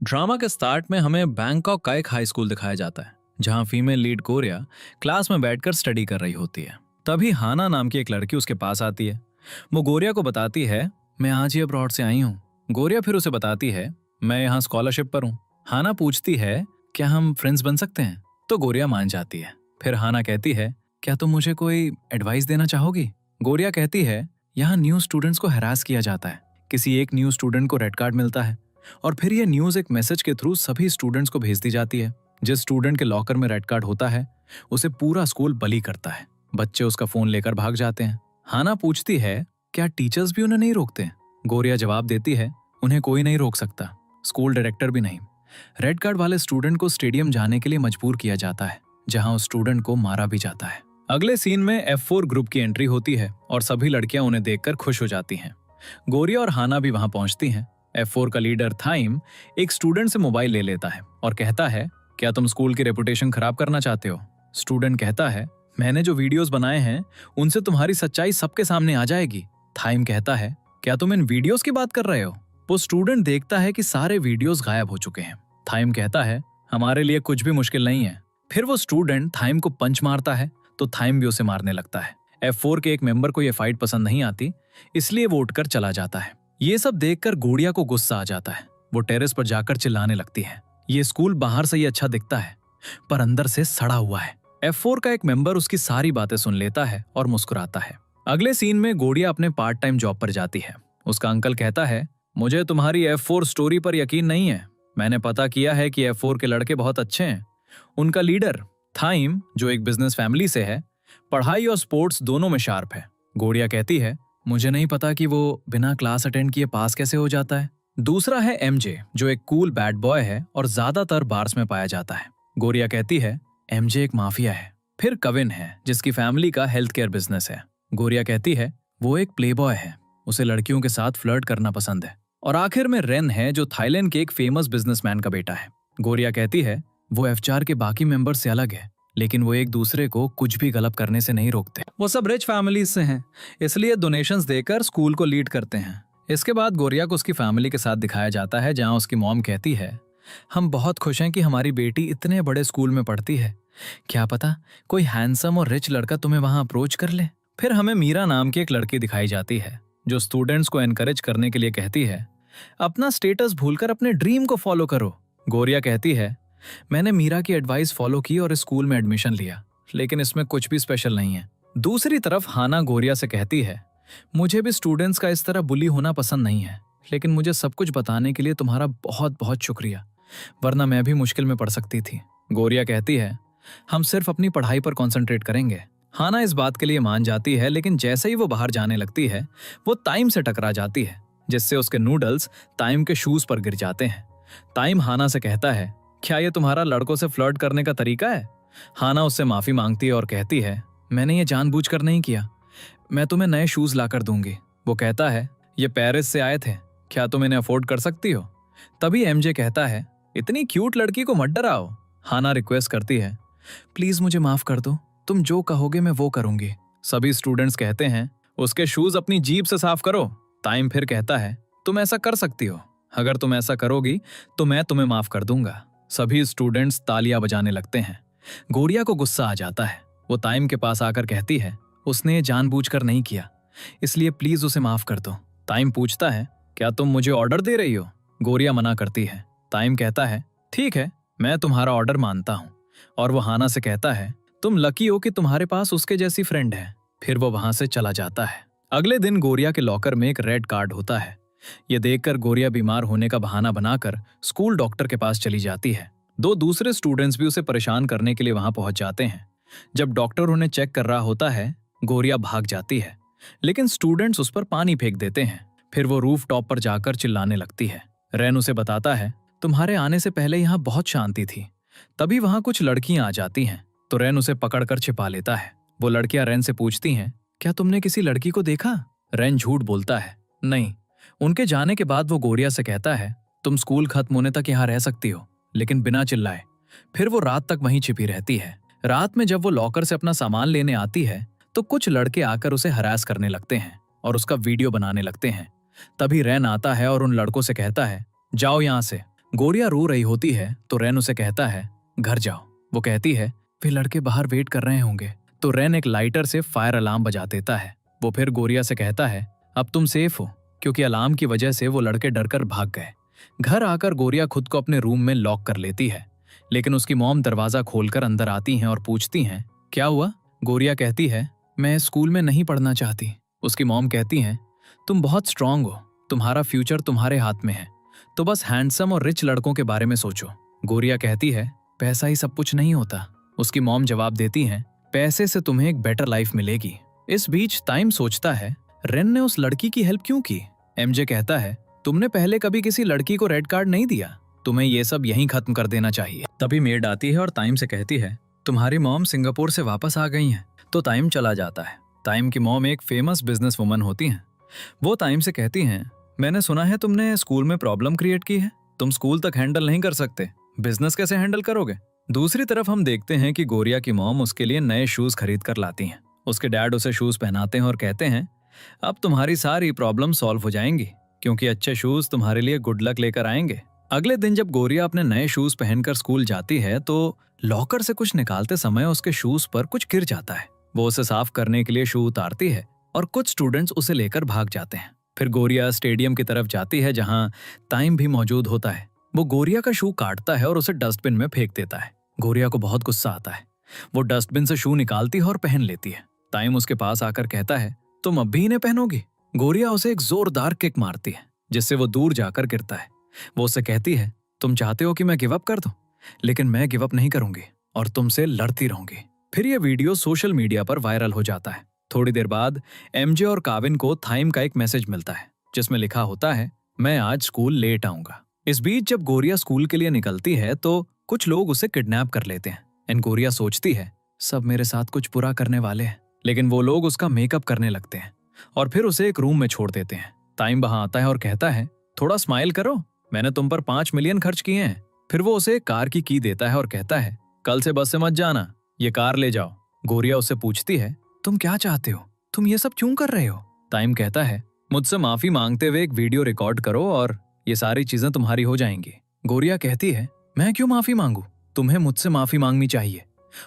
Drama के start में हमें बैंकॉक का एक हाई स्कूल दिखाया जाता है जहां फीमेल लीड गोरिया क्लास में बैठकर स्टडी कर रही होती है। तभी हाना नाम की एक लड़की उसके पास आती है। वो गोरिया को बताती है, मैं आज ही अब्रॉड से आई हूँ। गोरिया फिर उसे बताती है, मैं यहाँ स्कॉलरशिप पर हूँ। हाना पूछती है, क्या हम फ्रेंड्स बन सकते हैं? तो गोरिया मान जाती है। फिर हाना कहती है, क्या तुम मुझे कोई एडवाइस देना चाहोगी? गोरिया कहती है, यहाँ न्यू स्टूडेंट्स को हैरास किया जाता है। किसी एक न्यू स्टूडेंट को रेड कार्ड मिलता है और फिर ये न्यूज एक मैसेज के थ्रू सभी स्टूडेंट्स को भेज दी जाती है। जिस स्टूडेंट के लॉकर में रेड कार्ड होता है उसे पूरा स्कूल बली करता है। बच्चे उसका फोन लेकर भाग जाते हैं। हाना पूछती है, क्या टीचर्स भी उन्हें नहीं रोकते? गोरिया जवाब देती है, उन्हें कोई नहीं रोक सकता, स्कूल डायरेक्टर भी नहीं। रेड कार्ड वाले स्टूडेंट को स्टेडियम जाने के लिए मजबूर किया जाता है जहां उस स्टूडेंट को मारा भी जाता है। अगले सीन में F4 ग्रुप की एंट्री होती है और सभी लड़कियां उन्हें देखकर खुश हो जाती हैं। गोरिया और हाना भी वहां पहुंचती हैं। F4 का लीडर थाइम एक स्टूडेंट से मोबाइल ले लेता है और कहता है, क्या तुम स्कूल की रेपुटेशन खराब करना चाहते हो? स्टूडेंट कहता है, मैंने जो वीडियोस बनाए हैं उनसे तुम्हारी सच्चाई सबके सामने आ जाएगी। थाइम कहता है, क्या तुम इन वीडियोस की बात कर रहे हो? वो स्टूडेंट देखता है कि सारे वीडियोस गायब हो चुके हैं। थाइम कहता है, हमारे लिए कुछ भी मुश्किल नहीं है। फिर वो स्टूडेंट थाइम को पंच मारता है तो थाइम भी उसे मारने लगता है। F4 के एक मेंबर को यह फाइट पसंद नहीं आती, इसलिए वो उठकर चला जाता है। ये सब देखकर गोरिया को गुस्सा आ जाता है। वो टेरेस पर जाकर चिल्लाने लगती है, ये स्कूल बाहर से ही अच्छा दिखता है पर अंदर से सड़ा हुआ है। F4 का एक मेंबर उसकी सारी बातें सुन लेता है और मुस्कुराता है। अगले सीन में गोरिया अपने पार्ट टाइम जॉब पर जाती है। उसका अंकल कहता है, मुझे तुम्हारी F4 स्टोरी पर यकीन नहीं है। मैंने पता किया है कि F4 के लड़के बहुत अच्छे हैं। उनका लीडर थाइम, जो एक बिजनेस फैमिली से है, पढ़ाई और स्पोर्ट्स दोनों में शार्प है। गोरिया कहती है, मुझे नहीं पता कि वो बिना क्लास अटेंड किए पास कैसे हो जाता है। दूसरा है MJ, जो एक कूल बैड बॉय है और ज्यादातर बार्स में पाया जाता है। गोरिया कहती है, MJ एक माफिया है। फिर कविन है, जिसकी फैमिली का हेल्थ केयर बिजनेस है। गोरिया कहती है, वो एक प्ले बॉय है, उसे लड़कियों के साथ फ्लर्ट करना पसंद है। और आखिर में रेन है, जो थाईलैंड के एक फेमस बिजनेसमैन का बेटा है। गोरिया कहती है, वो F4 के बाकी मेंबर से अलग है, लेकिन वो एक दूसरे को कुछ भी गलत करने से नहीं रोकते। वो सब रिच फैमिलीज से हैं, इसलिए डोनेशंस देकर स्कूल को लीड करते हैं। इसके बाद गोरिया को उसकी फैमिली के साथ दिखाया जाता है जहां उसकी मॉम कहती है, हम बहुत खुश हैं कि हमारी बेटी इतने बड़े स्कूल में पढ़ती है। क्या पता कोई हैंडसम और रिच लड़का तुम्हें वहां अप्रोच कर ले। फिर हमें मीरा नाम की एक लड़की दिखाई जाती है जो स्टूडेंट्स को एनकरेज करने के लिए कहती है, अपना स्टेटस भूलकर अपने ड्रीम को फॉलो करो। गोरिया कहती है, मैंने मीरा की एडवाइस फॉलो की और स्कूल में एडमिशन लिया, लेकिन इसमें कुछ भी स्पेशल नहीं है। दूसरी तरफ हाना गोरिया से कहती है, मुझे भी स्टूडेंट्स का इस तरह बुली होना पसंद नहीं है, लेकिन मुझे सब कुछ बताने के लिए तुम्हारा बहुत बहुत शुक्रिया, वरना मैं भी मुश्किल में पड़ सकती थी। गोरिया कहती है, हम सिर्फ अपनी पढ़ाई पर कॉन्सेंट्रेट करेंगे। हाना इस बात के लिए मान जाती है, लेकिन जैसे ही वो बाहर जाने लगती है वो ताइम से टकरा जाती है, जिससे उसके नूडल्स ताइम के शूज पर गिर जाते हैं। ताइम हाना से कहता है, क्या ये तुम्हारा लड़कों से फ्लर्ट करने का तरीका है? हाना उससे माफी मांगती है और कहती है, मैंने ये जानबूझकर नहीं किया, मैं तुम्हें नए शूज लाकर दूंगी। वो कहता है, ये पेरिस से आए थे, क्या तुम इन्हें अफोर्ड कर सकती हो? तभी MJ कहता है, इतनी क्यूट लड़की को मत डराओ। हाना रिक्वेस्ट करती है, प्लीज मुझे माफ कर दो, तुम जो कहोगे मैं वो करूंगी। सभी स्टूडेंट्स कहते हैं, उसके शूज अपनी जीभ से साफ करो। टाइम फिर कहता है, तुम ऐसा कर सकती हो, अगर तुम ऐसा करोगी तो मैं तुम्हें माफ कर दूंगा। सभी स्टूडेंट्स तालियां बजाने लगते हैं। गोरिया को गुस्सा आ जाता है। वो टाइम के पास आकर कहती है, उसने ये जानबूझकर नहीं किया, इसलिए प्लीज उसे माफ कर दो। टाइम पूछता है, क्या तुम मुझे ऑर्डर दे रही हो? गोरिया मना करती है। टाइम कहता है, ठीक है, मैं तुम्हारा ऑर्डर मानता हूँ। और वो हाना से कहता है, तुम लकी हो कि तुम्हारे पास उसके जैसी फ्रेंड है। फिर वो वहां से चला जाता है। अगले दिन गोरिया के लॉकर में एक रेड कार्ड होता है। ये देखकर गोरिया बीमार होने का बहाना बनाकर स्कूल डॉक्टर के पास चली जाती है। दो दूसरे स्टूडेंट्स भी उसे परेशान करने के लिए वहां पहुंच जाते हैं। जब डॉक्टर उन्हें चेक कर रहा होता है, गोरिया भाग जाती है, लेकिन स्टूडेंट्स उस पर पानी फेंक देते हैं। फिर वो रूफ टॉप पर जाकर चिल्लाने लगती है। रेन उसे बताता है, तुम्हारे आने से पहले यहाँ बहुत शांति थी। तभी वहां कुछ लड़कियां आ जाती हैं, तो रेन उसे पकड़कर छिपा लेता है। वो लड़कियां रेन से पूछती हैं, क्या तुमने किसी लड़की को देखा? रेन झूठ बोलता है, नहीं। उनके जाने के बाद वो गोरिया से कहता है, तुम स्कूल खत्म होने तक यहाँ रह सकती हो, लेकिन बिना चिल्लाए। फिर वो रात तक वहीं छिपी रहती है। रात में जब वो लॉकर से अपना सामान लेने आती है तो कुछ लड़के आकर उसे हरास करने लगते हैं और उसका वीडियो बनाने लगते हैं। तभी रेन आता है और उन लड़कों से कहता है, जाओ यहाँ से, गोरिया रो रही होती है तो रेन उसे कहता है घर जाओ। वो कहती है वे लड़के बाहर वेट कर रहे होंगे। तो रेन एक लाइटर से फायर अलार्म बजा देता है। वो फिर गोरिया से कहता है अब तुम सेफ हो, क्योंकि अलार्म की वजह से वो लड़के डरकर भाग गए। घर आकर गोरिया खुद को अपने रूम में लॉक कर लेती है, लेकिन उसकी मॉम दरवाजा खोलकर अंदर आती हैं और पूछती हैं क्या हुआ। गोरिया कहती है मैं स्कूल में नहीं पढ़ना चाहती। उसकी मॉम कहती हैं तुम बहुत स्ट्रांग हो, तुम्हारा फ्यूचर तुम्हारे हाथ में है, तो बस हैंडसम और रिच लड़कों के बारे में सोचो। गोरिया कहती है पैसा ही सब कुछ नहीं होता। उसकी मॉम जवाब देती हैं पैसे से तुम्हें एक बेटर लाइफ मिलेगी। इस बीच टाइम सोचता है रेन ने उस लड़की की हेल्प क्यों की। एमजे कहता है तुमने पहले कभी किसी लड़की को रेड कार्ड नहीं दिया, तुम्हें ये सब यहीं खत्म कर देना चाहिए। तभी मेड आती है और टाइम से कहती है तुम्हारी मॉम सिंगापुर से वापस आ गई हैं। तो टाइम चला जाता है। टाइम की मॉम एक फेमस बिजनेस वुमन होती हैं। वो टाइम से कहती हैं मैंने सुना है तुमने स्कूल में प्रॉब्लम क्रिएट की है, तुम स्कूल तक हैंडल नहीं कर सकते, बिजनेस कैसे हैंडल करोगे। दूसरी तरफ हम देखते हैं कि गोरिया की मॉम उसके लिए नए शूज खरीद कर लाती हैं। उसके डैड उसे शूज पहनाते हैं और कहते हैं अब तुम्हारी सारी प्रॉब्लम सॉल्व हो जाएंगी, क्योंकि अच्छे शूज तुम्हारे लिए गुड लक लेकर आएंगे। अगले दिन जब गोरिया अपने नए शूज पहनकर स्कूल जाती है तो लॉकर से कुछ निकालते समय उसके शूज पर कुछ गिर जाता है। वो उसे साफ करने के लिए शू उतारती है और कुछ स्टूडेंट्स उसे लेकर भाग जाते हैं। फिर गोरिया स्टेडियम की तरफ जाती है जहां टाइम भी मौजूद होता है। वो गोरिया का शू काटता है और उसे डस्टबिन में फेंक देता है। गोरिया को बहुत गुस्सा आता है। वो डस्टबिन से शू निकालती है और पहन लेती है। टाइम उसके पास आकर कहता है तुम अब भी इन्हें पहनोगी। गोरिया उसे एक जोरदार किक मारती है जिससे वो दूर जाकर गिरता है। वो उसे कहती है तुम चाहते हो कि मैं गिव अप कर दूं, लेकिन मैं गिव अप नहीं करूंगी और तुमसे लड़ती रहूंगी। फिर ये वीडियो सोशल मीडिया पर वायरल हो जाता है। थोड़ी देर बाद एमजे और काविन को थाइम का एक मैसेज मिलता है जिसमें लिखा होता है मैं आज स्कूल लेट आऊंगा। इस बीच जब गोरिया स्कूल के लिए निकलती है तो कुछ लोग उसे किडनैप कर लेते हैं। एंड गोरिया सोचती है सब मेरे साथ कुछ बुरा करने वाले हैं, लेकिन वो लोग उसका मेकअप करने लगते हैं और फिर उसे एक रूम में छोड़ देते हैं। टाइम वहां आता है और कहता है थोड़ा स्माइल करो, मैंने तुम पर 5 मिलियन खर्च किए हैं। फिर वो उसे एक कार की देता है और कहता है कल से बस से मत जाना, ये कार ले जाओ। गोरिया उससे पूछती है तुम क्या चाहते हो, तुम ये सब क्यों कर रहे हो। टाइम कहता है मुझसे माफी मांगते हुए एक वीडियो रिकॉर्ड करो और ये सारी चीजें तुम्हारी हो जाएंगी। गोरिया कहती है मैं क्यों माफी मांगू, तुम्हें मुझसे माफी मांगनी चाहिए।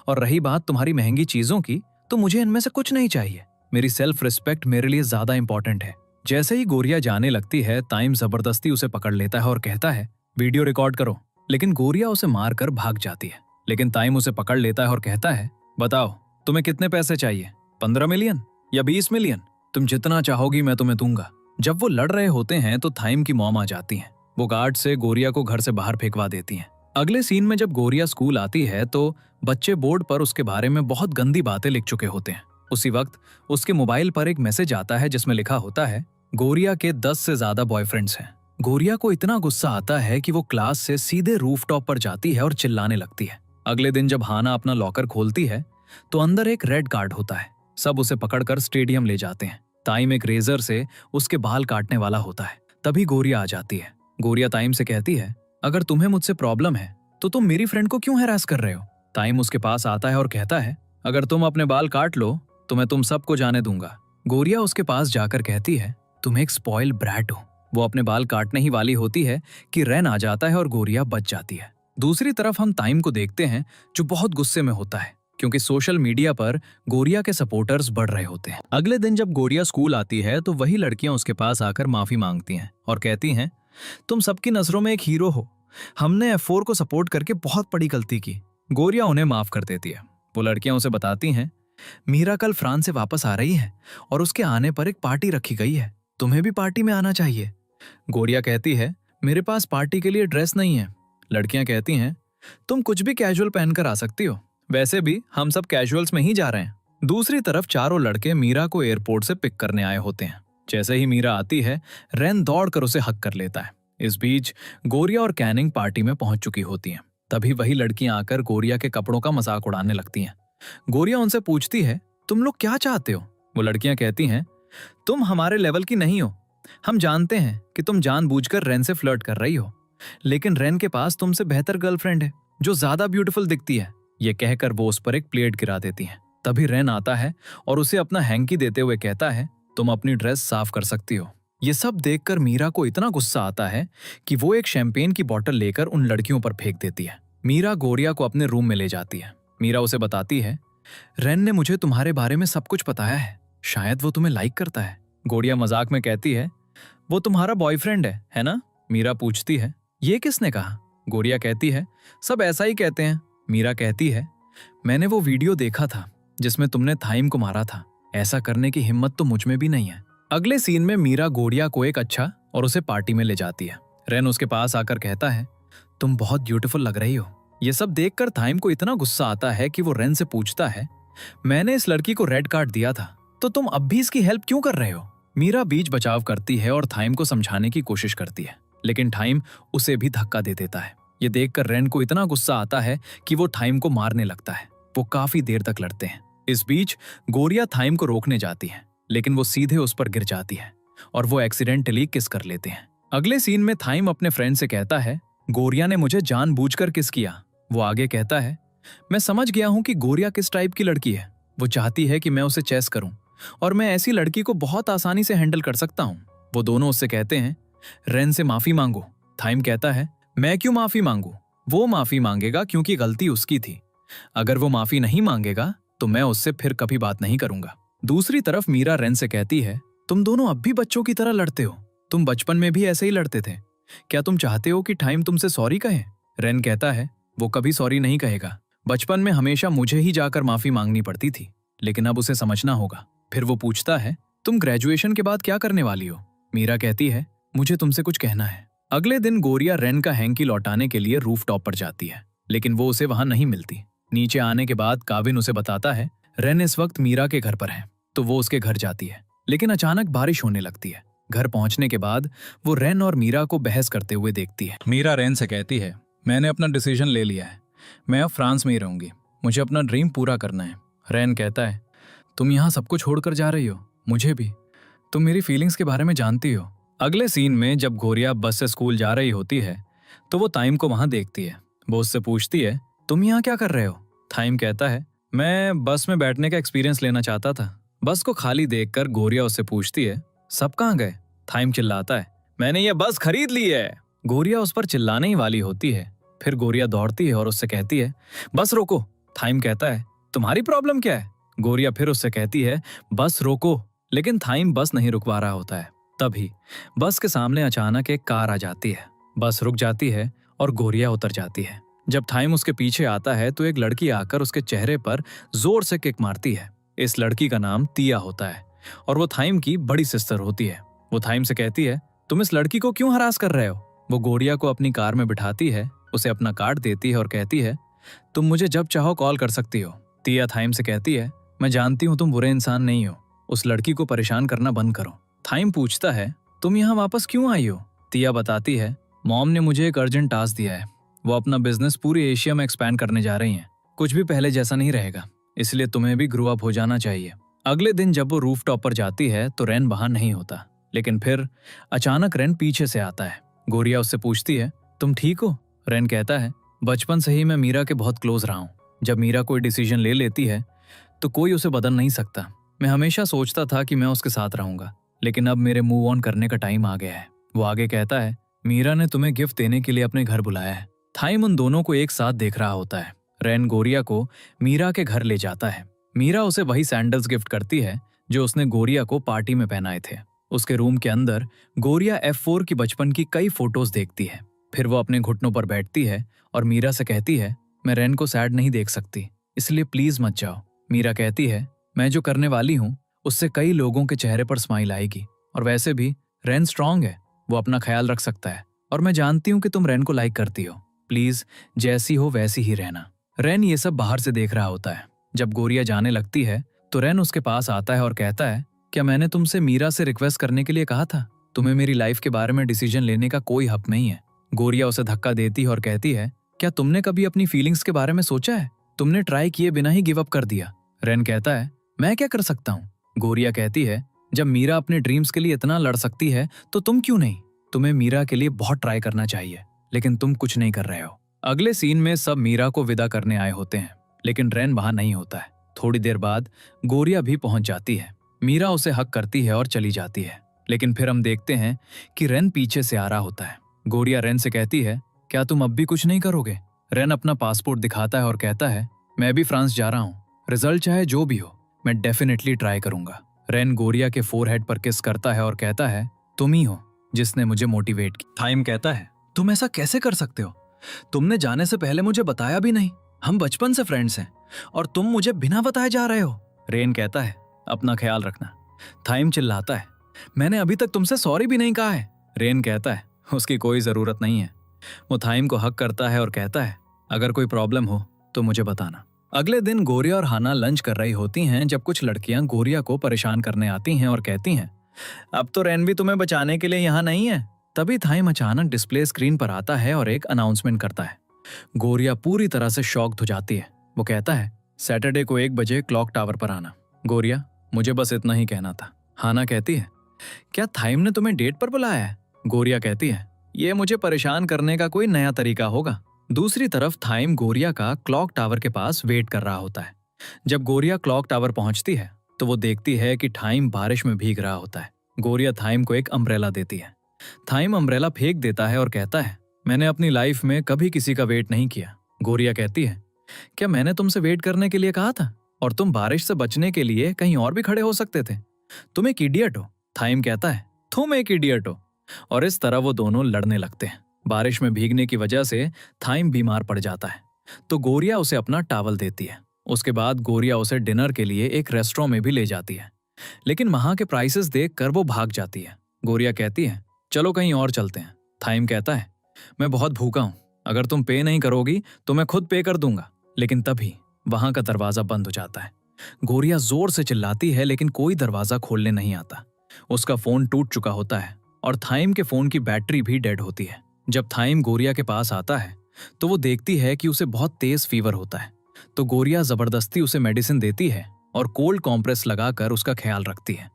और रही बात तुम्हारी महंगी चीजों की, तो मुझे इनमें से कुछ नहीं चाहिए। मेरी सेल्फ रिस्पेक्ट मेरे लिए ज्यादा इंपॉर्टेंट है। जैसे ही गोरिया जाने लगती है टाइम जबरदस्ती उसे पकड़ लेता है और कहता है वीडियो रिकॉर्ड करो, लेकिन गोरिया उसे मारकर भाग जाती है। लेकिन टाइम उसे पकड़ लेता है और कहता है बताओ तुम्हें कितने पैसे चाहिए, 15 मिलियन या 20 मिलियन, तुम जितना चाहोगी मैं तुम्हें दूंगा। जब वो लड़ रहे होते हैं तो टाइम की मॉम आ जाती है। वो गार्ड से गोरिया को घर से बाहर फेंकवा देती हैं। अगले सीन में जब गोरिया स्कूल आती है तो बच्चे बोर्ड पर उसके बारे में बहुत गंदी बातें लिख चुके होते हैं। उसी वक्त उसके मोबाइल पर एक मैसेज आता है जिसमें लिखा होता है गोरिया के 10 से ज्यादा बॉयफ्रेंड्स हैं। गोरिया को इतना गुस्सा आता है कि वो क्लास से सीधे रूफटॉप पर जाती है और चिल्लाने लगती है। अगले दिन जब हाना अपना लॉकर खोलती है तो अंदर एक रेड कार्ड होता है। सब उसे पकड़कर स्टेडियम ले जाते हैं। टाइम एक रेजर से उसके बाल काटने वाला होता है। तभी गोरिया आ जाती है। गोरिया टाइम से कहती है अगर तुम्हें मुझसे प्रॉब्लम है तो तुम मेरी फ्रेंड को क्यों हैरास कर रहे हो। टाइम उसके पास आता है और कहता है अगर तुम अपने बाल काट लो तो मैं तुम सबको जाने दूंगा। गोरिया उसके पास जाकर कहती है तुम एक स्पॉइल ब्रैट हो। वो अपने बाल काटने ही वाली होती है कि रेन आ जाता है और गोरिया बच जाती है। दूसरी तरफ हम टाइम को देखते हैं जो बहुत गुस्से में होता है क्योंकि सोशल मीडिया पर गोरिया के सपोर्टर्स बढ़ रहे होते हैं। अगले दिन जब गोरिया स्कूल आती है तो वही लड़कियां उसके पास आकर माफी मांगती हैं और कहती हैं तुम सबकी नजरों में एक हीरो हो, हमने F4 को सपोर्ट करके बहुत बड़ी गलती की। गोरिया उन्हें माफ कर देती है। वो लड़कियां उसे बताती हैं मीरा कल फ्रांस से वापस आ रही है और उसके आने पर एक पार्टी रखी गई है, तुम्हें भी पार्टी में आना चाहिए। गोरिया कहती है मेरे पास पार्टी के लिए ड्रेस नहीं है। लड़कियां कहती हैं तुम कुछ भी कैजुअल पहनकर आ सकती हो, वैसे भी हम सब कैजुअल्स में ही जा रहे हैं। दूसरी तरफ चारों लड़के मीरा को एयरपोर्ट से पिक करने आए होते हैं। जैसे ही मीरा आती है रेन दौड़कर उसे हक कर लेता है। इस बीच गोरिया और कैनिंग पार्टी में पहुंच चुकी होती हैं। तभी वही लड़कियां आकर गोरिया के कपड़ों का मजाक उड़ाने लगती हैं। गोरिया उनसे पूछती है तुम लोग क्या चाहते हो। वो लड़कियां कहती हैं तुम हमारे लेवल की नहीं हो, हम जानते हैं कि तुम जानबूझकर रेन से फ्लर्ट कर रही हो, लेकिन रेन के पास तुमसे बेहतर गर्लफ्रेंड है जो ज्यादा ब्यूटीफुल दिखती है। ये कहकर वो उस पर एक प्लेट गिरा देती हैं। तभी रेन आता है और उसे अपना हैंकी देते हुए कहता है तुम अपनी ड्रेस साफ कर सकती हो। ये सब देखकर मीरा को इतना गुस्सा आता है कि वो एक शैंपेन की बोतल लेकर उन लड़कियों पर फेंक देती है। मीरा गोरिया को अपने रूम में ले जाती है। मीरा उसे बताती है, रेन ने मुझे तुम्हारे बारे में सब कुछ बताया है, शायद वो तुम्हें लाइक करता है। गोरिया मजाक में कहती है, वो तुम्हारा बॉयफ्रेंड है ना? मीरा पूछती है, ये किसने कहा? गोरिया कहती है, सब ऐसा ही कहते हैं। मीरा कहती है, मैंने वो वीडियो देखा था जिसमें तुमने थाइम को मारा था, ऐसा करने की हिम्मत तो मुझ में भी नहीं है। अगले सीन में मीरा गोरिया को एक अच्छा और उसे पार्टी में ले जाती है। रेन उसके पास आकर कहता है, तुम बहुत ब्यूटीफुल लग रही हो। ये सब देखकर थाइम को इतना गुस्सा आता है कि वो रेन से पूछता है, मैंने इस लड़की को रेड कार्ड दिया था, तो तुम अब भी इसकी हेल्प क्यों कर रहे हो? मीरा बीच बचाव करती है और थाइम को समझाने की कोशिश करती है, लेकिन थाइम उसे भी धक्का दे देता है। ये देखकर रेन को इतना गुस्सा आता है कि वो थाइम को मारने लगता है। वो काफी देर तक लड़ते हैं। इस बीच गोरिया थाइम को रोकने जाती है, लेकिन वो सीधे उस पर गिर जाती है और वो एक्सीडेंटली किस कर लेते हैं। अगले सीन में थाइम अपने फ्रेंड से कहता है, गोरिया ने मुझे जानबूझकर किस किया। वो आगे कहता है, मैं समझ गया हूं कि गोरिया किस टाइप की लड़की है। वो चाहती है कि मैं उसे चेस करूं और मैं ऐसी लड़की को बहुत आसानी से हैंडल कर सकता हूं। वो दोनों उससे कहते हैं, रेन से माफी मांगो। थाइम कहता है, मैं क्यों माफी मांगू? वो माफी मांगेगा क्योंकि गलती उसकी थी। अगर वो माफी नहीं मांगेगा तो मैं उससे फिर कभी बात नहीं करूंगा। दूसरी तरफ मीरा रेन से कहती है, तुम दोनों अब भी बच्चों की तरह लड़ते हो। तुम बचपन में भी ऐसे ही लड़ते थे। क्या तुम चाहते हो कि थाइम तुमसे सॉरी कहे? रेन कहता है, वो कभी सॉरी नहीं कहेगा। बचपन में हमेशा मुझे ही जाकर माफी मांगनी पड़ती थी, लेकिन अब उसे समझना होगा। फिर वो पूछता है, तुम ग्रेजुएशन के बाद क्या करने वाली हो? मीरा कहती है, मुझे तुमसे कुछ कहना है। अगले दिन गोरिया रेन का हैंकी लौटाने के लिए रूफटॉप पर जाती है, लेकिन वो उसे वहां नहीं मिलती। नीचे आने के बाद काविन उसे बताता है, रेन इस वक्त मीरा के घर पर है। तो वो उसके घर जाती है, लेकिन अचानक बारिश होने लगती है। घर पहुंचने के बाद वो रेन और मीरा को बहस करते हुए देखती है। मीरा रेन से कहती है, मैंने अपना डिसीजन ले लिया है, मैं अब फ्रांस में ही रहूंगी, मुझे अपना ड्रीम पूरा करना है। रेन कहता है, तुम यहाँ सबको छोड़कर जा रही हो? मुझे भी। तुम मेरी फीलिंग्स के बारे में जानती हो। अगले सीन में जब गोरिया बस से स्कूल जा रही होती है तो वो थाइम को वहां देखती है। वो उससे पूछती है, तुम यहाँ क्या कर रहे हो? थाइम कहता है, मैं बस में बैठने का एक्सपीरियंस लेना चाहता था। बस को खाली देखकर गोरिया उससे पूछती है, सब कहाँ गए? थाइम चिल्लाता है, मैंने ये बस खरीद ली है। गोरिया उस पर चिल्लाने ही वाली होती है। फिर गोरिया दौड़ती है और उससे कहती है, बस रोको। थाइम कहता है, तुम्हारी प्रॉब्लम क्या है? गोरिया फिर उससे कहती है, बस रोको। लेकिन थाइम बस नहीं रुकवा रहा होता है। तभी बस के सामने अचानक एक कार आ जाती है। बस रुक जाती है और गोरिया उतर जाती है। जब थाइम उसके पीछे आता है तो एक लड़की आकर उसके चेहरे पर जोर से किक मारती है। इस लड़की का नाम तिया होता है और वो थाइम की बड़ी सिस्टर होती है। वो थाइम से कहती है, तुम इस लड़की को क्यों हरास कर रहे हो? वो गोरिया को अपनी कार में बिठाती है, उसे अपना कार्ड देती है और कहती है, तुम मुझे जब चाहो कॉल कर सकती हो। तिया थाइम से कहती है, मैं जानती हूँ तुम बुरे इंसान नहीं हो, उस लड़की को परेशान करना बंद करो। थाइम पूछता है, तुम यहाँ वापस क्यों आई हो? तिया बताती है, मॉम ने मुझे एक अर्जेंट टास्क दिया है। वो अपना बिजनेस पूरी एशिया में एक्सपैंड करने जा रही हैं। कुछ भी पहले जैसा नहीं रहेगा, इसलिए तुम्हें भी ग्रो अप हो जाना चाहिए। अगले दिन जब वो रूफटॉप पर जाती है तो रेन वहां नहीं होता, लेकिन फिर अचानक रेन पीछे से आता है। गोरिया उससे पूछती है, तुम ठीक हो? रेन कहता है, बचपन से ही मैं मीरा के बहुत क्लोज रहा हूँ। जब मीरा कोई डिसीजन ले लेती है तो कोई उसे बदल नहीं सकता। मैं हमेशा सोचता था कि मैं उसके साथ रहूंगा, लेकिन अब मेरे मूव ऑन करने का टाइम आ गया है। वो आगे कहता है, मीरा ने तुम्हें गिफ्ट देने के लिए अपने घर बुलाया है। थाइम उन दोनों को एक साथ देख रहा होता है। रेन गोरिया को मीरा के घर ले जाता है। मीरा उसे वही सैंडल्स गिफ्ट करती है जो उसने गोरिया को पार्टी में पहनाए थे। उसके रूम के अंदर गोरिया F4 की बचपन की कई फोटोज देखती है। फिर वो अपने घुटनों पर बैठती है और मीरा से कहती है, मैं रेन को सैड नहीं देख सकती, इसलिए प्लीज मत जाओ। मीरा कहती है, मैं जो करने वाली हूँ उससे कई लोगों के चेहरे पर स्माइल आएगी, और वैसे भी रेन स्ट्रांग है, वो अपना ख्याल रख सकता है, और मैं जानती हूँ कि तुम रेन को लाइक करती हो। प्लीज जैसी हो वैसी ही रहना। रेन ये सब बाहर से देख रहा होता है। जब गोरिया जाने लगती है तो रेन उसके पास आता है और कहता है, क्या मैंने तुमसे मीरा से रिक्वेस्ट करने के लिए कहा था? तुम्हें मेरी लाइफ के बारे में डिसीजन लेने का कोई हक नहीं है। गोरिया उसे धक्का देती है और कहती है, क्या तुमने कभी अपनी फीलिंग्स के बारे में सोचा है? तुमने ट्राई किए बिना ही गिव अप कर दिया। रेन कहता है, मैं क्या कर सकता हूँ? गोरिया कहती है, जब मीरा अपने ड्रीम्स के लिए इतना लड़ सकती है तो तुम क्यों नहीं? तुम्हें मीरा के लिए बहुत ट्राई करना चाहिए, लेकिन तुम कुछ नहीं कर रहे हो। अगले सीन में सब मीरा को विदा करने आए होते हैं, लेकिन रेन वहां नहीं होता है। थोड़ी देर बाद गोरिया भी पहुंच जाती है। मीरा उसे हक करती है और चली जाती है। लेकिन फिर हम देखते हैं कि रेन पीछे से आ रहा होता है। गोरिया रेन से कहती है, क्या तुम अब भी कुछ नहीं करोगे? रेन अपना पासपोर्ट दिखाता है और कहता है, मैं भी फ्रांस जा रहा हूँ, रिजल्ट चाहे जो भी हो, मैं डेफिनेटली ट्राई करूंगा। रेन गोरिया के फोरहेड पर किस करता है और कहता है, तुम ही हो जिसने मुझे मोटिवेट किया। थाइम कहता है, तुम ऐसा कैसे कर सकते हो? तुमने जाने से पहले मुझे बताया भी नहीं। हम बचपन से फ्रेंड्स हैं और तुम मुझे बिना बताए जा रहे हो। रेन कहता है, अपना ख्याल रखना। थाइम चिल्लाता है, मैंने अभी तक तुमसे सॉरी भी नहीं कहा है। रेन कहता है, उसकी कोई जरूरत नहीं है। वो थाइम को हक करता है और कहता है, अगर कोई प्रॉब्लम हो तो मुझे बताना। अगले दिन गोरिया और हाना लंच कर रही होती हैं जब कुछ लड़कियां गोरिया को परेशान करने आती हैं और कहती हैं, अब तो रेन भी तुम्हें बचाने के लिए यहाँ नहीं है। तभी थाइम अचानक डिस्प्ले स्क्रीन पर आता है और एक अनाउंसमेंट करता है। गोरिया पूरी तरह से शॉक्ड हो जाती है। वो कहता है, सैटरडे को 1 बजे क्लॉक टावर पर आना। गोरिया, मुझे बस इतना ही कहना था। हाना कहती है, क्या थाइम ने तुम्हें डेट पर बुलाया है? गोरिया कहती है, ये मुझे परेशान करने का कोई नया तरीका होगा। दूसरी तरफ थाइम गोरिया का क्लॉक टावर के पास वेट कर रहा होता है। जब गोरिया क्लॉक टावर पहुंचती है तो वो देखती है कि थाइम बारिश में भीग रहा होता है। गोरिया थाइम को एक अम्ब्रेला देती है। थाइम अम्ब्रेला फेंक देता है और कहता है, मैंने अपनी लाइफ में कभी किसी का वेट नहीं किया। गोरिया कहती है, क्या मैंने तुमसे वेट करने के लिए कहा था? और तुम बारिश से बचने के लिए कहीं और भी खड़े हो सकते थे। तुम एक इडियट हो। थाइम कहता है, तुम एक इडियट हो। और इस तरह वो दोनों लड़ने लगते हैं। बारिश में भीगने की वजह से थाइम बीमार पड़ जाता है तो गोरिया उसे अपना टॉवल देती है। उसके बाद गोरिया उसे डिनर के लिए एक रेस्टोरेंट में भी ले जाती है, लेकिन वहां के प्राइसेस देखकर वो भाग जाती है। गोरिया कहती है, चलो कहीं और चलते हैं। थाइम कहता है, मैं बहुत भूखा हूं, अगर तुम पे नहीं करोगी तो मैं खुद पे कर दूंगा। लेकिन तभी वहां का दरवाजा बंद हो जाता है। गोरिया जोर से चिल्लाती है लेकिन कोई दरवाजा खोलने नहीं आता। उसका फोन टूट चुका होता है और थाइम के फोन की बैटरी भी डेड होती है। जब थाइम गोरिया के पास आता है तो वो देखती है कि उसे बहुत तेज फीवर होता है। तो गोरिया जबरदस्ती उसे मेडिसिन देती है और कोल्ड कॉम्प्रेस लगाकर उसका ख्याल रखती है।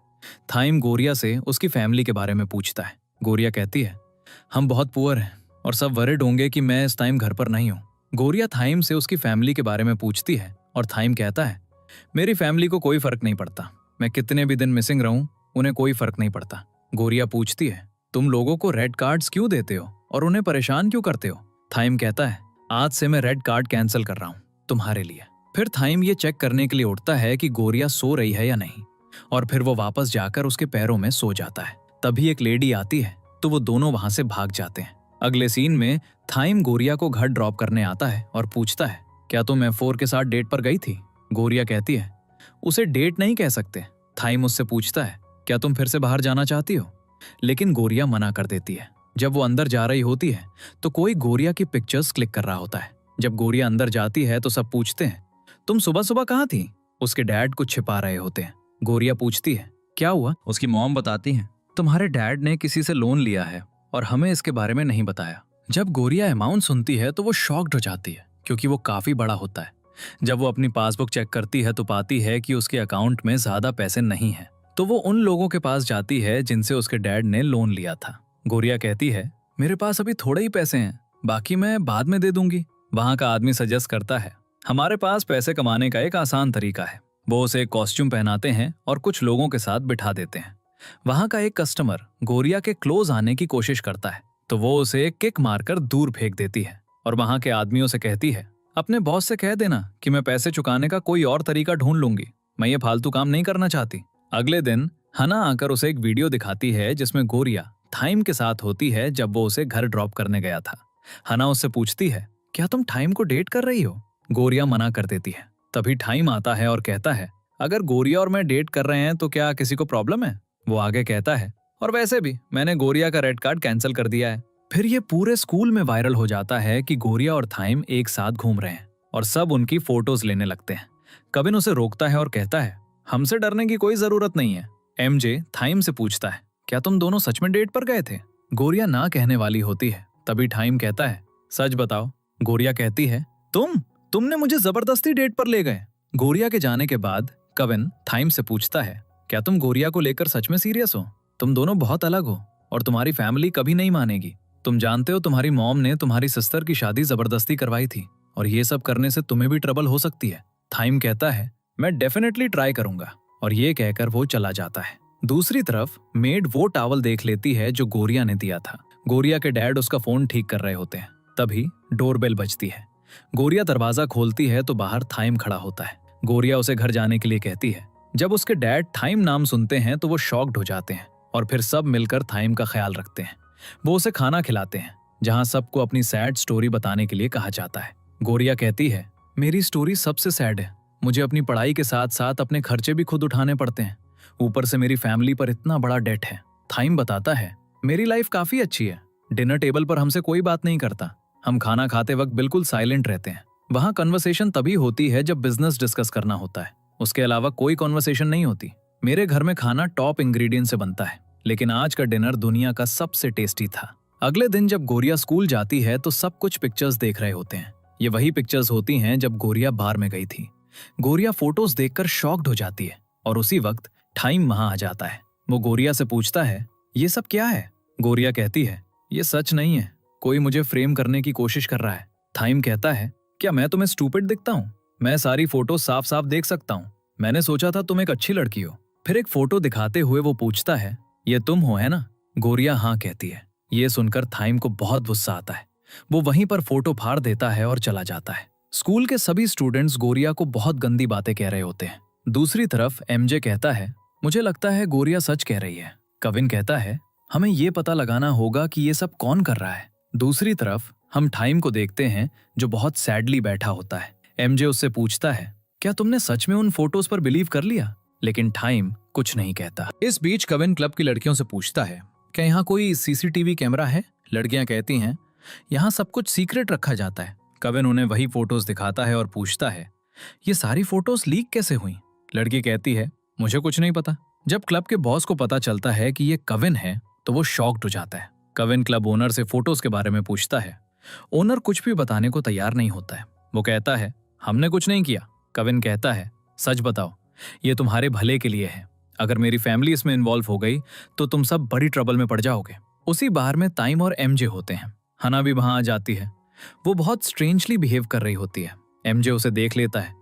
थाइम गोरिया से उसकी फैमिली के बारे में पूछता है। गोरिया कहती है, हम बहुत पुअर हैं और सब वरिड होंगे कि मैं इस टाइम घर पर नहीं हूँ। गोरिया थाइम से उसकी फैमिली के बारे में पूछती है और थाइम कहता है, मेरी फैमिली को कोई फर्क नहीं पड़ता, मैं कितने भी दिन मिसिंग रहूं उन्हें कोई फर्क नहीं पड़ता। गोरिया पूछती है, तुम लोगों को रेड कार्ड्स क्यों देते हो और उन्हें परेशान क्यों करते हो? थाइम कहता है, आज से मैं रेड कार्ड कैंसिल कर रहा हूँ तुम्हारे लिए। फिर थाइम ये चेक करने के लिए उठता है कि गोरिया सो रही है या नहीं, और फिर वो वापस जाकर उसके पैरों में सो जाता है। तभी एक लेडी आती है तो वो दोनों वहां से भाग जाते हैं। अगले सीन में थाइम गोरिया को घर ड्रॉप करने आता है और पूछता है, क्या तुम F4 के साथ डेट पर गई थी? गोरिया कहती है, उसे डेट नहीं कह सकते। थाइम उससे पूछता है, क्या तुम फिर से बाहर जाना चाहती हो? लेकिन गोरिया मना कर देती है। जब वो अंदर जा रही होती है तो कोई गोरिया की पिक्चर्स क्लिक कर रहा होता है। जब गोरिया अंदर जाती है तो सब पूछते हैं, तुम सुबह सुबह कहाँ थी? उसके डैड कुछ छिपा रहे होते हैं। गोरिया पूछती है, क्या हुआ? उसकी मॉम बताती है, तुम्हारे डैड ने किसी से लोन लिया है और हमें इसके बारे में नहीं बताया। जब गोरिया अमाउंट सुनती है तो वो शॉक्ड हो जाती है क्योंकि वो काफी बड़ा होता है। जब वो अपनी पासबुक चेक करती है तो पाती है कि उसके अकाउंट में ज्यादा पैसे नहीं हैं। तो वो उन लोगों के पास जाती है जिनसे उसके डैड ने लोन लिया था। गोरिया कहती है, मेरे पास अभी थोड़े ही पैसे हैं, बाकी मैं बाद में दे दूंगी। वहां का आदमी सजेस्ट करता है, हमारे पास पैसे कमाने का एक आसान तरीका है। वो उसे एक कॉस्ट्यूम पहनाते हैं और कुछ लोगों के साथ बिठा देते हैं। वहां का एक कस्टमर गोरिया के क्लोज आने की कोशिश करता है तो वो उसे किक मारकर दूर फेंक देती है और वहां के आदमियों से कहती है, अपने बॉस से कह देना कि मैं पैसे चुकाने का कोई और तरीका ढूंढ लूंगी, मैं ये फालतू काम नहीं करना चाहती। अगले दिन हना आकर उसे एक वीडियो दिखाती है जिसमें गोरिया थाइम के साथ होती है जब वो उसे घर ड्रॉप करने गया था। हना उससे पूछती है, क्या तुम थाइम को डेट कर रही हो? गोरिया मना कर देती है। तभी थाइम आता है और कहता है, अगर गोरिया और मैं डेट कर रहे हैं तो क्या किसी को प्रॉब्लम है? वो आगे कहता है, और वैसे भी मैंने गोरिया का रेड कार्ड कैंसिल कर दिया है। फिर ये पूरे स्कूल में वायरल हो जाता है कि गोरिया और थाइम एक साथ घूम रहे हैं और सब उनकी फोटोज लेने लगते हैं। कविन उसे रोकता है और कहता है, हमसे डरने की कोई जरूरत नहीं है। एमजे थाइम से पूछता है, क्या तुम दोनों सच में डेट पर गए थे? गोरिया ना कहने वाली होती है। तभी थाइम कहता है, सच बताओ। गोरिया कहती है, तुमने मुझे जबरदस्ती डेट पर ले गए। गोरिया के जाने के बाद कविन थाइम से पूछता है, क्या तुम गोरिया को लेकर सच में सीरियस हो? तुम दोनों बहुत अलग हो और तुम्हारी फैमिली कभी नहीं मानेगी। तुम जानते हो तुम्हारी मॉम ने तुम्हारी सिस्टर की शादी जबरदस्ती करवाई थी और ये सब करने से तुम्हें भी ट्रबल हो सकती है। थाइम कहता है, मैं डेफिनेटली ट्राई करूंगा, और ये कहकर वो चला जाता है। दूसरी तरफ मेड वो टॉवल देख लेती है जो गोरिया ने दिया था। गोरिया के डैड उसका फोन ठीक कर रहे होते हैं। तभी डोरबेल बजती है। गोरिया दरवाजा खोलती है तो बाहर थाइम खड़ा होता है। गोरिया उसे घर जाने के लिए कहती है। जब उसके डैड थाइम नाम सुनते हैं तो वो शॉक्ड हो जाते हैं और फिर सब मिलकर थाइम का ख्याल रखते हैं। वो उसे खाना खिलाते हैं जहां सबको अपनी सैड स्टोरी बताने के लिए कहा जाता है। गोरिया कहती है, मेरी स्टोरी सबसे सैड है। मुझे अपनी पढ़ाई के साथ साथ अपने खर्चे भी खुद उठाने पड़ते हैं। ऊपर से मेरी फैमिली पर इतना बड़ा डेट है। थाइम बताता है, मेरी लाइफ काफी अच्छी है। डिनर टेबल पर हमसे कोई बात नहीं करता। हम खाना खाते वक्त बिल्कुल साइलेंट रहते हैं। वहाँ कन्वर्सेशन तभी होती है जब बिजनेस डिस्कस करना होता है। उसके अलावा कोई कॉन्वर्सेशन नहीं होती। मेरे घर में खाना टॉप इंग्रेडिएंट से बनता है, लेकिन आज का डिनर दुनिया का सबसे टेस्टी था। अगले दिन जब गोरिया स्कूल जाती है तो सब कुछ पिक्चर्स देख रहे होते हैं। ये वही पिक्चर्स होती हैं जब गोरिया बार में गई थी। गोरिया फोटोज देखकर शॉक्ड हो जाती है और उसी वक्त थाइम वहां आ जाता है। वो गोरिया से पूछता है, ये सब क्या है? गोरिया कहती है, ये सच नहीं है। कोई मुझे फ्रेम करने की कोशिश कर रहा है। थाइम कहता है, क्या मैं तुम्हें स्टूपिड दिखता हूँ? मैं सारी फोटो साफ साफ देख सकता हूँ। मैंने सोचा था तुम एक अच्छी लड़की हो। फिर एक फोटो दिखाते हुए वो पूछता है, ये तुम हो है ना? गोरिया हाँ कहती है। ये सुनकर थाइम को बहुत गुस्सा आता है। वो वहीं पर फोटो फाड़ देता है और चला जाता है। स्कूल के सभी स्टूडेंट्स गोरिया को बहुत गंदी बातें कह रहे होते हैं। दूसरी तरफ एमजे कहता है, मुझे लगता है गोरिया सच कह रही है। कविन कहता है, हमें ये पता लगाना होगा कि ये सब कौन कर रहा है। दूसरी तरफ हम थाइम को देखते हैं जो बहुत सैडली बैठा होता है। एमजे उससे पूछता है, क्या तुमने सच में उन फोटोज पर बिलीव कर लिया? लेकिन थाइम कुछ नहीं कहता। इस बीच कविन क्लब की लड़कियों से पूछता है, क्या यहाँ कोई सीसीटीवी कैमरा है? लड़कियां कहती हैं, यहाँ सब कुछ सीक्रेट रखा जाता है। कविन उन्हें वही फोटोज दिखाता है और पूछता है, ये सारी फोटोज लीक कैसे हुई? लड़की कहती है, मुझे कुछ नहीं पता। जब क्लब के बॉस को पता चलता है कि ये कविन है तो वो शॉक्ड हो जाता है। कविन क्लब ओनर से फोटोज के बारे में पूछता है। ओनर कुछ भी बताने को तैयार नहीं होता है। वो कहता है, हमने कुछ नहीं किया। कविन कहता है, सच बताओ, ये तुम्हारे भले के लिए है। अगर मेरी फैमिली इसमें इन्वॉल्व हो गई तो तुम सब बड़ी ट्रबल में पड़ जाओगे। उसी बार में ताइम और एमजे होते हैं। हना भी वहां आ जाती है। वो बहुत स्ट्रेंजली बिहेव कर रही होती है। एमजे उसे देख लेता है।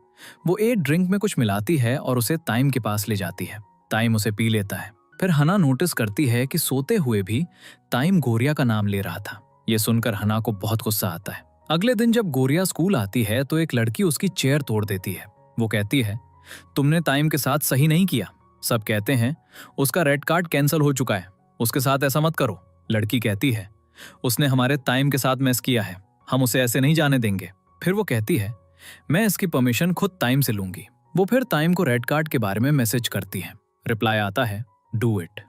वो एक ड्रिंक में कुछ मिलाती है और उसे ताइम के पास ले जाती है। ताइम उसे पी लेता है। फिर हना नोटिस करती है कि सोते हुए भी ताइम गोरिया का नाम ले रहा था। ये सुनकर हना को बहुत गुस्सा आता है। अगले दिन जब गोरिया स्कूल आती है तो एक लड़की उसकी चेयर तोड़ देती है। वो कहती है, तुमने ताइम के साथ सही नहीं किया। सब कहते हैं, उसका रेड कार्ड कैंसिल हो चुका है, उसके साथ ऐसा मत करो। लड़की कहती है, उसने हमारे ताइम के साथ मैस किया है, हम उसे ऐसे नहीं जाने देंगे। फिर वो कहती है, मैं इसकी परमिशन खुद ताइम से लूंगी। वो फिर ताइम को रेड कार्ड के बारे में मैसेज करती है। रिप्लाई आता है, डू इट।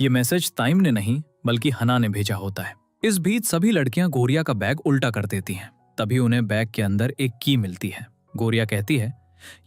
ये मैसेज ताइम ने नहीं बल्कि हना ने भेजा होता है। इस बीच सभी लड़कियां गोरिया का बैग उल्टा कर देती हैं। तभी उन्हें बैग के अंदर एक की मिलती है। गोरिया कहती है,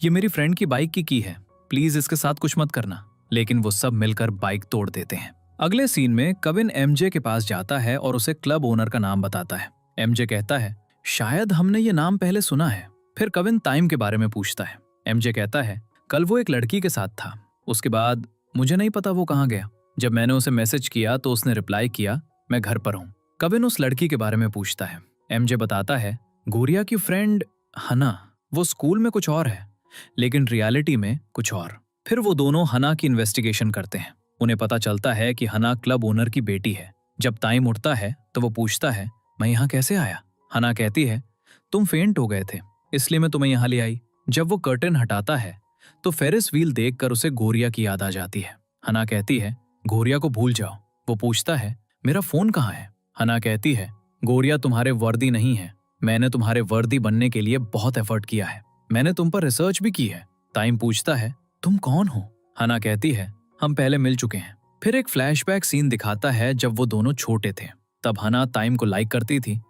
ये मेरी फ्रेंड की बाइक की की है, प्लीज इसके साथ कुछ मत करना। लेकिन वो सब मिलकर बाइक तोड़ देते हैं। अगले सीन में कविन एमजे के पास जाता है और उसे क्लब ओनर का नाम बताता है। एमजे कहता है, शायद हमने ये नाम पहले सुना है। फिर कविन ताइम के बारे में पूछता है। एमजे कहता है, कल वो एक लड़की के साथ था, उसके बाद मुझे नहीं पता वो कहाँ गया। जब मैंने उसे मैसेज किया तो उसने रिप्लाई किया, मैं घर पर हूँ। कविन उस लड़की के बारे में पूछता है। एमजे बताता है, गोरिया की फ्रेंड हना, वो स्कूल में कुछ और है लेकिन रियलिटी में कुछ और। फिर वो दोनों हना की इन्वेस्टिगेशन करते हैं। उन्हें पता चलता है कि हना क्लब ओनर की बेटी है। जब टाइम उठता है तो वो पूछता है, मैं यहाँ कैसे आया? हना कहती है, तुम फेंट हो गए थे इसलिए मैं तुम्हें यहाँ ले आई। जब वो कर्टन हटाता है तो फेरिस व्हील देखकर उसे गोरिया की याद आ जाती है। हना कहती है, गोरिया को भूल जाओ। वो पूछता है, मेरा फोन कहाँ है? हना कहती है, गोरिया तुम्हारे वर्दी नहीं है। मैंने तुम्हारे वर्दी बनने के लिए बहुत एफर्ट किया है। मैंने तुम पर रिसर्च भी की है। टाइम पूछता है, तुम कौन हो? हना कहती है, हम पहले मिल चुके हैं। फिर एक फ्लैशबैक सीन दिखाता है जब वो दोनों छोटे थे। तब हना टाइम को लाइक करती थी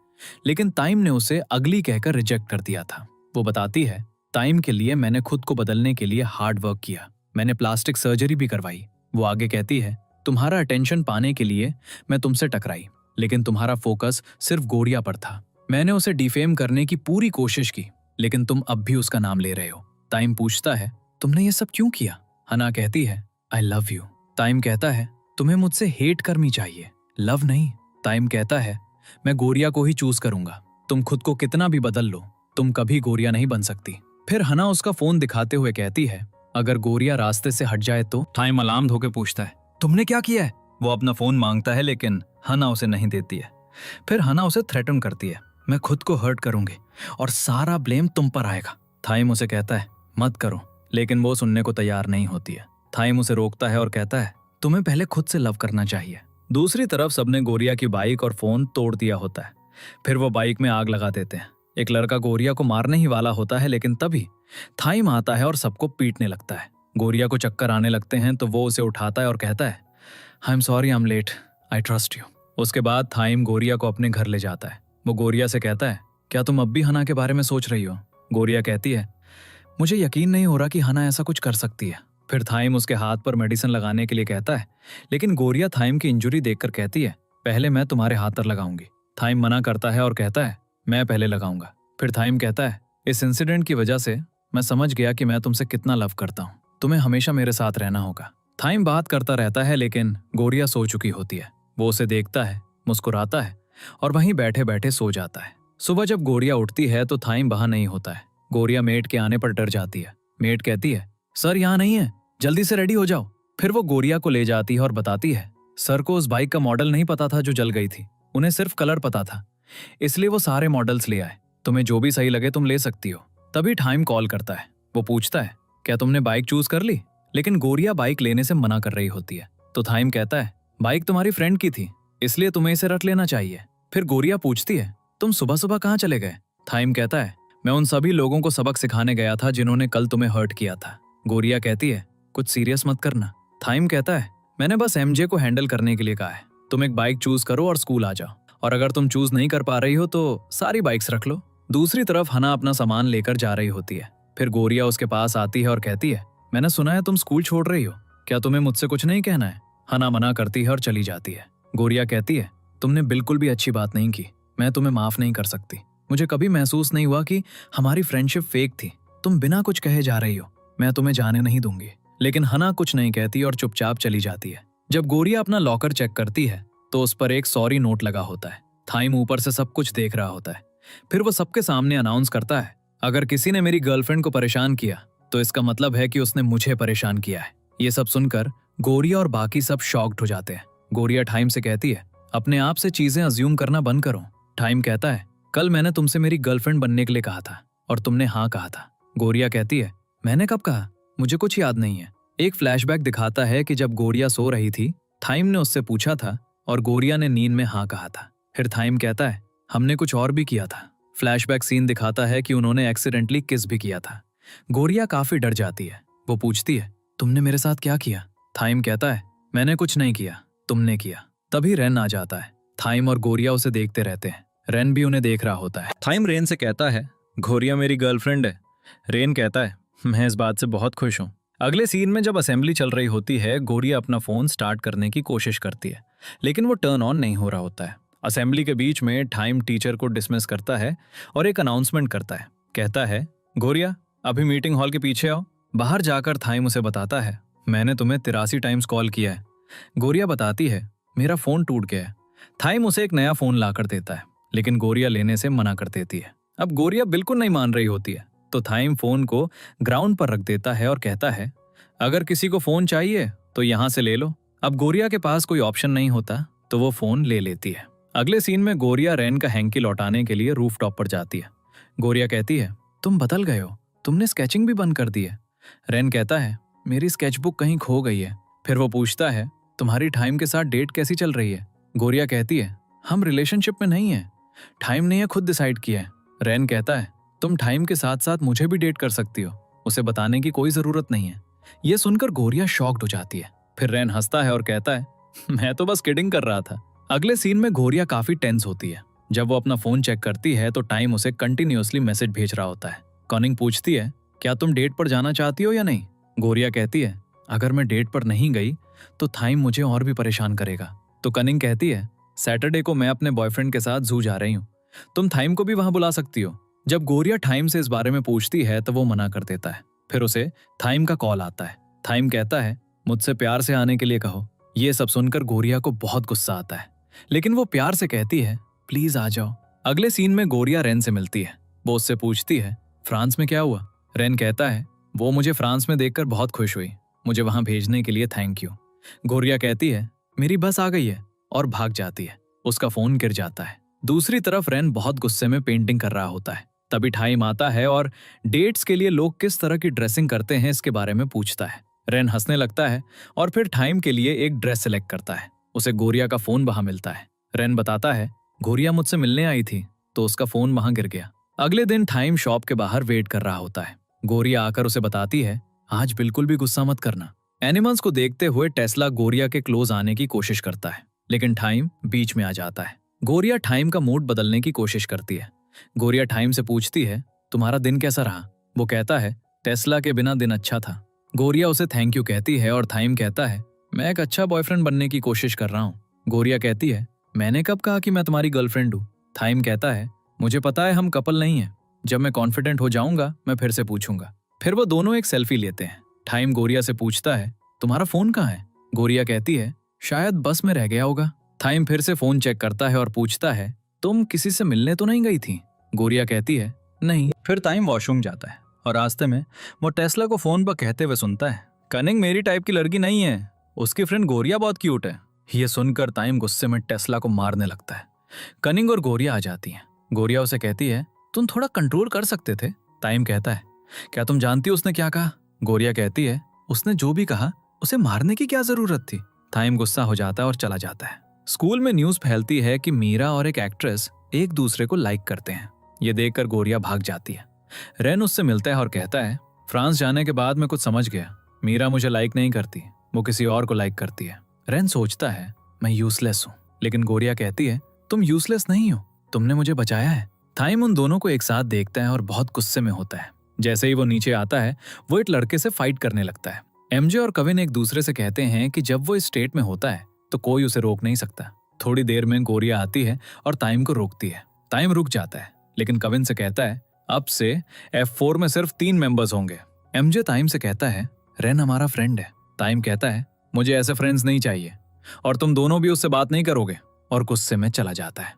लेकिन टाइम ने उसे अगली कहकर रिजेक्ट कर दिया था। वो बताती है, टाइम के लिए मैंने खुद को बदलने के लिए हार्ड वर्क किया। मैंने प्लास्टिक सर्जरी भी करवाई। वो आगे कहती है, तुम्हारा अटेंशन पाने के लिए मैं तुमसे टकराई लेकिन तुम्हारा फोकस सिर्फ गोरिया पर था। मैंने उसे डिफेम करने की पूरी कोशिश की लेकिन तुम अब भी उसका नाम ले रहे हो। टाइम पूछता है, तुमने ये सब क्यों किया? हना कहती है, आई लव यू। टाइम कहता है, तुम्हें मुझसे हेट करनी चाहिए, लव नहीं। टाइम कहता है, मैं गोरिया को ही चूज करूंगा। तुम खुद को कितना भी बदल लो, तुम कभी गोरिया नहीं बन सकती। फिर हना उसका फोन दिखाते हुए कहती है, अगर गोरिया रास्ते से हट जाए तो? टाइम अलार्म होकर पूछता है, तुमने क्या किया है? वो अपना फोन मांगता है लेकिन हना उसे नहीं देती है। फिर हना उसे थ्रेटन करती है, मैं खुद को हर्ट करूंगी और सारा ब्लेम तुम पर आएगा। थाइम उसे कहता है मत करो, लेकिन वो सुनने को तैयार नहीं होती है। थाइम उसे रोकता है और कहता है तुम्हें पहले खुद से लव करना चाहिए। दूसरी तरफ सबने गोरिया की बाइक और फोन तोड़ दिया होता है। फिर वो बाइक में आग लगा देते हैं। एक लड़का गोरिया को मारने ही वाला होता है, लेकिन तभी थाइम आता है और सबको पीटने लगता है। गोरिया को चक्कर आने लगते हैं तो वो उसे उठाता है और कहता है I am sorry, I am late, I trust you. उसके बाद थाइम गोरिया को अपने घर ले जाता है। वो गोरिया से कहता है क्या तुम अब भी हना के बारे में सोच रही हो? गोरिया कहती है मुझे यकीन नहीं हो रहा कि हना ऐसा कुछ कर सकती है। फिर थाइम उसके हाथ पर मेडिसिन लगाने के लिए कहता है, लेकिन गोरिया थाइम की इंजरी देखकर कहती है पहले मैं तुम्हारे हाथ पर लगाऊंगी। थाइम मना करता है और कहता है मैं पहले लगाऊंगा। फिर थाइम कहता है इस इंसिडेंट की वजह से मैं समझ गया कि मैं तुमसे कितना लव करता हूँ, तुम्हें हमेशा मेरे साथ रहना होगा। थाइम बात करता रहता है लेकिन गोरिया सो चुकी होती है। वो उसे देखता है, मुस्कुराता है और वहीं बैठे बैठे सो जाता है। सुबह जब गोरिया उठती है तो थाइम वहां नहीं होता है। गोरिया मेट के आने पर डर जाती है। मेट कहती है सर यहाँ नहीं है, जल्दी से रेडी हो जाओ। फिर वो गोरिया को ले जाती है और बताती है सर को उस बाइक का मॉडल नहीं पता था जो जल गई थी, उन्हें सिर्फ कलर पता था, इसलिए वो सारे मॉडल्स ले आए। तुम्हें जो भी सही लगे तुम ले सकती हो। तभी थाइम कॉल करता है। वो पूछता है क्या तुमने बाइक चूज कर ली? लेकिन गोरिया बाइक लेने से मना कर रही होती है। तो थाइम कहता है बाइक तुम्हारी फ्रेंड की थी, इसलिए तुम्हें इसे रख लेना चाहिए। फिर गोरिया पूछती है तुम सुबह सुबह कहाँ चले गए? थाइम कहता है मैं उन सभी लोगों को सबक सिखाने गया था जिन्होंने कल तुम्हें हर्ट किया था। गोरिया कहती है कुछ सीरियस मत करना। थाइम कहता है मैंने बस एमजे को हैंडल करने के लिए कहा है, तुम एक बाइक चूज करो और स्कूल आ जाओ, और अगर तुम चूज नहीं कर पा रही हो तो सारी बाइक्स रख लो। दूसरी तरफ हना अपना सामान लेकर जा रही होती है। फिर गोरिया उसके पास आती है और कहती है मैंने सुना है तुम स्कूल छोड़ रही हो, क्या तुम्हें मुझसे कुछ नहीं कहना है? हना मना करती है और चली जाती है। गोरिया कहती है तुमने बिल्कुल भी अच्छी बात नहीं की, मैं तुम्हें माफ नहीं कर सकती। मुझे कभी महसूस नहीं हुआ कि हमारी फ्रेंडशिप फेक थी। तुम बिना कुछ कहे जा रही हो, मैं तुम्हें जाने नहीं दूंगी। लेकिन हना कुछ नहीं कहती और चुपचाप चली जाती है। जब गोरिया अपना लॉकर चेक करती है तो उस पर एक सॉरी नोट लगा होता है। थाइम ऊपर से सब कुछ देख रहा होता है। फिर वो सबके सामने अनाउंस करता है अगर किसी ने मेरी गर्लफ्रेंड को परेशान किया तो इसका मतलब है कि उसने मुझे परेशान किया है। ये सब सुनकर गोरिया और बाकी सब शॉक्ड हो जाते हैं। गोरिया थाइम से कहती है अपने आप से चीजें अज्यूम करना बंद करो। थाइम कहता है कल मैंने तुमसे मेरी गर्लफ्रेंड बनने के लिए कहा था और तुमने हाँ कहा था। गोरिया कहती है मैंने कब कहा? मुझे कुछ याद नहीं है। एक फ्लैशबैक दिखाता है कि जब गोरिया सो रही थी, थाइम ने उससे पूछा था और गोरिया ने नींद में हाँ कहा था। फिर थाइम कहता है हमने कुछ और भी किया था। फ्लैशबैक सीन दिखाता है कि उन्होंने एक्सीडेंटली किस भी किया था। गोरिया काफी डर जाती है। वो पूछती है तुमने मेरे साथ क्या किया? थाइम कहता है मैंने कुछ नहीं किया, तुमने किया। तभी रेन आ जाता है। थाइम और गोरिया उसे देखते रहते हैं। रेन भी उन्हें देख रहा होता है। थाइम रेन से कहता है गोरिया मेरी गर्लफ्रेंड है। रेन कहता है मैं इस बात से बहुत खुश हूँ। अगले सीन में जब असेंबली चल रही होती है, गोरिया अपना फोन स्टार्ट करने की कोशिश करती है, लेकिन वो टर्न ऑन नहीं हो रहा होता है। असेंबली के बीच में थाइम टीचर को डिसमिस करता है और एक अनाउंसमेंट करता है। कहता है गोरिया अभी मीटिंग हॉल के पीछे आओ। बाहर जाकर थाइम उसे बताता है मैंने तुम्हें 83 टाइम्स कॉल किया है। गोरिया बताती है मेरा फोन टूट गया है। थाइम उसे एक नया फोन लाकर देता है, लेकिन गोरिया लेने से मना कर देती है। अब गोरिया बिल्कुल नहीं मान रही होती है, तो थाइम फोन को ग्राउंड पर रख देता है और कहता है अगर किसी को फोन चाहिए तो यहाँ से ले लो। अब गोरिया के पास कोई ऑप्शन नहीं होता तो वो फोन ले लेती है। अगले सीन में गोरिया रेन का हैंकी लौटाने के लिए रूफटॉप पर जाती है। गोरिया कहती है तुम बदल गए हो, तुमने स्केचिंग भी बंद कर दी है। रेन कहता है मेरी स्केचबुक कहीं खो गई है। फिर वो पूछता है तुम्हारी थाइम के साथ डेट कैसी चल रही है? गोरिया कहती है हम रिलेशनशिप में नहीं है, थाइम ने यह खुद डिसाइड किया है। रेन कहता है तुम थाइम के साथ साथ मुझे भी डेट कर सकती हो, उसे बताने की कोई जरूरत नहीं है। यह सुनकर गोरिया शॉक्ड हो जाती है। फिर रेन हंसता है और कहता है मैं तो बस किडिंग कर रहा था। अगले सीन में गोरिया काफी टेंस होती है। जब वो अपना फोन चेक करती है तो टाइम उसे कंटिन्यूअसली मैसेज भेज रहा होता है। कॉनिंग पूछती है क्या तुम डेट पर जाना चाहती हो या नहीं? गोरिया कहती है अगर मैं डेट पर नहीं गई तो थाइम मुझे और भी परेशान करेगा। तो कनिंग कहती है सैटरडे को मैं अपने बॉयफ्रेंड के साथ जू जा रही हूँ, तुम थाइम को भी वहां बुला सकती हो। जब गोरिया थाइम से इस बारे में पूछती है तो वो मना कर देता है। फिर उसे थाइम का कॉल आता है। थाइम कहता है मुझसे प्यार से आने के लिए कहो। ये सब सुनकर गोरिया को बहुत गुस्सा आता है, लेकिन वो प्यार से कहती है प्लीज आ जाओ। अगले सीन में गोरिया रेन से मिलती है। वो उससे पूछती है फ्रांस में क्या हुआ? रेन कहता है वो मुझे फ्रांस में देखकर बहुत खुश हुई, मुझे वहां भेजने के लिए थैंक यू। गोरिया कहती है मेरी बस आ गई है और भाग जाती है। उसका फोन गिर जाता है। दूसरी तरफ रेन बहुत गुस्से में पेंटिंग कर रहा होता है। तभी टाइम आता है और डेट्स के लिए लोग किस तरह की ड्रेसिंग करते हैं इसके बारे में पूछता है। रेन हंसने लगता है और फिर टाइम के लिए एक ड्रेस सेलेक्ट करता है। उसे गोरिया का फोन वहां मिलता है। रेन बताता है गोरिया मुझसे मिलने आई थी तो उसका फोन वहां गिर गया। अगले दिन टाइम शॉप के बाहर वेट कर रहा होता है। गोरिया आकर उसे बताती है आज बिल्कुल भी गुस्सा मत करना। एनिमल्स को देखते हुए टेस्ला गोरिया के क्लोज आने की कोशिश करता है, लेकिन टाइम बीच में आ जाता है। गोरिया टाइम का मूड बदलने की कोशिश करती है। गोरिया टाइम से पूछती है तुम्हारा दिन कैसा रहा। वो कहता है टेस्ला के बिना दिन अच्छा था। गोरिया उसे थैंक यू कहती है और टाइम कहता है मैं एक अच्छा बॉयफ्रेंड बनने की कोशिश कर रहा हूँ। गोरिया कहती है मैंने कब कहा कि मैं तुम्हारी गर्लफ्रेंड हूँ। टाइम कहता है मुझे पता है हम कपल नहीं है, जब मैं कॉन्फिडेंट हो जाऊंगा मैं फिर से पूछूंगा। फिर वो दोनों एक सेल्फी लेते हैं। टाइम गोरिया से पूछता है तुम्हारा फोन कहाँ है। गोरिया कहती है शायद बस में रह गया होगा। टाइम फिर से फोन चेक करता है और पूछता है तुम किसी से मिलने तो नहीं गई थी। गोरिया कहती है नहीं। फिर टाइम वॉशरूम जाता है और रास्ते में वो टेस्ला को फोन पर कहते हुए सुनता है कनिंग मेरी टाइप की लड़की नहीं है, उसकी फ्रेंड गोरिया बहुत क्यूट है। ये सुनकर टाइम गुस्से में टेस्ला को मारने लगता है। कनिंग और गोरिया आ जाती हैं। गोरिया उसे कहती है तुम थोड़ा कंट्रोल कर सकते थे। टाइम कहता है क्या तुम जानती हो उसने क्या कहा। गोरिया कहती है उसने जो भी कहा उसे मारने की क्या जरूरत थी। टाइम गुस्सा हो जाता है और चला जाता है। स्कूल में न्यूज फैलती है कि मीरा और एक एक्ट्रेस एक दूसरे को लाइक करते हैं। ये देखकर गोरिया भाग जाती है। रेन उससे मिलता है और कहता है फ्रांस जाने के बाद मैं कुछ समझ गया, मीरा मुझे लाइक नहीं करती, वो किसी और को लाइक करती है। रेन सोचता है मैं यूजलेस हूँ, लेकिन गोरिया कहती है तुम यूजलेस नहीं हो, तुमने मुझे बचाया है। टाइम उन दोनों को एक साथ देखता है और बहुत गुस्से में होता है। जैसे ही वो नीचे आता है वो एक लड़के से फाइट करने लगता है। एमजे और कविन एक दूसरे से कहते हैं कि जब वो इस स्टेट में होता है तो कोई उसे रोक नहीं सकता। थोड़ी देर में गोरिया आती है और टाइम को रोकती है। टाइम रुक जाता है, लेकिन कविन से कहता है अब से F4 में सिर्फ 3 मेंबर्स होंगे। एमजे टाइम से कहता है रेन हमारा फ्रेंड है। टाइम कहता है मुझे ऐसे फ्रेंड्स नहीं चाहिए और तुम दोनों भी उससे बात नहीं करोगे, और गुस्से में चला जाता है।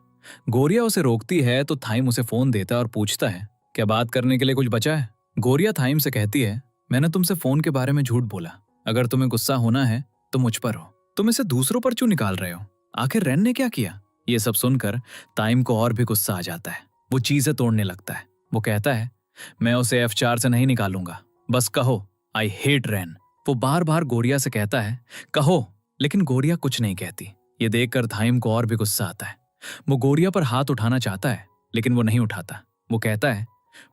गोरिया उसे रोकती है तो टाइम उसे फोन देता है और पूछता है क्या बात करने के लिए कुछ बचा है। गोरिया टाइम से कहती है मैंने तुमसे फोन के बारे में झूठ बोला, अगर तुम्हें गुस्सा होना है तो मुझ पर हो, तुम इसे दूसरों पर क्यों निकाल रहे हो, आखिर रेन ने क्या किया। ये सब सुनकर टाइम को और भी गुस्सा आ जाता है। वो चीजें तोड़ने लगता है। वो कहता है मैं उसे F4 से नहीं निकालूंगा, बस कहो आई हेट रेन। वो बार बार गोरिया से कहता है कहो, लेकिन गोरिया कुछ नहीं कहती। ये देखकर टाइम को और भी गुस्सा आता है। वो गोरिया पर हाथ उठाना चाहता है, लेकिन वो नहीं उठाता। वो कहता है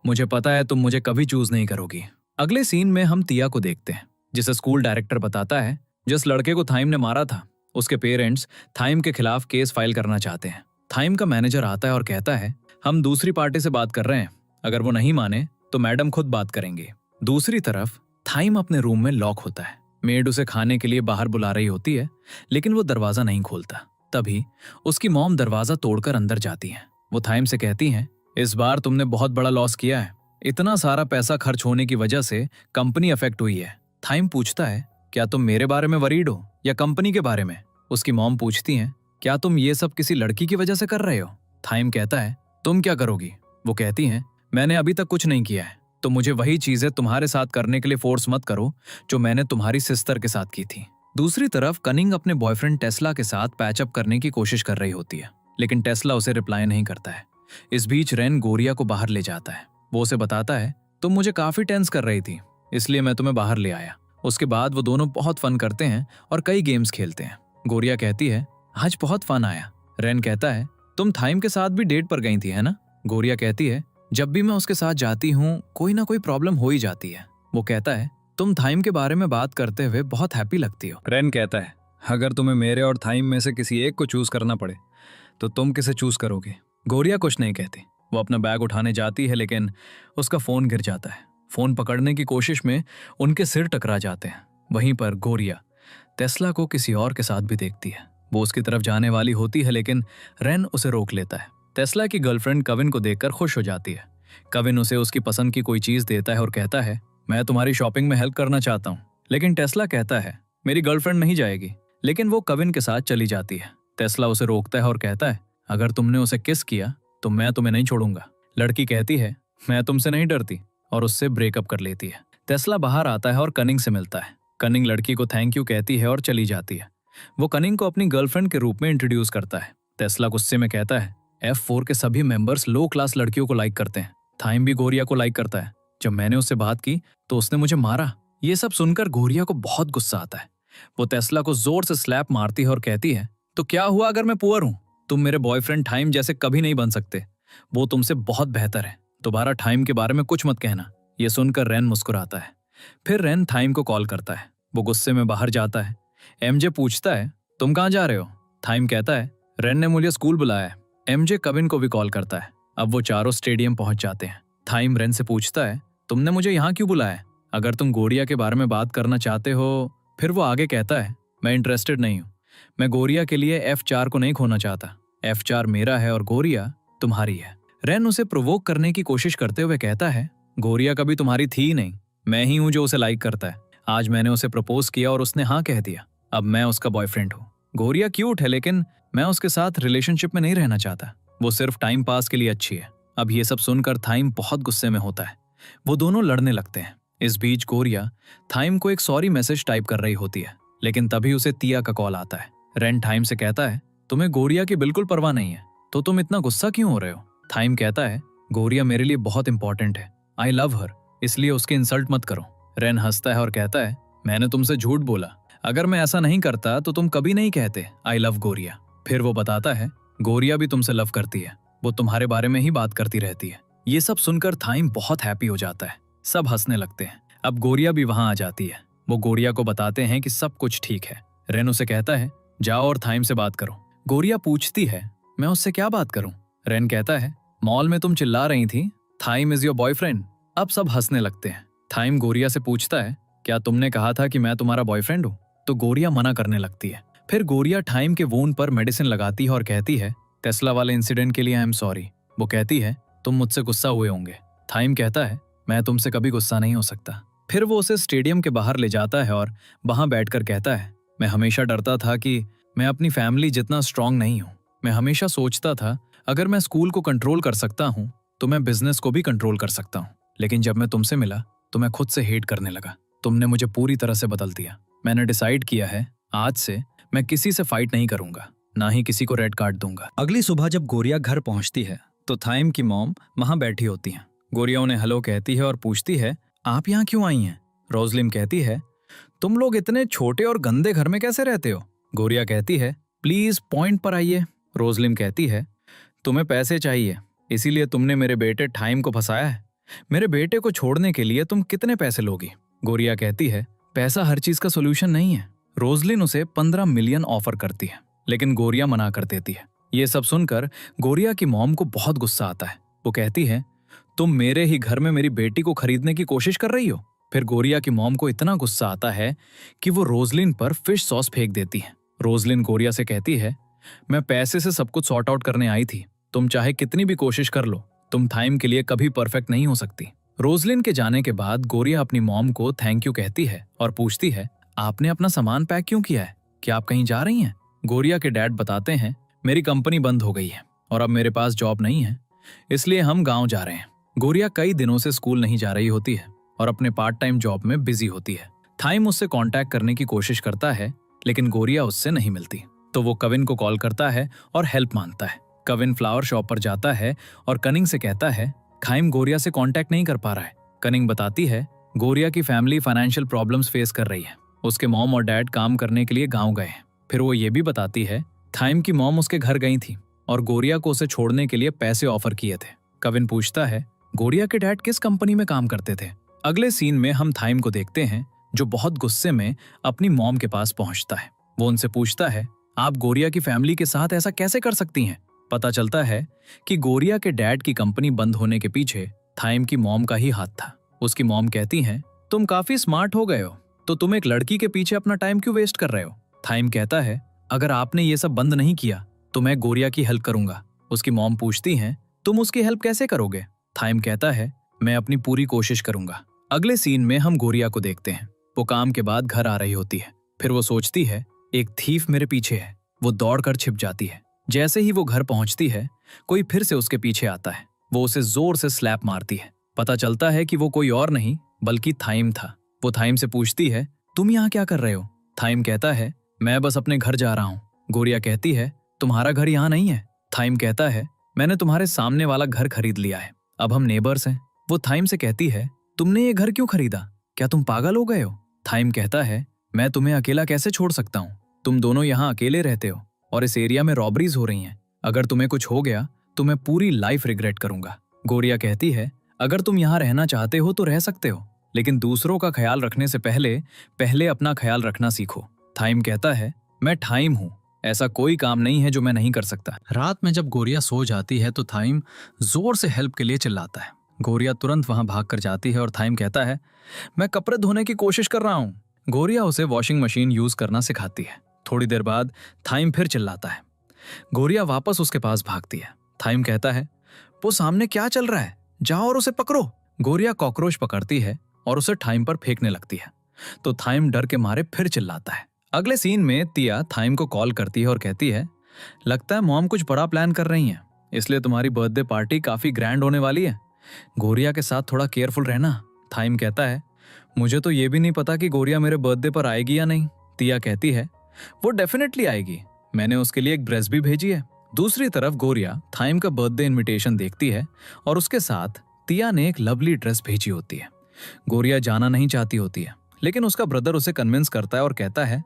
मुझे पता है तुम मुझे कभी चूज नहीं करोगी। अगले सीन में हम तिया को देखते हैं, जिसे स्कूल डायरेक्टर बताता है जिस लड़के को थाइम ने मारा था उसके पेरेंट्स थाइम के खिलाफ केस फाइल करना चाहते हैं। थाइम का मैनेजर आता है और कहता है हम दूसरी पार्टी से बात कर रहे हैं, अगर वो नहीं माने तो मैडम खुद बात करेंगे। दूसरी तरफ थाइम अपने रूम में लॉक होता है। मेड उसे खाने के लिए बाहर बुला रही होती है, लेकिन वो दरवाजा नहीं खोलता। तभी उसकी मॉम दरवाजा तोड़कर अंदर जाती है। वो थाइम से कहती हैं इस बार तुमने बहुत बड़ा लॉस किया है, इतना सारा पैसा खर्च होने की वजह से कंपनी अफेक्ट हुई है। थाइम पूछता है क्या तुम मेरे बारे में वरीड हो या कंपनी के बारे में। उसकी मॉम पूछती हैं क्या तुम ये सब किसी लड़की की वजह से कर रहे हो। थाइम कहता है तुम क्या करोगी। वो कहती हैं मैंने अभी तक कुछ नहीं किया है, तो मुझे वही चीजें तुम्हारे साथ करने के लिए फोर्स मत करो जो मैंने तुम्हारी सिस्टर के साथ की थी। दूसरी तरफ कनिंग अपने बॉयफ्रेंड टेस्ला के साथ पैचअप करने की कोशिश कर रही होती है, लेकिन टेस्ला उसे रिप्लाई नहीं करता है। इस बीच रेन गोरिया को बाहर ले जाता है। वो उसे बताता है तुम मुझे काफी टेंस कर रही थी, इसलिए मैं तुम्हें बाहर ले आया। उसके बाद वो दोनों बहुत फन करते हैं और कई गेम्स खेलते हैं। गोरिया कहती है आज बहुत फन आया। रेन कहता है तुम थाइम के साथ भी डेट पर गई थी है ना। गोरिया कहती है जब भी मैं उसके साथ जाती हूँ कोई ना कोई प्रॉब्लम हो ही जाती है। वो कहता है तुम थाइम के बारे में बात करते हुए बहुत हैप्पी लगती हो। रेन कहता है अगर तुम्हें मेरे और थाइम में से किसी एक को चूज करना पड़े तो तुम किसे चूज करोगे। गोरिया कुछ नहीं कहती। वो अपना बैग उठाने जाती है, लेकिन उसका फोन गिर जाता है। फोन पकड़ने की कोशिश में उनके सिर टकरा जाते हैं। वहीं पर गोरिया टेस्ला को किसी और के साथ भी देखती है। वो उसकी तरफ जाने वाली होती है, लेकिन रेन उसे रोक लेता है। टेस्ला की गर्लफ्रेंड कविन को देखकर खुश हो जाती है। कविन उसे उसकी पसंद की कोई चीज देता है और कहता है मैं तुम्हारी शॉपिंग में हेल्प करना चाहता हूँ, लेकिन टेस्ला कहता है मेरी गर्लफ्रेंड नहीं जाएगी, लेकिन वो कविन के साथ चली जाती है। टेस्ला उसे रोकता है और कहता है अगर तुमने उसे किस किया तो मैं तुम्हें नहीं छोड़ूंगा। लड़की कहती है मैं तुमसे नहीं डरती और उससे ब्रेकअप कर लेती है। टेस्ला बाहर आता है और कनिंग से मिलता है। कनिंग लड़की को थैंक यू कहती है और चली जाती है। वो कनिंग को अपनी गर्लफ्रेंड के रूप में इंट्रोड्यूस करता है। टेस्ला गुस्से में कहता है, F4 के सभी मेंबर्स लो क्लास लड़कियों को लाइक करते हैं। थाइम भी गोरिया को लाइक करता है। जब मैंने उससे बात की तो उसने मुझे मारा। ये सब सुनकर गोरिया को बहुत गुस्सा आता है। वो टेस्ला को जोर से स्लैप मारती है और कहती है, तो क्या हुआ अगर मैं पुअर हूं? तुम मेरे बॉयफ्रेंड टाइम जैसे कभी नहीं बन सकते। वो तुमसे बहुत बेहतर है। दोबारा टाइम के बारे में कुछ मत कहना। ये सुनकर रेन मुस्कुराता है। फिर रेन टाइम को कॉल करता है। वो गुस्से में बाहर जाता है। एमजे पूछता है, तुम कहाँ जा रहे हो? टाइम कहता है, रेन ने मुझे स्कूल बुलाया है। एमजे कविन को भी कॉल करता है। अब वो चारों स्टेडियम पहुंच जाते हैं। टाइम रेन से पूछता है, तुमने मुझे यहाँ क्यों बुलाया? अगर तुम गोरिया के बारे में बात करना चाहते हो। फिर वो आगे कहता है, मैं इंटरेस्टेड नहीं हूँ। मैं गोरिया के लिए F4 को नहीं खोना चाहता। F4 मेरा है और गोरिया तुम्हारी है। रेन उसे प्रोवोक करने की कोशिश करते हुए कहता है, गोरिया कभी तुम्हारी थी ही नहीं। मैं ही हूं जो उसे लाइक करता है। आज मैंने उसे प्रपोज किया और उसने हाँ कह दिया। अब मैं उसका बॉयफ्रेंड हूँ। गोरिया क्यूट है लेकिन मैं उसके साथ रिलेशनशिप में नहीं रहना चाहता। वो सिर्फ टाइम पास के लिए अच्छी है। अब ये सब सुनकर थाइम बहुत गुस्से में होता है। वो दोनों लड़ने लगते हैं। इस बीच गोरिया थाइम को एक सॉरी मैसेज टाइप कर रही होती है, लेकिन तभी उसे तिया का कॉल आता है। रेन टाइम से कहता है, तुम्हें गोरिया की बिल्कुल परवाह नहीं है, तो तुम इतना गुस्सा क्यों हो रहे हो? थाइम कहता है, गोरिया मेरे लिए बहुत इंपॉर्टेंट है। आई लव हर, इसलिए उसके इंसल्ट मत करो। रेन हंसता है और कहता है, मैंने तुमसे झूठ बोला। अगर मैं ऐसा नहीं करता तो तुम कभी नहीं कहते आई लव गोरिया। फिर वो बताता है, गोरिया भी तुमसे लव करती है। वो तुम्हारे बारे में ही बात करती रहती है। ये सब सुनकर थाइम बहुत हैप्पी हो जाता है। सब हंसने लगते हैं। अब गोरिया भी वहां आ जाती है। वो गोरिया को बताते हैं कि सब कुछ ठीक है। रेन उसे कहता है, जाओ और थाइम से बात करो। गोरिया पूछती है, मैं उससे क्या बात करूं? रेन कहता है, मॉल में तुम चिल्ला रही थी, थाइम इज योर बॉयफ्रेंड। अब सब हंसने लगते हैं। थाइम गोरिया से पूछता है, क्या तुमने कहा था कि मैं तुम्हारा बॉयफ्रेंड हूं? तो गोरिया मना करने लगती है। फिर गोरिया टाइम के वोन पर मेडिसिन लगाती है और कहती है, टेस्ला वाले इंसिडेंट के लिए आई एम सॉरी। वो कहती है, तुम मुझसे गुस्सा हुए होंगे। थाइम कहता है, मैं तुमसे कभी गुस्सा नहीं हो सकता। फिर वो उसे स्टेडियम के बाहर ले जाता है और वहां बैठकर कहता है, मैं हमेशा डरता था कि मैं अपनी फैमिली जितना स्ट्रांग नहीं हूं। मैं हमेशा सोचता था अगर मैं स्कूल को कंट्रोल कर सकता हूं तो मैं बिजनेस को भी कंट्रोल कर सकता हूं। लेकिन जब मैं तुमसे मिला तो मैं खुद से हेट करने लगा। तुमने मुझे पूरी तरह से बदल दिया। मैंने डिसाइड किया है, आज से मैं किसी से फाइट नहीं करूंगा, ना ही किसी को रेड कार्ड दूंगा। अगली सुबह जब गोरिया घर पहुंचती है तो थाइम की मॉम वहां बैठी होती हैं। गोरिया उन्हें हेलो कहती है और पूछती है, आप यहाँ क्यों आई हैं? रोजलिन कहती है, तुम लोग इतने छोटे और गंदे घर में कैसे रहते हो? गोरिया कहती है, प्लीज पॉइंट पर आइए। रोजलिन कहती है, तुम्हें पैसे चाहिए, इसीलिए तुमने मेरे बेटे टाइम को फंसाया है। मेरे बेटे को छोड़ने के लिए तुम कितने पैसे लोगी? गोरिया कहती है, पैसा हर चीज का सोल्यूशन नहीं है। रोजलिन उसे 15 मिलियन ऑफर करती है, लेकिन गोरिया मना कर देती है। ये सब सुनकर गोरिया की मॉम को बहुत गुस्सा आता है। वो कहती है, तुम मेरे ही घर में मेरी बेटी को खरीदने की कोशिश कर रही हो। फिर गोरिया की मॉम को इतना गुस्सा आता है कि वो रोजलिन पर फिश सॉस फेंक देती है। रोजलिन गोरिया से कहती है, मैं पैसे से सब कुछ सॉर्ट आउट करने आई थी। तुम चाहे कितनी भी कोशिश कर लो, तुम टाइम के लिए कभी परफेक्ट नहीं हो सकती। रोजलिन के जाने के बाद गोरिया अपनी मॉम को थैंक यू कहती है और पूछती है, आपने अपना सामान पैक क्यों किया है? क्या आप कहीं जा रही हैं? गोरिया के डैड बताते हैं, मेरी कंपनी बंद हो गई है और अब मेरे पास जॉब नहीं है, इसलिए हम गांव जा रहे हैं। गोरिया कई दिनों से स्कूल नहीं जा रही होती है और अपने पार्ट टाइम जॉब में बिजी होती है। थाइम उससे कांटेक्ट करने की कोशिश करता है, लेकिन गोरिया उससे नहीं मिलती। तो वो कविन को कॉल करता है और हेल्प मांगता है। कविन फ्लावर शॉप पर जाता है और कनिंग से कहता है, थाइम गोरिया से कांटेक्ट नहीं कर पा रहा है। कनिंग बताती है, गोरिया की फैमिली फाइनेंशियल प्रॉब्लम्स फेस कर रही है। उसके मॉम और डैड काम करने के लिए गाँव गए हैं। फिर वो ये भी बताती है, थाइम की मॉम उसके घर गई थी और गोरिया को उसे छोड़ने के लिए पैसे ऑफर किए थे। कविन पूछता है, गोरिया के डैड किस कंपनी में काम करते थे? अगले सीन में हम थाइम को देखते हैं, जो बहुत गुस्से में अपनी मॉम के पास पहुंचता है। वो उनसे पूछता है, आप गोरिया की फैमिली के साथ ऐसा कैसे कर सकती हैं? पता चलता है कि गोरिया के डैड की कंपनी बंद होने के पीछे थाइम की मॉम का ही हाथ था। उसकी मॉम कहती हैं, तुम काफी स्मार्ट हो गए हो, तो तुम एक लड़की के पीछे अपना टाइम क्यों वेस्ट कर रहे हो? थाइम कहता है, अगर आपने ये सब बंद नहीं किया तो मैं गोरिया की हेल्प करूंगा। उसकी मॉम पूछती हैं, तुम उसकी हेल्प कैसे करोगे? थाइम कहता है, मैं अपनी पूरी कोशिश करूंगा। अगले सीन में हम गोरिया को देखते हैं। वो काम के बाद घर आ रही होती है। फिर वो सोचती है, एक थीफ मेरे पीछे है। वो दौड़कर छिप जाती है। जैसे ही वो घर पहुंचती है, कोई फिर से उसके पीछे आता है। वो उसे जोर से स्लैप मारती है। पता चलता है कि वो कोई और नहीं बल्कि थाइम था। वो थाइम से पूछती है, तुम यहाँ क्या कर रहे हो? थाइम कहता है, मैं बस अपने घर जा रहा हूँ। गोरिया कहती है, तुम्हारा घर यहाँ नहीं है। थाइम कहता है, मैंने तुम्हारे सामने वाला घर खरीद लिया है, अब हम नेबर्स हैं। वो थाइम से कहती है, तुमने ये घर क्यों खरीदा? क्या तुम पागल हो गए हो? थाइम कहता है, मैं तुम्हें अकेला कैसे छोड़ सकता हूँ? तुम दोनों यहाँ अकेले रहते हो और इस एरिया में रॉबरीज हो रही हैं। अगर तुम्हें कुछ हो गया तो मैं पूरी लाइफ रिग्रेट करूंगा। गोरिया कहती है, अगर तुम यहाँ रहना चाहते हो तो रह सकते हो, लेकिन दूसरों का ख्याल रखने से पहले अपना ख्याल रखना सीखो। थाइम कहता है, मैं थाइम हूँ, ऐसा कोई काम नहीं है जो मैं नहीं कर सकता। रात में जब गोरिया सो जाती है तो थाइम जोर से हेल्प के लिए चिल्लाता है। गोरिया तुरंत वहां भाग कर जाती है और थाइम कहता है, मैं कपड़े धोने की कोशिश कर रहा हूँ। गोरिया उसे वॉशिंग मशीन यूज करना सिखाती है। थोड़ी देर बाद थाइम फिर चिल्लाता है। गोरिया वापस उसके पास भागती है। थाइम कहता है, वो सामने क्या चल रहा है? जाओ और उसे पकड़ो। गोरिया कॉकरोच पकड़ती है और उसे थाइम पर फेंकने लगती है, तो थाइम डर के मारे फिर चिल्लाता है। अगले सीन में तिया थाइम को कॉल करती है और कहती है, लगता है मॉम कुछ बड़ा प्लान कर रही हैं, इसलिए तुम्हारी बर्थडे पार्टी काफी ग्रैंड होने वाली है। गोरिया के साथ थोड़ा केयरफुल रहना। थाइम कहता है, मुझे तो ये भी नहीं पता कि गोरिया मेरे बर्थडे पर आएगी या नहीं। तिया कहती है, वो डेफिनेटली आएगी, मैंने उसके लिए एक ड्रेस भी भेजी है। दूसरी तरफ गोरिया थाइम का बर्थडे इनविटेशन देखती है और उसके साथ तिया ने एक लवली ड्रेस भेजी होती है। गोरिया जाना नहीं चाहती होती है, लेकिन उसका ब्रदर उसे कन्विंस करता है और कहता है,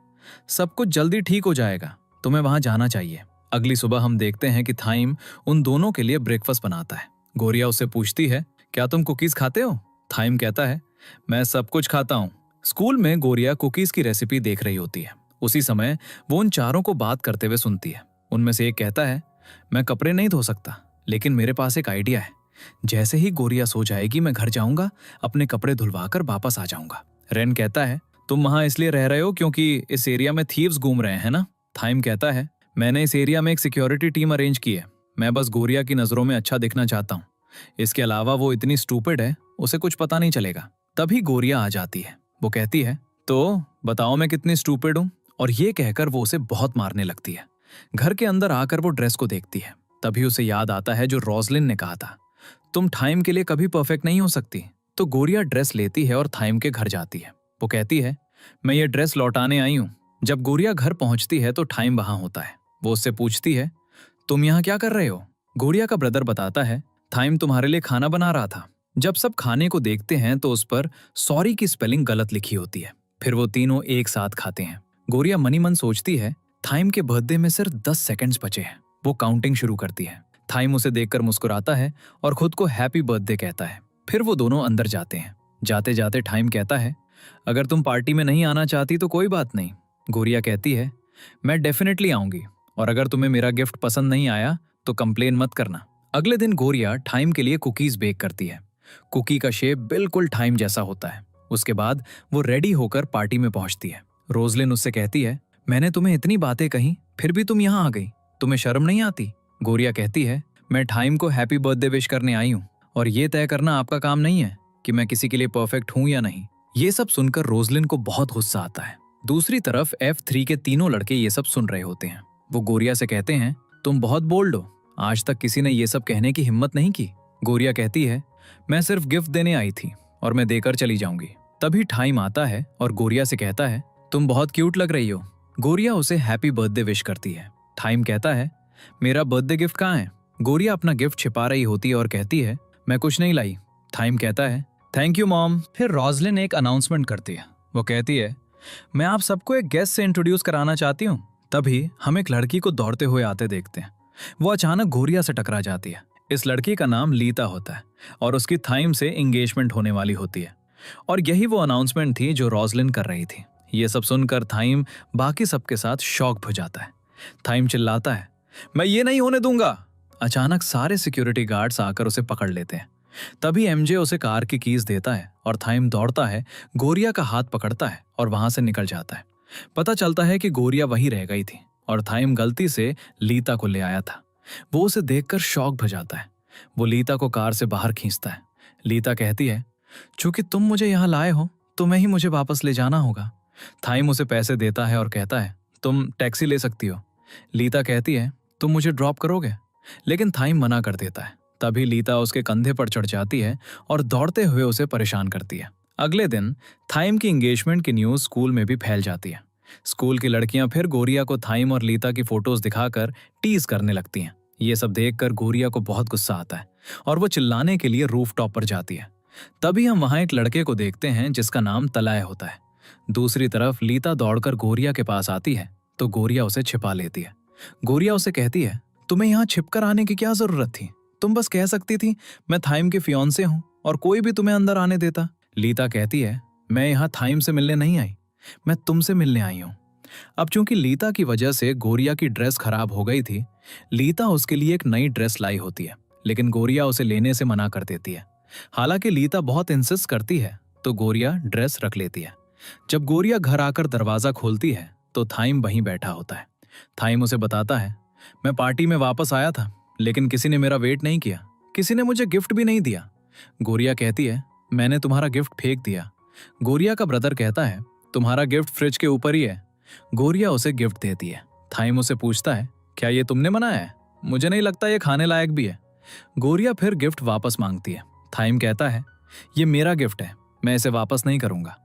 सब कुछ जल्दी ठीक हो जाएगा, तुम्हें वहां जाना चाहिए। अगली सुबह हम देखते हैं कि थाइम उन दोनों के लिए ब्रेकफास्ट बनाता है। गोरिया उससे पूछती है, क्या तुम कुकीज खाते हो? थाइम कहता है, मैं सब कुछ खाता हूँ। स्कूल में गोरिया कुकीज की रेसिपी देख रही होती है। उसी समय वो उन चारों को बात करते हुए सुनती है। उनमें से एक कहता है, मैं कपड़े नहीं धो सकता, लेकिन मेरे पास एक आइडिया है। जैसे ही गोरिया सो जाएगी मैं घर जाऊंगा, अपने कपड़े धुलवाकर वापस आ जाऊंगा। रेन कहता है, तुम वहां इसलिए रह रहे हो क्योंकि इस एरिया में थीव्स घूम रहे हैं ना? थाइम कहता है, मैंने इस एरिया में एक सिक्योरिटी टीम अरेंज की है, मैं बस गोरिया की नजरों में अच्छा दिखना चाहता हूँ। इसके अलावा वो इतनी स्टूपिड है, उसे कुछ पता नहीं चलेगा। तभी गोरिया आ जाती है। वो कहती है, तो बताओ मैं कितनी स्टूपिड हूँ? और ये कहकर वो उसे बहुत मारने लगती है। घर के अंदर आकर वो ड्रेस को देखती है। तभी उसे याद आता है जो रोजलिन ने कहा था, तुम थाइम के लिए कभी परफेक्ट नहीं हो सकती। तो गोरिया ड्रेस लेती है और थाइम के घर जाती है। वो कहती है, मैं ये ड्रेस लौटाने आई हूँ। जब गोरिया घर पहुंचती है तो थाइम वहां होता है। वो उससे पूछती है, तुम यहाँ क्या कर रहे हो? गोरिया का ब्रदर बताता है, थाइम तुम्हारे लिए खाना बना रहा था। जब सब खाने को देखते हैं तो उस पर सॉरी की स्पेलिंग गलत लिखी होती है। फिर वो तीनों एक साथ खाते हैं। गोरिया मनी मन सोचती है, थाइम के बर्थडे में सिर्फ 10 सेकंड्स बचे हैं। वो काउंटिंग शुरू करती है। थाइम उसे देखकर मुस्कुराता है और खुद को हैप्पी बर्थडे कहता है। फिर वो दोनों अंदर जाते हैं। जाते जाते थाइम कहता है, अगर तुम पार्टी में नहीं आना चाहती तो कोई बात नहीं। गोरिया कहती है, मैं डेफिनेटली आऊंगी, और अगर तुम्हें मेरा गिफ्ट पसंद नहीं आया तो कंप्लेन मत करना। अगले दिन गोरिया थाइम के लिए कुकीज बेक करती है। कुकी का शेप बिल्कुल थाइम जैसा होता है। उसके बाद वो रेडी होकर पार्टी में पहुंचती है। रोजलिन उससे कहती है, मैंने तुम्हें इतनी बातें कही, फिर भी तुम यहाँ आ गई, तुम्हें शर्म नहीं आती? गोरिया कहती है, मैं थाइम को हैप्पी बर्थडे विश करने आई हूँ, और ये तय करना आपका काम नहीं है कि मैं किसी के लिए परफेक्ट हूँ या नहीं। ये सब सुनकर रोजलिन को बहुत गुस्सा आता है। दूसरी तरफ F3 के तीनों लड़के ये सब सुन रहे होते हैं। वो गोरिया से कहते हैं, तुम बहुत बोल्ड हो, आज तक किसी ने ये सब कहने की हिम्मत नहीं की। गोरिया कहती है, मैं सिर्फ गिफ्ट देने आई थी और मैं देकर चली जाऊंगी। तभी थाइम आता है और गोरिया से कहता है, तुम बहुत क्यूट लग रही हो। गोरिया उसे हैप्पी बर्थडे विश करती है। थाइम कहता है, मेरा बर्थडे गिफ्ट कहाँ है? गोरिया अपना गिफ्ट छिपा रही होती है और कहती है, मैं कुछ नहीं लाई। थाइम कहता है, थैंक यू मॉम। फिर रोजलिन एक अनाउंसमेंट करती है। वो कहती है, मैं आप सबको एक गेस्ट से इंट्रोड्यूस कराना चाहती हूँ। तभी हम एक लड़की को दौड़ते हुए आते देखते हैं। वो अचानक गोरिया से टकरा जाती है। इस लड़की का नाम लीता होता है और उसकी थाइम से एंगेजमेंट होने वाली होती है, और यही वो अनाउंसमेंट थी जो रोजलिन कर रही थी। ये सब सुनकर थाइम बाकी सबके साथ शॉक हो जाता है। थाइम चिल्लाता है, मैं ये नहीं होने दूंगा। अचानक सारे सिक्योरिटी गार्ड्स आकर उसे पकड़ लेते हैं। तभी एमजे उसे कार की कीज देता है और थाइम दौड़ता है, गोरिया का हाथ पकड़ता है और वहां से निकल जाता है। पता चलता है कि गोरिया वहीं रह गई थी और थाइम गलती से लीता को ले आया था। वो उसे देखकर शॉक हो जाता है। वो लीता को कार से बाहर खींचता है। लीता कहती है, चूंकि तुम मुझे यहाँ लाए हो, तुम्हें ही मुझे वापस ले जाना होगा। थाइम उसे पैसे देता है और कहता है, तुम टैक्सी ले सकती हो। लीता कहती है, तुम मुझे ड्रॉप करोगे? लेकिन थाइम मना कर देता है। तभी लीता उसके कंधे पर चढ़ जाती है और दौड़ते हुए उसे परेशान करती है। अगले दिन थाइम की एंगेजमेंट की न्यूज स्कूल में भी फैल जाती है। स्कूल की लड़कियां फिर गोरिया को थाइम और लीता की फोटोज दिखाकर टीज करने लगती हैं। ये सब देखकर गोरिया को बहुत गुस्सा आता है और वो चिल्लाने के लिए रूफटॉप पर जाती है। तभी हम वहां एक लड़के को देखते हैं जिसका नाम तलय होता है। दूसरी तरफ लीता दौड़कर गोरिया के पास आती है तो गोरिया उसे छिपा लेती है। गोरिया उसे कहती है, तुम्हें यहाँ छिपकर आने की क्या जरूरत थी? तुम बस कह सकती थी मैं थाइम के फियांसे हूँ और कोई भी तुम्हें अंदर आने देता। लीता कहती है, मैं यहाँ थाइम से मिलने नहीं आई, मैं तुमसे मिलने आई हूँ। अब चूंकि लीता की वजह से गोरिया की ड्रेस खराब हो गई थी, लीता उसके लिए एक नई ड्रेस लाई होती है, लेकिन गोरिया उसे लेने से मना कर देती है। हालांकि लीता बहुत इंसिस्ट करती है तो गोरिया ड्रेस रख लेती है। जब गोरिया घर आकर दरवाजा खोलती है तो थाइम वहीं बैठा होता है। थाइम उसे बताता है, मैं पार्टी में वापस आया था लेकिन किसी ने मेरा वेट नहीं किया, किसी ने मुझे गिफ्ट भी नहीं दिया। गोरिया कहती है, मैंने तुम्हारा गिफ्ट फेंक दिया। गोरिया का ब्रदर कहता है, तुम्हारा गिफ्ट फ्रिज के ऊपर ही है। गोरिया उसे गिफ्ट देती है। थाइम उसे पूछता है, क्या ये तुमने बनाया है? मुझे नहीं लगता ये खाने लायक भी है। गोरिया फिर गिफ्ट वापस मांगती है। थाइम कहता है, ये मेरा गिफ्ट है, मैं इसे वापस नहीं करूंगा।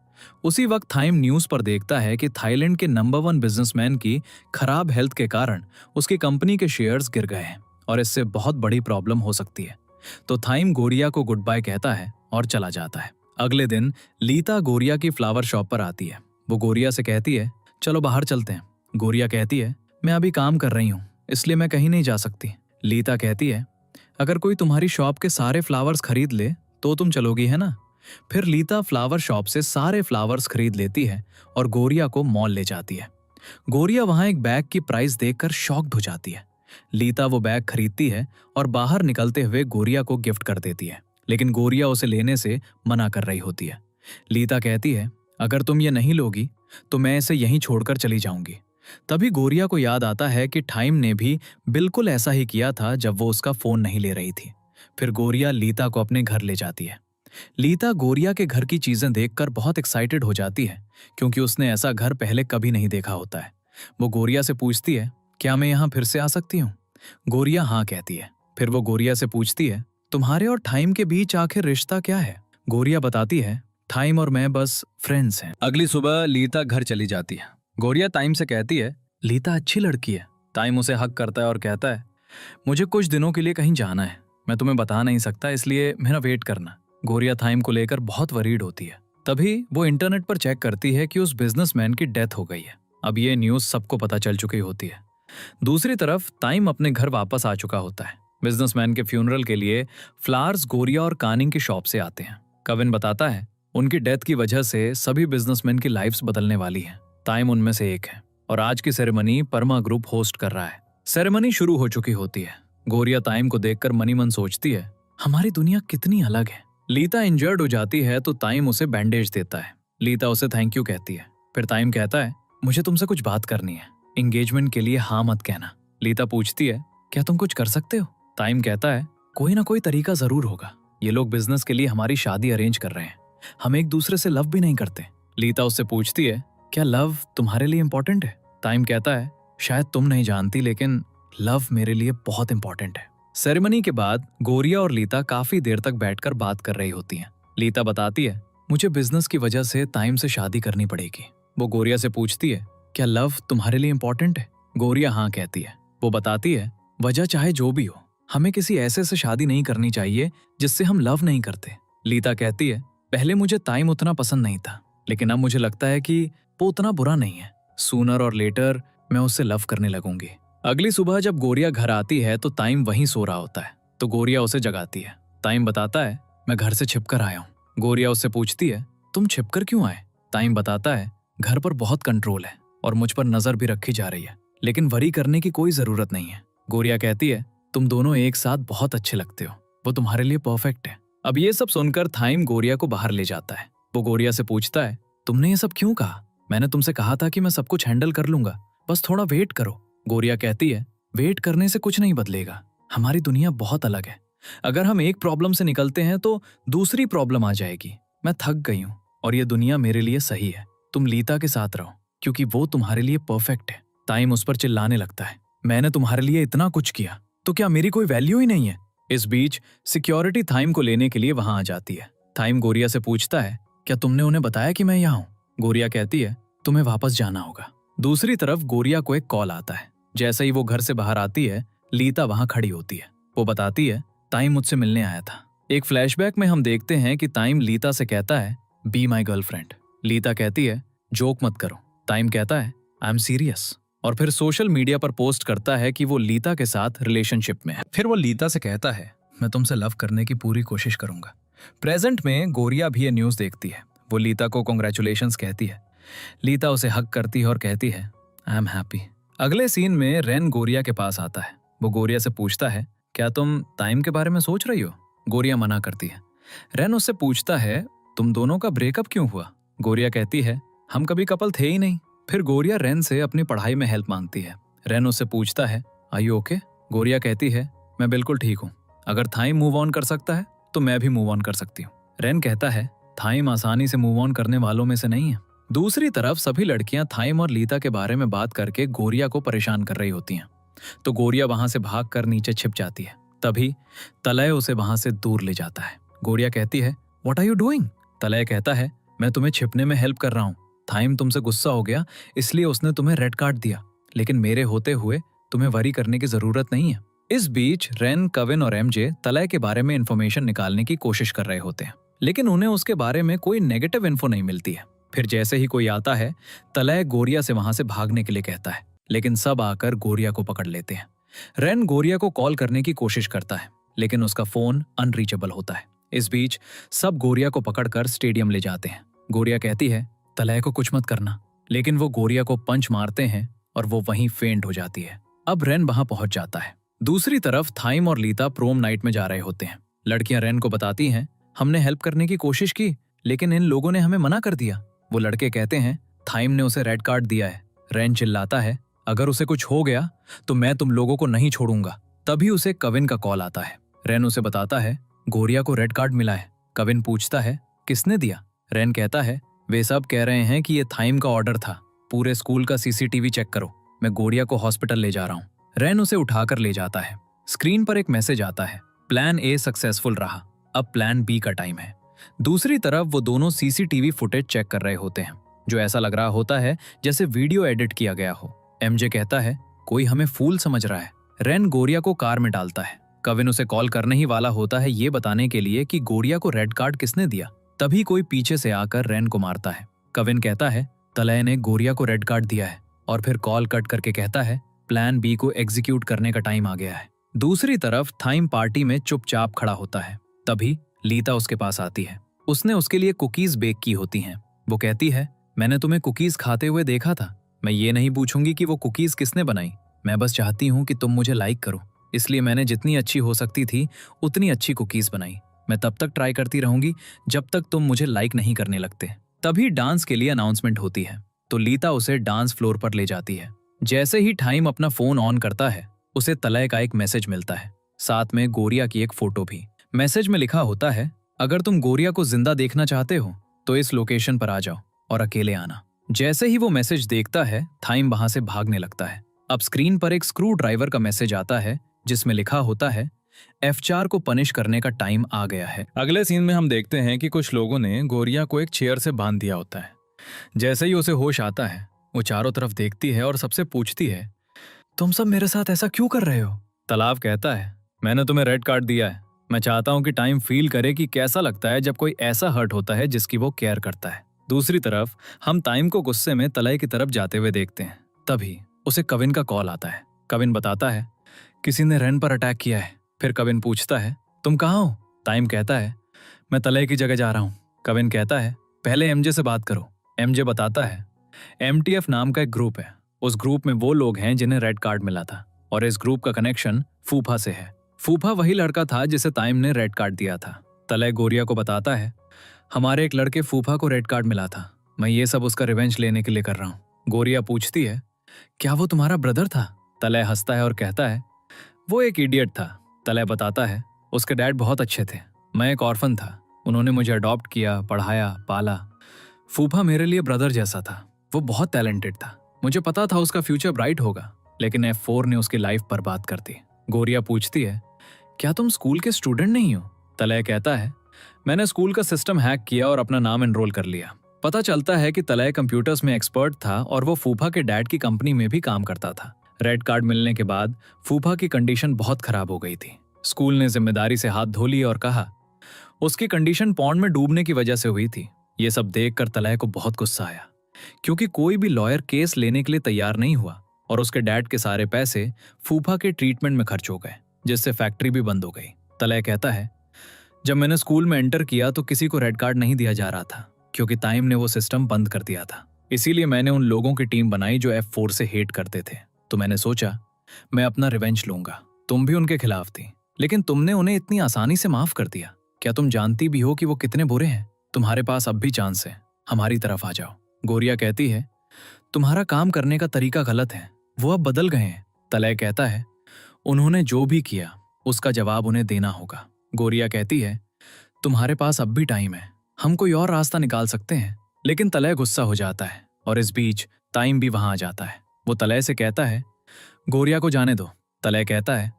उसी वक्त थाइम न्यूज पर देखता है कि थाईलैंड के नंबर 1 बिजनेसमैन की खराब हेल्थ के कारण उसकी कंपनी के शेयर्स गिर गए हैं और इससे बहुत बड़ी प्रॉब्लम हो सकती है। तो थाइम गोरिया को गुड बाय कहता है और चला जाता है। अगले दिन लीता गोरिया की फ्लावर शॉप पर आती है। वो गोरिया से कहती है, चलो बाहर चलते हैं। गोरिया कहती है, मैं अभी काम कर रही हूँ इसलिए मैं कहीं नहीं जा सकती। लीता कहती है, अगर कोई तुम्हारी शॉप के सारे फ्लावर्स खरीद ले तो तुम चलोगी, है ना? फिर लीता फ्लावर शॉप से सारे फ्लावर्स खरीद लेती है और गोरिया को मॉल ले जाती है। गोरिया वहां एक बैग की प्राइस देखकर शॉक्ड हो जाती है। लीता वो बैग खरीदती है और बाहर निकलते हुए गोरिया को गिफ्ट कर देती है, लेकिन गोरिया उसे लेने से मना कर रही होती है। लीता कहती है, अगर तुम ये नहीं लोगी तो मैं इसे यहीं छोड़कर चली जाऊंगी। तभी गोरिया को याद आता है कि थाइम ने भी बिल्कुल ऐसा ही किया था जब वो उसका फोन नहीं ले रही थी। फिर गोरिया लीता को अपने घर ले जाती है। लीता गोरिया के घर की चीजें देखकर बहुत एक्साइटेड हो जाती है क्योंकि उसने ऐसा घर पहले कभी नहीं देखा होता है। वो गोरिया से पूछती है, क्या मैं यहाँ फिर से आ सकती हूँ? गोरिया हाँ कहती है। फिर वो गोरिया से पूछती है, तुम्हारे और थाइम के बीच आखिर रिश्ता क्या है? गोरिया बताती है, थाइम और मैं बस फ्रेंड्स हैं। अगली सुबह लीता घर चली जाती है। गोरिया टाइम से कहती है, लीता अच्छी लड़की है। टाइम उसे हक करता है और कहता है, मुझे कुछ दिनों के लिए कहीं जाना है, मैं तुम्हें बता नहीं सकता इसलिए मेरा वेट करना। गोरिया थाइम को लेकर बहुत वरीड होती है। तभी वो इंटरनेट पर चेक करती है कि उस बिजनेसमैन की डेथ हो गई है। अब ये न्यूज सबको पता चल चुकी होती है। दूसरी तरफ टाइम अपने घर वापस आ चुका होता है। बिजनेसमैन के फ्यूनरल के लिए फ्लावर्स गोरिया और कानिंग की शॉप से आते हैं। कविन बताता है, उनकी डेथ की वजह से सभी बिजनेसमैन की लाइफ्स बदलने वाली हैं। टाइम उनमें से एक है और आज की सेरेमनी परमा ग्रुप होस्ट कर रहा है। सेरेमनी शुरू हो चुकी होती है। गोरिया टाइम को देखकर मनी मन सोचती है, हमारी दुनिया कितनी अलग है। लीता इंजर्ड हो जाती है तो टाइम उसे बैंडेज देता है। लीता उसे थैंक यू कहती है। फिर टाइम कहता है, मुझे तुमसे कुछ बात करनी है, एंगेजमेंट के लिए हाँ मत कहना। लीता पूछती है, क्या तुम कुछ कर सकते हो? टाइम कहता है, कोई ना कोई तरीका जरूर होगा। ये लोग बिजनेस के लिए हमारी शादी अरेंज कर रहे हैं, हम एक दूसरे से लव भी नहीं करते। लीता उससे पूछती है, क्या लव तुम्हारे लिए इंपॉर्टेंट है? टाइम कहता है, शायद तुम नहीं जानती लेकिन लव मेरे लिए बहुत इंपॉर्टेंट है। सेरेमनी के बाद गोरिया और लीता काफी देर तक बैठकर बात कर रही होती हैं। लीता बताती है, मुझे बिजनेस की वजह से टाइम से शादी करनी पड़ेगी। वो गोरिया से पूछती है, क्या लव तुम्हारे लिए इंपॉर्टेंट है? गोरिया हाँ कहती है। वो बताती है, वजह चाहे जो भी हो, हमें किसी ऐसे से शादी नहीं करनी चाहिए जिससे हम लव नहीं करते। लीता कहती है, पहले मुझे टाइम उतना पसंद नहीं था लेकिन अब मुझे लगता है कि वो उतना बुरा नहीं है। सूनर और लेटर मैं उससे लव करने लगूंगी। अगली सुबह जब गोरिया घर आती है तो टाइम वहीं सो रहा होता है तो गोरिया उसे जगाती है। टाइम बताता है, मैं घर से छिपकर आया हूँ। गोरिया उससे पूछती है, तुम छिपकर क्यों आए? टाइम बताता है, घर पर बहुत कंट्रोल है और मुझ पर नजर भी रखी जा रही है, लेकिन वरी करने की कोई जरूरत नहीं है। गोरिया कहती है, तुम दोनों एक साथ बहुत अच्छे लगते हो, वो तुम्हारे लिए परफेक्ट है। अब ये सब सुनकर थाइम गोरिया को बाहर ले जाता है। वो गोरिया से पूछता है, तुमने ये सब क्यों कहा? मैंने तुमसे कहा था कि मैं सब कुछ हैंडल कर लूंगा, बस थोड़ा वेट करो। गोरिया कहती है, वेट करने से कुछ नहीं बदलेगा, हमारी दुनिया बहुत अलग है। अगर हम एक प्रॉब्लम से निकलते हैं तो दूसरी प्रॉब्लम आ जाएगी। मैं थक गई हूँ और ये दुनिया मेरे लिए सही है। तुम लीता के साथ रहो क्योंकि वो तुम्हारे लिए परफेक्ट है। टाइम उस पर चिल्लाने लगता है, मैंने तुम्हारे लिए इतना कुछ किया तो क्या मेरी कोई वैल्यू ही नहीं है? इस बीच सिक्योरिटी थाइम को लेने के लिए वहां आ जाती है। थाइम गोरिया से पूछता है, क्या तुमने उन्हें बताया कि मैं यहाँ हूँ? गोरिया कहती है, तुम्हें वापस जाना होगा। दूसरी तरफ गोरिया को एक कॉल आता है। जैसे ही वो घर से बाहर आती है, लीता वहां खड़ी होती है। वो बताती है, ताइम मुझसे मिलने आया था। एक फ्लैशबैक में हम देखते हैं कि ताइम लीता से कहता है, बी माई गर्लफ्रेंड। लीता कहती है, जोक मत करो। ताइम कहता है, आई एम सीरियस। और फिर सोशल मीडिया पर पोस्ट करता है कि वो लीता के साथ रिलेशनशिप में है। फिर वो लीता से कहता है, मैं तुमसे लव करने की पूरी कोशिश करूंगा। प्रेजेंट में गोरिया भी ये न्यूज देखती है। वो लीता को कॉन्ग्रेचुलेशंस कहती है। लीता उसे हक करती है और कहती है, आई एम हैप्पी। अगले सीन में रेन गोरिया के पास आता है। वो गोरिया से पूछता है, क्या तुम टाइम के बारे में सोच रही हो? गोरिया मना करती है। रेन उससे पूछता है, तुम दोनों का ब्रेकअप क्यों हुआ? गोरिया कहती है, हम कभी कपल थे ही नहीं। फिर गोरिया रेन से अपनी पढ़ाई में हेल्प मांगती है। रेन उससे पूछता है, आर यू ओके? गोरिया कहती है, मैं बिल्कुल ठीक हूँ। अगर थाइम मूव ऑन कर सकता है तो मैं भी मूव ऑन कर सकती हूँ। रेन कहता है, थाइम आसानी से मूव ऑन करने वालों में से नहीं है। दूसरी तरफ सभी लड़कियां थाइम और लीता के बारे में बात करके गोरिया को परेशान कर रही होती हैं। तो गोरिया वहां से भागकर नीचे छिप जाती है। तभी तलय उसे वहां से दूर ले जाता है। गोरिया कहती है, व्हाट आर यू डूइंग? तलय कहता है, मैं तुम्हें छिपने में हेल्प कर रहा हूँ। थाइम तुमसे गुस्सा हो गया, इसलिए उसने तुम्हें रेड कार्ड दिया, लेकिन मेरे होते हुए तुम्हें वरी करने की जरूरत नहीं है। इस बीच रेन, कविन और एमजे तलय के बारे में इंफॉर्मेशन निकालने की कोशिश कर रहे होते हैं, लेकिन उन्हें उसके बारे में कोई नेगेटिव इन्फो नहीं मिलती है। फिर जैसे ही कोई आता है, तलय गोरिया से वहां से भागने के लिए कहता है, लेकिन सब आकर गोरिया को पकड़ लेते हैं। रेन गोरिया को कॉल करने की कोशिश करता है, लेकिन उसका फोन अनरीचेबल होता है। इस बीच सब गोरिया को पकड़कर स्टेडियम ले जाते हैं। गोरिया कहती है, तलय को कुछ मत करना, लेकिन वो गोरिया को पंच मारते हैं और वो वहीं फेंट हो जाती है। अब रेन वहां पहुंच जाता है। दूसरी तरफ थाइम और लीता प्रोम नाइट में जा रहे होते हैं। लड़कियां रेन को बताती हैं, हमने हेल्प करने की कोशिश की, लेकिन इन लोगों ने हमें मना कर दिया। वो लड़के कहते हैं, थाइम ने उसे रेड कार्ड दिया है। रेन चिल्लाता है, अगर उसे कुछ हो गया तो मैं तुम लोगों को नहीं छोड़ूंगा। तभी उसे कविन का कॉल आता है। रेन उसे बताता है, गोरिया को रेड कार्ड मिला है। कविन पूछता है, किसने दिया? रेन कहता है, वे सब कह रहे हैं कि ये थाइम का ऑर्डर था। पूरे स्कूल का सीसीटीवी चेक करो, मैं गोरिया को हॉस्पिटल ले जा रहा हूँ। रेन उसे उठाकर ले जाता है। स्क्रीन पर एक मैसेज आता है, प्लान ए सक्सेसफुल रहा, अब प्लान बी का टाइम है। दूसरी तरफ वो दोनों सीसीटीवी फुटेज चेक कर रहे होते हैं, जो ऐसा लग रहा होता है जैसे वीडियो एडिट किया गया हो। एमजे कहता है, कोई हमें फूल समझ रहा है। रेन गोरिया को कार में डालता है। कविन उसे कॉल करने ही वाला होता है ये बताने के लिए कि गोरिया को रेड कार्ड किसने दिया। तभी कोई पीछे से आकर रेन को मारता है। कविन कहता है, तलय ने गोरिया को रेड कार्ड दिया है, और फिर कॉल कट करके कहता है, प्लान बी को एग्जीक्यूट करने का टाइम आ गया है। दूसरी तरफ थाइम पार्टी में चुपचाप खड़ा होता है। तभी लीता उसके पास आती है। उसने उसके लिए कुकीज बेक की होती हैं। वो कहती है, मैंने तुम्हें कुकीज खाते हुए देखा था। मैं ये नहीं पूछूंगी कि वो कुकीज किसने बनाई, मैं बस चाहती हूँ कि तुम मुझे लाइक करो, इसलिए मैंने जितनी अच्छी हो सकती थी उतनी अच्छी कुकीज बनाई। मैं तब तक ट्राई करती रहूंगी जब तक तुम मुझे लाइक नहीं करने लगते। तभी डांस के लिए अनाउंसमेंट होती है, तो लीता उसे डांस फ्लोर पर ले जाती है। जैसे ही टाइम अपना फोन ऑन करता है, उसे तलय का एक मैसेज मिलता है, साथ में गोरिया की एक फोटो भी। मैसेज में लिखा होता है, अगर तुम गोरिया को जिंदा देखना चाहते हो तो इस लोकेशन पर आ जाओ और अकेले आना। जैसे ही वो मैसेज देखता है, थाइम वहां से भागने लगता है। अब स्क्रीन पर एक स्क्रू ड्राइवर का मैसेज आता है, जिसमें लिखा होता है, F4 को पनिश करने का टाइम आ गया है। अगले सीन में हम देखते हैं कि कुछ लोगों ने गोरिया को एक चेयर से बांध दिया होता है। जैसे ही उसे होश आता है, वो चारों तरफ देखती है और सबसे पूछती है, तुम सब मेरे साथ ऐसा क्यों कर रहे हो? तालाब कहता है, मैंने तुम्हें रेड कार्ड दिया है। मैं चाहता हूं कि टाइम फील करे कि कैसा लगता है जब कोई ऐसा हर्ट होता है जिसकी वो केयर करता है। दूसरी तरफ हम टाइम को गुस्से में तलय की तरफ जाते हुए देखते हैं। तभी उसे कविन का कॉल आता है। कविन बताता है, किसी ने रेन पर अटैक किया है। फिर कविन पूछता है, तुम कहाँ हो? टाइम कहता है, मैं तलय की जगह जा रहा हूँ। कविन कहता है, पहले एमजे से बात करो। एमजे बताता है, MTF नाम का एक ग्रुप है। उस ग्रुप में वो लोग हैं जिन्हें रेड कार्ड मिला था, और इस ग्रुप का कनेक्शन फूफा से है। फूफा वही लड़का था जिसे टाइम ने रेड कार्ड दिया था। तलय गोरिया को बताता है, हमारे एक लड़के फूफा को रेड कार्ड मिला था, मैं ये सब उसका रिवेंज लेने के लिए कर रहा हूँ। गोरिया पूछती है, क्या वो तुम्हारा ब्रदर था? तलय हंसता है और कहता है, वो एक इडियट था। तलय बताता है, उसके डैड बहुत अच्छे थे, मैं एक ऑर्फन था, उन्होंने मुझे अडॉप्ट किया, पढ़ाया, पाला। फूफा मेरे लिए ब्रदर जैसा था। वो बहुत टैलेंटेड था, मुझे पता था उसका फ्यूचर ब्राइट होगा, लेकिन F4 ने उसकी लाइफ बर्बाद कर दी। गोरिया पूछती है, क्या तुम स्कूल के स्टूडेंट नहीं हो? तलय कहता है, मैंने स्कूल का सिस्टम हैक किया और अपना नाम एनरोल कर लिया। पता चलता है कि तलय कंप्यूटर्स में एक्सपर्ट था और वो फूफा के डैड की कंपनी में भी काम करता था। रेड कार्ड मिलने के बाद फूफा की कंडीशन बहुत खराब हो गई थी। स्कूल ने जिम्मेदारी से हाथ धो लिए और कहा उसकी कंडीशन पौंड में डूबने की वजह से हुई थी। ये सब देखकर तलय को बहुत गुस्सा आया, क्योंकि कोई भी लॉयर केस लेने के लिए तैयार नहीं हुआ और उसके डैड के सारे पैसे फूफा के ट्रीटमेंट में खर्च हो गए, जिससे फैक्ट्री भी बंद हो गई। तलय कहता है जब मैंने स्कूल में एंटर किया तो किसी को रेड कार्ड नहीं दिया जा रहा था, क्योंकि टाइम ने वो सिस्टम बंद कर दिया था। इसीलिए मैंने उन लोगों की टीम बनाई जो F4 से हेट करते थे। तो मैंने सोचा मैं अपना रिवेंज लूंगा। तुम भी उनके खिलाफ थी, लेकिन तुमने उन्हें इतनी आसानी से माफ कर दिया। क्या तुम जानती भी हो कि वो कितने बुरे हैं? तुम्हारे पास अब भी चांस है, हमारी तरफ आ जाओ। गोरिया कहती है तुम्हारा काम करने का तरीका गलत है, वो अब बदल गए हैं। तलय कहता है उन्होंने जो भी किया उसका जवाब उन्हें देना होगा। गोरिया कहती है तुम्हारे पास अब भी टाइम है, हम कोई और रास्ता निकाल सकते हैं। लेकिन तलय गुस्सा हो जाता है और इस बीच टाइम भी वहां आ जाता है। वो तलय से कहता है गोरिया को जाने दो। तलय कहता है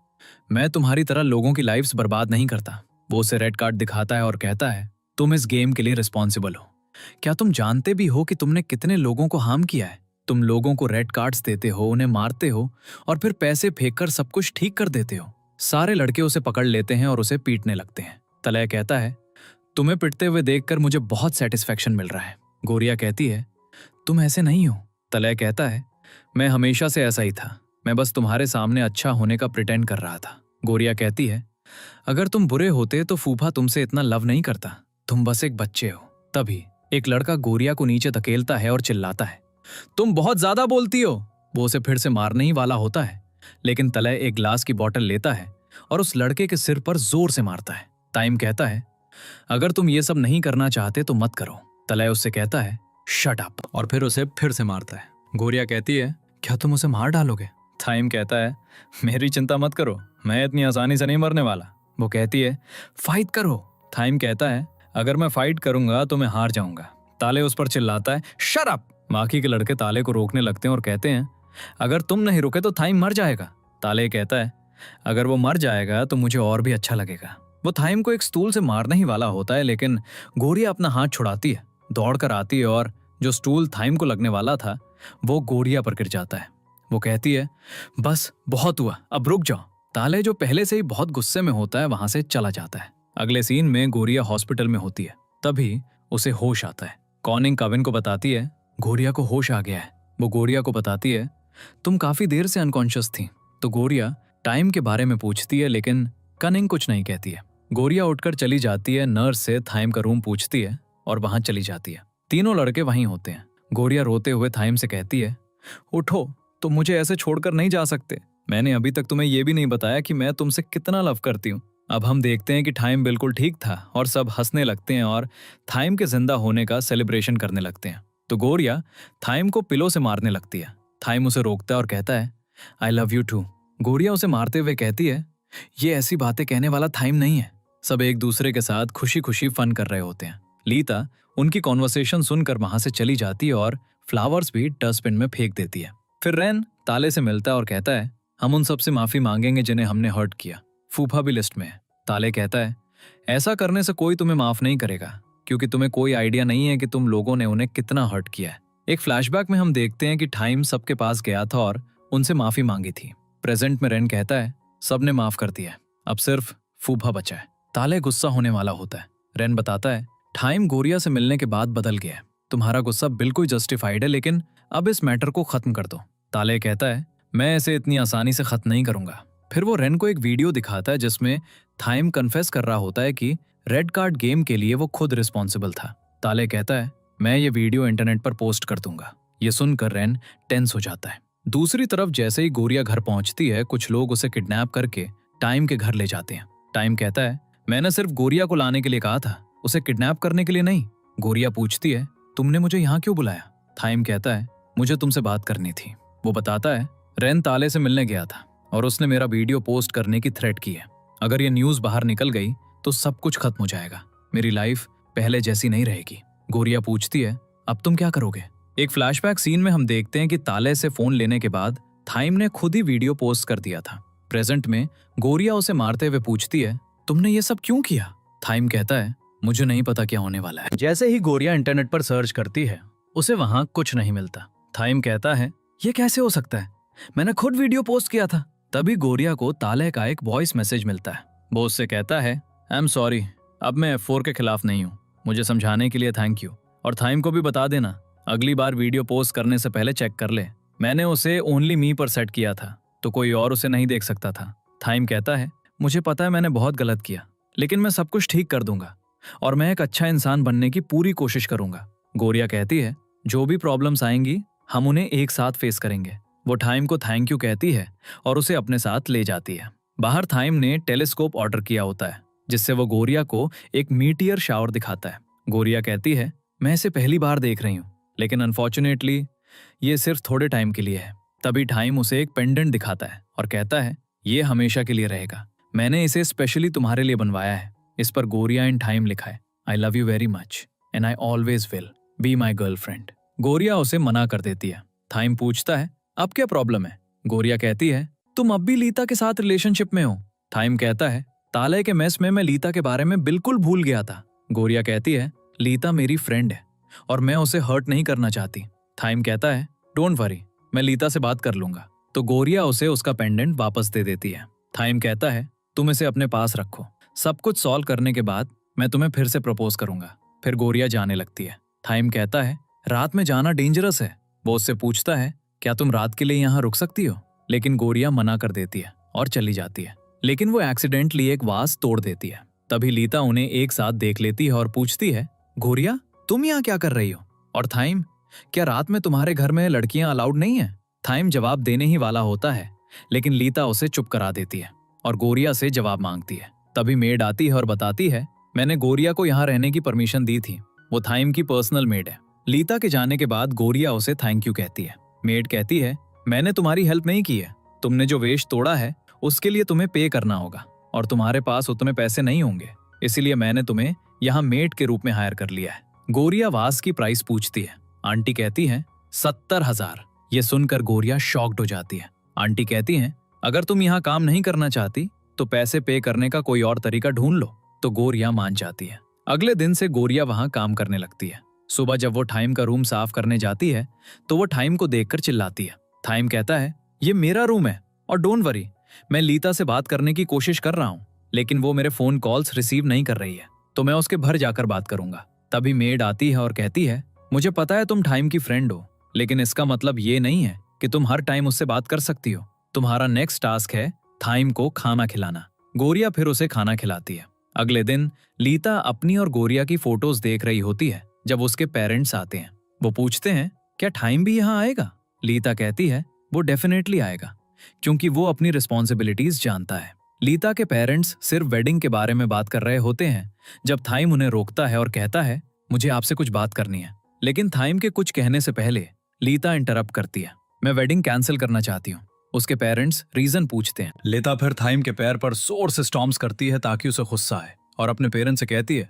मैं तुम्हारी तरह लोगों की लाइफ्स बर्बाद नहीं करता। वो उसे रेड कार्ड दिखाता है और कहता है तुम इस गेम के लिए रिस्पॉन्सिबल हो। क्या तुम जानते भी हो कि तुमने कितने लोगों को हार्म किया है? तुम लोगों को रेड कार्ड्स देते हो, उन्हें मारते हो और फिर पैसे फेंककर सब कुछ ठीक कर देते हो। सारे लड़के उसे पकड़ लेते हैं और उसे पीटने लगते हैं। तलय कहता है तुम्हें पिटते हुए देखकर मुझे बहुत सेटिस्फेक्शन मिल रहा है। गोरिया कहती है तुम ऐसे नहीं हो। तलय कहता है मैं हमेशा से ऐसा ही था, मैं बस तुम्हारे सामने अच्छा होने का प्रिटेंड कर रहा था। गोरिया कहती है अगर तुम बुरे होते तो फूफा तुमसे इतना लव नहीं करता, तुम बस एक बच्चे हो। तभी एक लड़का गोरिया को नीचे धकेलता है और चिल्लाता है तुम बहुत ज्यादा बोलती हो। वो उसे फिर से मारने ही वाला होता है, लेकिन तलय एक ग्लास की बोतल लेता है और उस लड़के के सिर पर जोर से मारता है। टाइम कहता है अगर तुम ये सब नहीं करना चाहते तो मत करो। तलय उससे कहता है शट अप और फिर उसे फिर से मारता है। गोरिया कहती है क्या तुम उसे मार डालोगे? टाइम कहता है मेरी चिंता मत करो, मैं इतनी आसानी से नहीं मरने वाला। वो कहती है फाइट करो। टाइम कहता है अगर मैं फाइट करूंगा तो मैं हार जाऊंगा। ताले उस पर चिल्लाता है शट अप। बाकी के लड़के ताले को रोकने लगते हैं और कहते हैं अगर तुम नहीं रुके तो थाइम मर जाएगा। ताले कहता है अगर वो मर जाएगा तो मुझे और भी अच्छा लगेगा। वो थाइम को एक स्टूल से मारने ही वाला होता है, लेकिन गोरिया अपना हाथ छुड़ाती है, दौड़कर आती है और जो स्टूल थाइम को लगने वाला था वो गोरिया पर गिर जाता है। वो कहती है बस बहुत हुआ, अब रुक जाओ। ताले जो पहले से ही बहुत गुस्से में होता है वहां से चला जाता है। अगले सीन में गोरिया हॉस्पिटल में होती है, तभी उसे होश आता है। कॉनिंग कविन को बताती है गोरिया को होश आ गया है। वो गोरिया को बताती है तुम काफी देर से अनकॉन्शियस थी। तो गोरिया टाइम के बारे में पूछती है, लेकिन कनिंग कुछ नहीं कहती है। गोरिया उठकर चली जाती है, नर्स से थाइम का रूम पूछती है और वहां चली जाती है। तीनों लड़के वहीं होते हैं। गोरिया रोते हुए थाइम से कहती है उठो, तुम मुझे ऐसे छोड़कर नहीं जा सकते। मैंने अभी तक तुम्हें यह भी नहीं बताया कि मैं तुमसे कितना लव करती हूँ। अब हम देखते हैं कि थाइम बिल्कुल ठीक था और सब हंसने लगते हैं और थाइम के जिंदा होने का सेलिब्रेशन करने लगते हैं। तो गोरिया थाइम को पिलो से मारने लगती है। थाइम उसे रोकता है और कहता है आई लव यू टू। गोरिया उसे मारते हुए कहती है ये ऐसी बातें कहने वाला थाइम नहीं है। सब एक दूसरे के साथ खुशी खुशी फन कर रहे होते हैं। लीता उनकी कॉन्वर्सेशन सुनकर वहां से चली जाती है और फ्लावर्स भी डस्टबिन में फेंक देती है। फिर रेन ताले से मिलता है और कहता है हम उन सबसे माफी मांगेंगे जिन्हें हमने हर्ट किया। फूफा भी लिस्ट में है। ताले कहता है ऐसा करने से कोई तुम्हें माफ नहीं करेगा, क्योंकि तुम्हें कोई आइडिया नहीं है कि तुम लोगों ने उन्हें कितना हर्ट किया है। एक फ्लैशबैक में हम देखते हैं कि टाइम सबके पास गया था और उनसे माफी मांगी थी। प्रेजेंट में रेन कहता है सबने माफ कर दिया, अब सिर्फ फूफा बचा है। ताले गुस्सा होने वाला होता है। रेन बताता है टाइम गोरिया से मिलने के बाद बदल गया है। तुम्हारा गुस्सा बिल्कुल जस्टिफाइड है, लेकिन अब इस मैटर को खत्म कर दो। ताले कहता है मैं इसे इतनी आसानी से खत्म नहीं करूंगा। फिर वो रेन को एक वीडियो दिखाता है जिसमें थाइम कन्फेस कर रहा होता है कि रेड कार्ड गेम के लिए वो खुद रिस्पॉन्सिबल था। ताले कहता है मैं ये वीडियो इंटरनेट पर पोस्ट कर दूंगा। ये सुनकर रेन टेंस हो जाता है। दूसरी तरफ जैसे ही गोरिया घर पहुंचती है, कुछ लोग उसे किडनैप करके टाइम के घर ले जाते हैं। टाइम कहता है मैंने सिर्फ गोरिया को लाने के लिए कहा था, उसे किडनैप करने के लिए नहीं। गोरिया पूछती है तुमने मुझे यहाँ क्यों बुलाया? टाइम कहता है मुझे तुमसे बात करनी थी। वो बताता है रेन ताले से मिलने गया था और उसने मेरा वीडियो पोस्ट करने की थ्रेट की है। अगर ये न्यूज़ बाहर निकल गई तो सब कुछ खत्म हो जाएगा, मेरी लाइफ पहले जैसी नहीं रहेगी। गोरिया पूछती है अब तुम क्या करोगे? एक फ्लैशबैक सीन में हम देखते हैं कि ताले से फोन लेने के बाद थाइम ने खुद ही वीडियो पोस्ट कर दिया था। प्रेजेंट में गोरिया उसे मारते हुए पूछती है तुमने ये सब क्यों किया? थाइम कहता है मुझे नहीं पता क्या होने वाला है। जैसे ही गोरिया इंटरनेट पर सर्च करती है, उसे वहां कुछ नहीं मिलता। थाइम कहता है, ये कैसे हो सकता है, मैंने खुद वीडियो पोस्ट किया था। तभी गोरिया को ताले का एक वॉइस मैसेज मिलता है। वो उससे कहता है, आई एम सॉरी, अब मैं F4 के खिलाफ नहीं हूँ, मुझे समझाने के लिए थैंक यू। और थाइम को भी बता देना, अगली बार वीडियो पोस्ट करने से पहले चेक कर ले। मैंने उसे ओनली मी पर सेट किया था, तो कोई और उसे नहीं देख सकता था। थाइम कहता है, मुझे पता है मैंने बहुत गलत किया, लेकिन मैं सब कुछ ठीक कर दूंगा और मैं एक अच्छा इंसान बनने की पूरी कोशिश करूंगा। गोरिया कहती है, जो भी प्रॉब्लम्स आएंगी हम उन्हें एक साथ फेस करेंगे। वो थाइम को थैंक यू कहती है और उसे अपने साथ ले जाती है। बाहर थाइम ने टेलीस्कोप ऑर्डर किया होता है, जिससे वो गोरिया को एक मीटियर शावर दिखाता है। गोरिया कहती है, मैं इसे पहली बार देख रही हूँ, लेकिन अनफॉर्चुनेटली ये सिर्फ थोड़े टाइम के लिए है। तभी थाइम उसे एक पेंडेंट दिखाता है और कहता है, ये हमेशा के लिए रहेगा, मैंने इसे स्पेशली तुम्हारे लिए बनवाया है। इस पर गोरिया एंड थाइम लिखा है, I love you very much and I always will be my girlfriend. Gloria उसे मना कर देती है। थाइम पूछता है, अब क्या प्रॉब्लम है? गोरिया कहती है, तुम अब भी लीता के साथ रिलेशनशिप में हो। थाइम कहता है, ताले के मेस में मैं लीता के बारे में बिल्कुल भूल गया था। गोरिया कहती है, लीता मेरी फ्रेंड है और मैं उसे हर्ट नहीं करना चाहती। थाइम कहता है, डोंट वरी, मैं लीता से बात कर लूंगा। तो गोरिया उसे उसका पेंडेंट वापस दे देती है। थाइम कहता है, तुम इसे अपने पास रखो, सब कुछ सॉल्व करने के बाद मैं तुम्हें फिर से प्रपोज करूंगा। फिर गोरिया जाने लगती है। थाइम कहता है, रात में जाना डेंजरस है। वो उससे पूछता है, क्या तुम रात के लिए यहाँ रुक सकती हो? लेकिन गोरिया मना कर देती है और चली जाती है। लेकिन वो एक्सीडेंटली एक वास तोड़ देती है। तभी लीता उन्हें एक साथ देख लेती है और पूछती है, गोरिया तुम यहाँ क्या कर रही हो? और थाइम, क्या रात में तुम्हारे घर में लड़कियां अलाउड नहीं है? थाइम जवाब देने ही वाला होता है, लेकिन लीता उसे चुप करा देती है और गोरिया से जवाब मांगती है। तभी मेड आती है और बताती है, मैंने गोरिया को यहाँ रहने की परमिशन दी थी, वो थाइम की पर्सनल मेड है। लीता के जाने के बाद गोरिया उसे थैंक यू कहती है। मेड कहती है, मैंने तुम्हारी हेल्प नहीं की है, तुमने जो वेश तोड़ा है उसके लिए तुम्हें पे करना होगा और तुम्हारे पास उतने पैसे नहीं होंगे, इसीलिए मैंने तुम्हें यहाँ मेड के रूप में हायर कर लिया है। गोरिया वास की प्राइस पूछती है। आंटी कहती है, 70,000। ये सुनकर गोरिया शॉक्ड हो जाती है। आंटी कहती है, अगर तुम यहाँ काम नहीं करना चाहती तो पैसे पे करने का कोई और तरीका ढूंढ लो। तो गोरिया मान जाती है। अगले दिन से गोरिया वहां काम करने लगती है। सुबह जब वो थाइम का रूम साफ करने जाती है तो वो थाइम को देखकर चिल्लाती है। थाइम कहता है, ये मेरा रूम है और डोंट वरी, मैं लीता से बात करने की कोशिश कर रहा हूँ, लेकिन वो मेरे फोन कॉल्स रिसीव नहीं कर रही है, तो मैं उसके घर जाकर बात करूंगा। तभी मेड आती है और कहती है, मुझे पता है तुम थाइम की फ्रेंड हो, लेकिन इसका मतलब ये नहीं है कि तुम हर टाइम उससे बात कर सकती हो। तुम्हारा नेक्स्ट टास्क है थाइम को खाना खिलाना। गोरिया फिर उसे खाना खिलाती है। अगले दिन लीता अपनी और गोरिया की फोटोज देख रही होती है जब उसके पेरेंट्स आते हैं। वो पूछते हैं, क्या थाइम भी यहाँ आएगा? लीता कहती है, वो डेफिनेटली आएगा, क्योंकि वो अपनी रिस्पॉन्सिबिलिटीज जानता है। लीता के पेरेंट्स सिर्फ वेडिंग के बारे में बात कर रहे होते हैं जब थाइम उन्हें रोकता है और कहता है, मुझे आपसे कुछ बात करनी है। लेकिन थाइम के कुछ कहने से पहले लीता इंटरप्ट करती है, मैं वेडिंग कैंसिल करना चाहती हूँ। उसके पेरेंट्स रीजन पूछते हैं। लीता फिर थाइम के पैर पर जोर से स्टॉम्प्स करती है ताकि उसे गुस्सा आए और अपने पेरेंट्स से कहती है,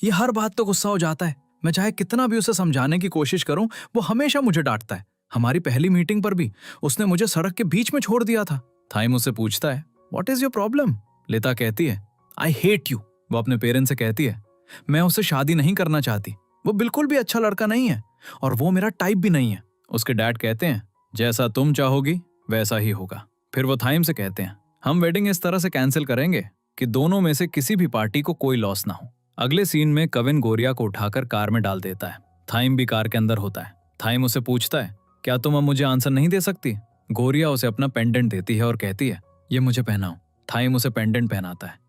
ये हर बात तो गुस्सा हो जाता है, मैं चाहे कितना भी उसे समझाने की कोशिश करूं वो हमेशा मुझे डांटता है। हमारी पहली मीटिंग पर भी उसने मुझे सड़क के बीच में छोड़ दिया था। थाइम उससे पूछता है, व्हाट इज योर प्रॉब्लम? लीता कहती है, आई हेट यू। वो अपने पेरेंट्स से कहती है, मैं उससे शादी नहीं करना चाहती, वो बिल्कुल भी अच्छा लड़का नहीं है और वो मेरा टाइप भी नहीं है। उसके डैड कहते हैं, जैसा तुम चाहोगी वैसा ही होगा। फिर वो थाइम से कहते हैं, हम वेडिंग इस तरह से कैंसिल करेंगे कि दोनों में से किसी भी पार्टी को कोई लॉस ना हो। अगले सीन में कविन गोरिया को उठाकर कार में डाल देता है। थाइम भी कार के अंदर होता है। थाइम उसे पूछता है, क्या तुम अब मुझे आंसर नहीं दे सकती? गोरिया उसे अपना पेंडेंट देती है और कहती है, ये मुझे पहनाओ। थाइम उसे पेंडेंट पहनाता है।